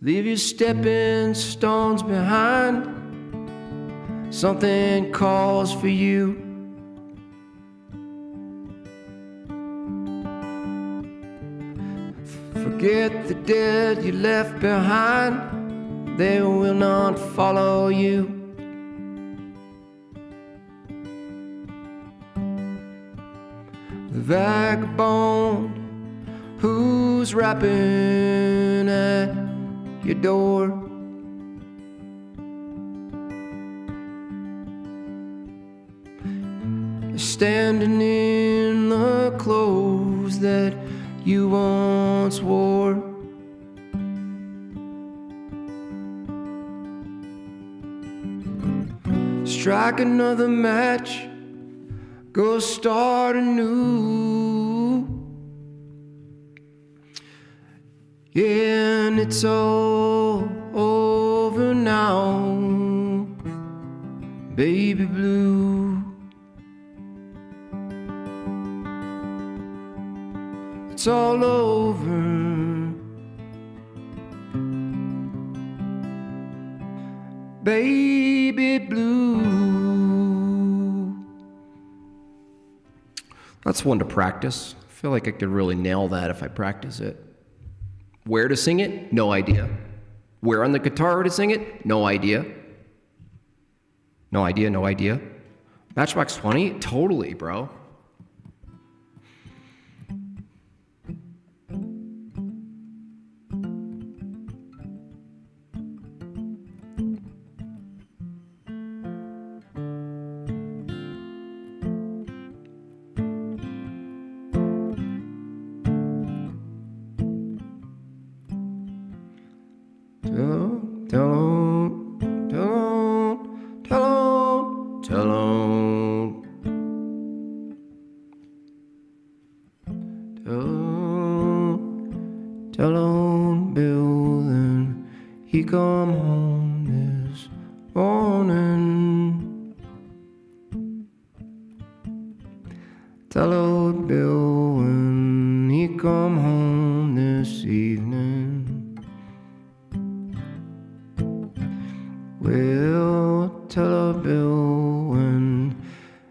Leave your stepping stones behind. Something calls for you. Forget the dead you left behind. They will not follow you. The vagabond who's rapping at your door. Standing in the clothes that you once wore. Strike another match, go start anew. Yeah, and it's all over now, baby blue. It's all over, baby blue. That's one to practice. I feel like I could really nail that if I practice it. Where to sing it? No idea. Where on the guitar to sing it? No idea. No idea, no idea. Matchbox 20? Totally, bro. Tell on Bill, then he come home this morning. Tell old Bill when he come home this evening. Well, tell old Bill when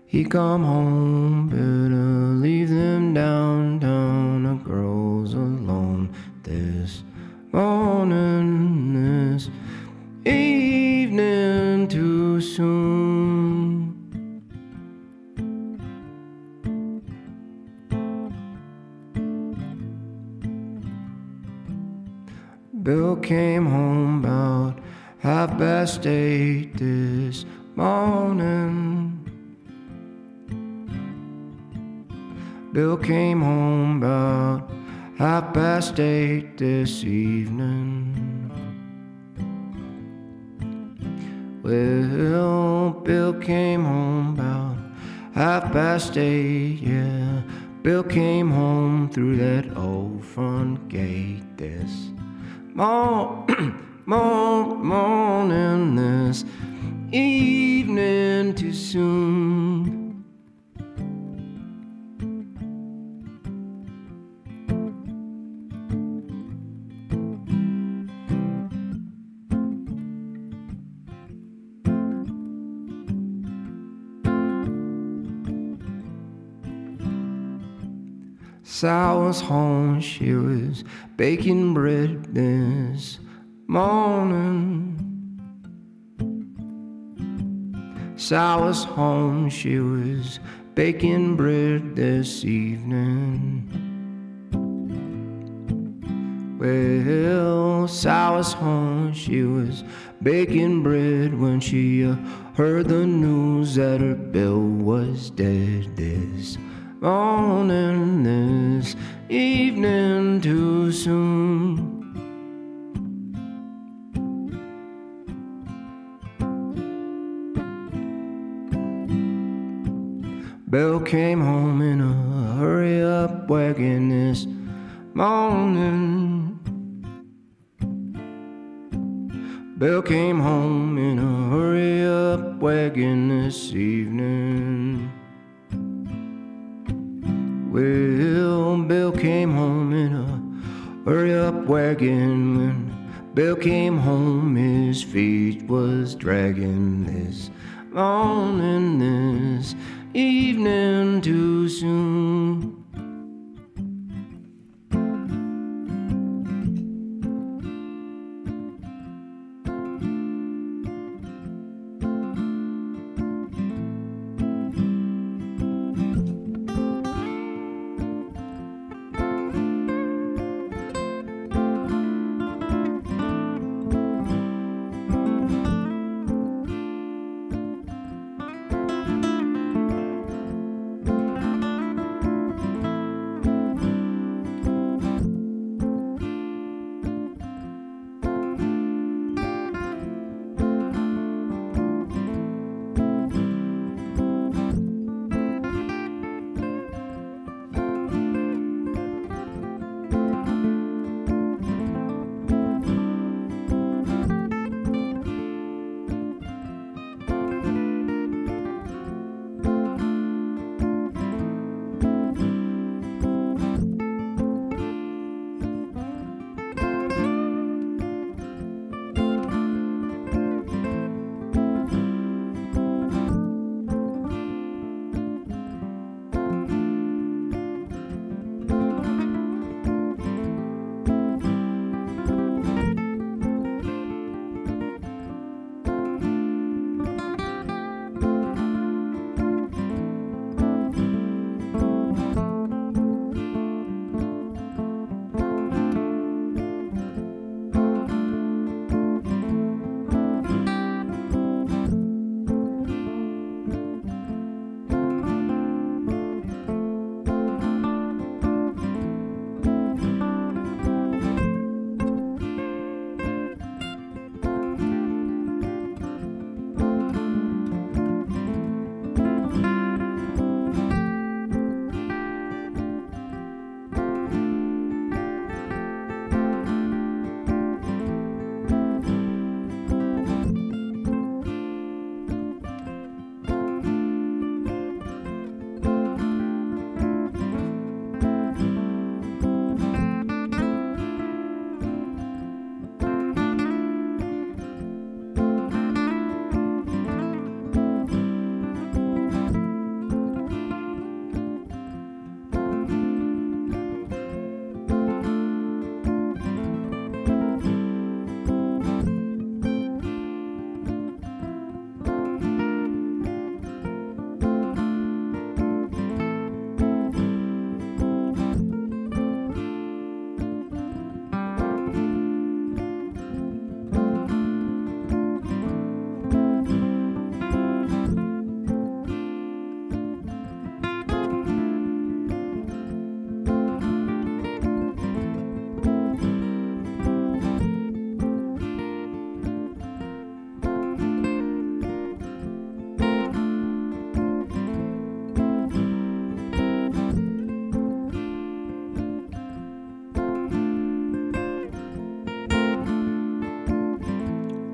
he come home, better leave them downtown, the girls alone this morning, this evening too soon. Bill came home about 8:30 this morning. Bill came home about 8:30 this evening. Well, Bill came home about 8:30, yeah. Bill came home through that old front gate this morning, this evening too soon. Sal was home, she was baking bread this morning. Sal was home, she was baking bread this evening. Well, Sal was home, she was baking bread when she heard the news that her Bill was dead this morning, this evening too soon. Bill came home in a hurry-up wagon this morning. Bill came home in a hurry-up wagon this evening. Well, Bill came home in a hurry-up wagon. When Bill came home, his feet was dragging this morning, this evening too soon.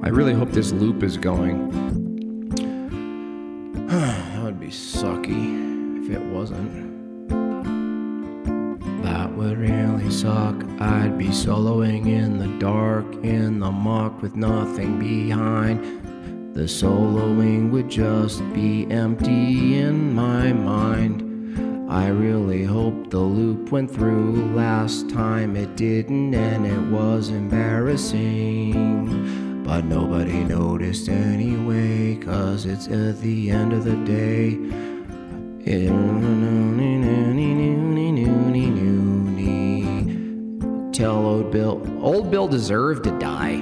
I really hope this loop is going. That would be sucky if it wasn't. That would really suck. I'd be soloing in the dark, in the muck with nothing behind. The soloing would just be empty in my mind. I really hope the loop went through. Last time it didn't, and it was embarrassing. But nobody noticed anyway, 'cause it's at the end of the day. Tell old Bill. Old Bill deserved to die.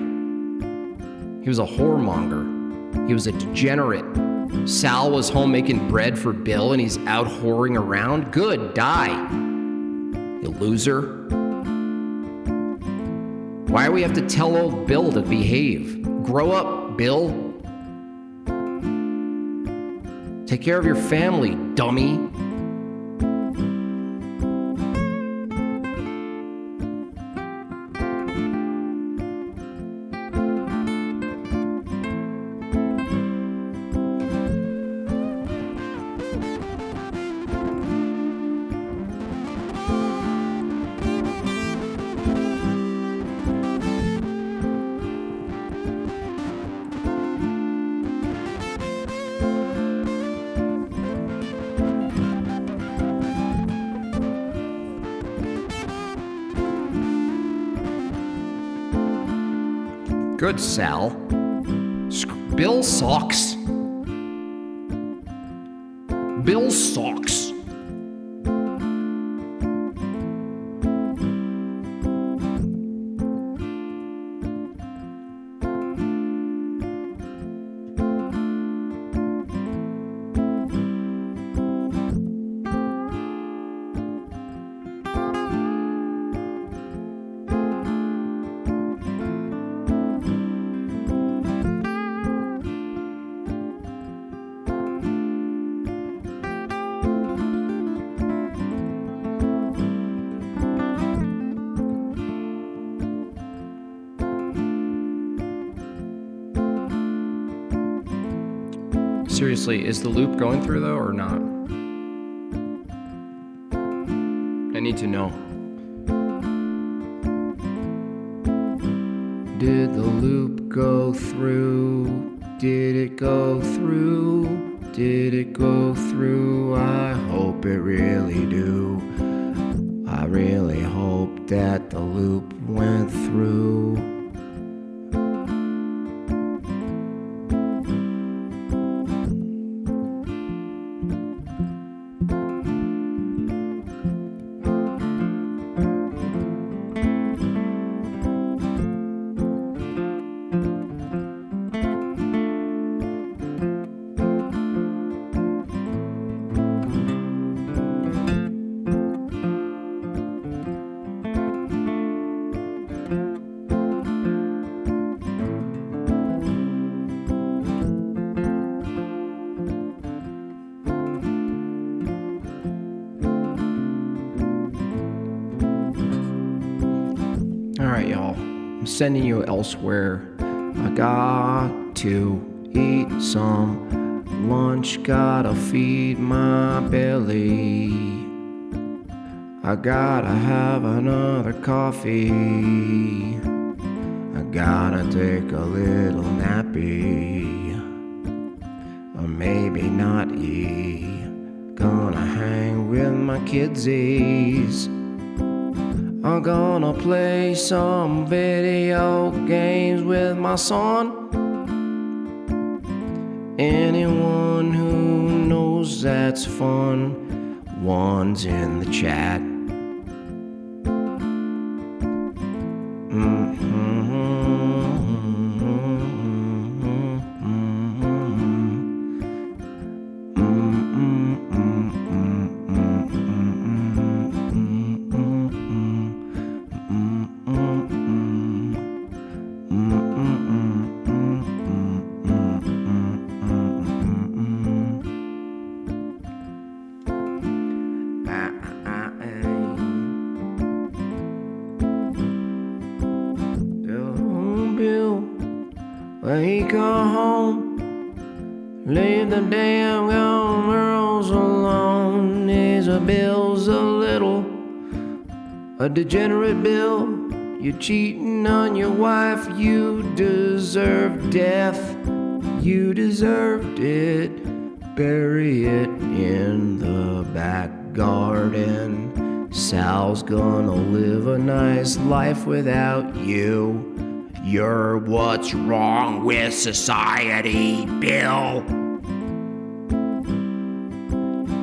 He was a whoremonger. He was a degenerate. Sal was home making bread for Bill and he's out whoring around. Good, die. You loser. Why do we have to tell old Bill to behave? Grow up, Bill. Take care of your family, dummy. Good, Sal. Bill sucks. Bill sucks. Seriously, is the loop going through though or not? I need to know. Did the loop go through? Did it go through? Did it go through? I hope it really do. I really hope that the loop went through. Alright, y'all. I'm sending you elsewhere. I got to eat some lunch, gotta feed my belly. I gotta have another coffee. I gotta take a little nappy. Or maybe not Gonna hang with my kidsies. I'm gonna play some video games with my son. Anyone who knows that's fun, one's in the chat. Wake her home, leave the damn girls alone. Is a Bill's a little a degenerate Bill. You're cheating on your wife, you deserve death. You deserved it. Bury it in the back garden. Sal's gonna live a nice life without you. You're what's wrong with society, Bill.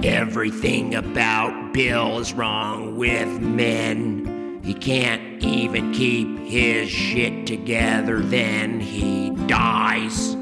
Everything about Bill is wrong with men. He can't even keep his shit together, then he dies.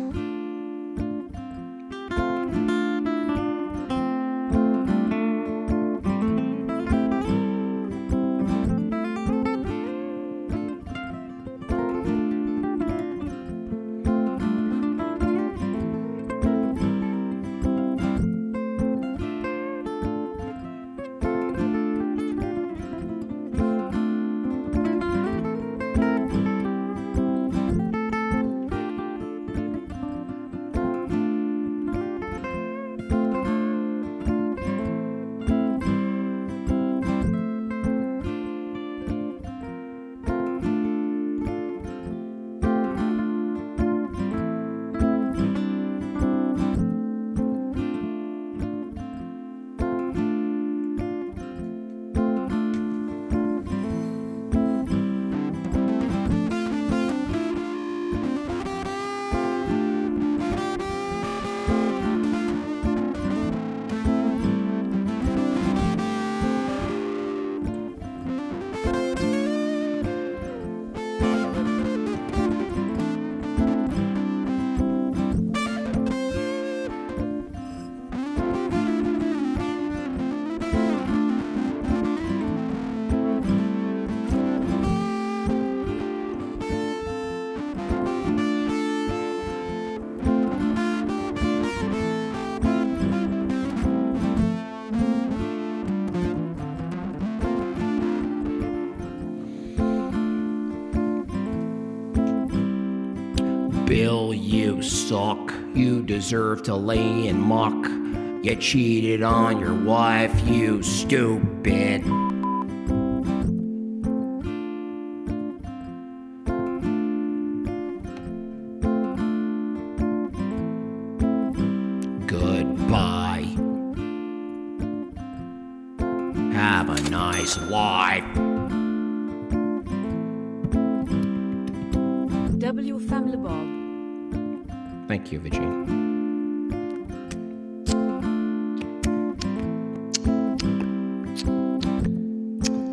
suck. You deserve to lay in muck. You cheated on your wife, you stupid. Goodbye. Have a nice life. W. Family Bob. Thank you, Vijay.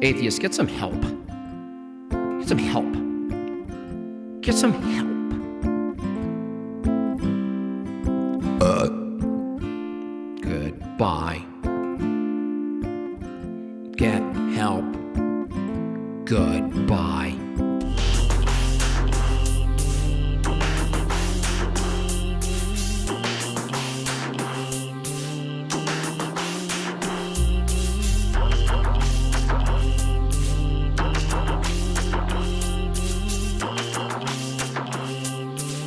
Atheist, get some help. Get some help. Get some help. Goodbye. Get help. Goodbye.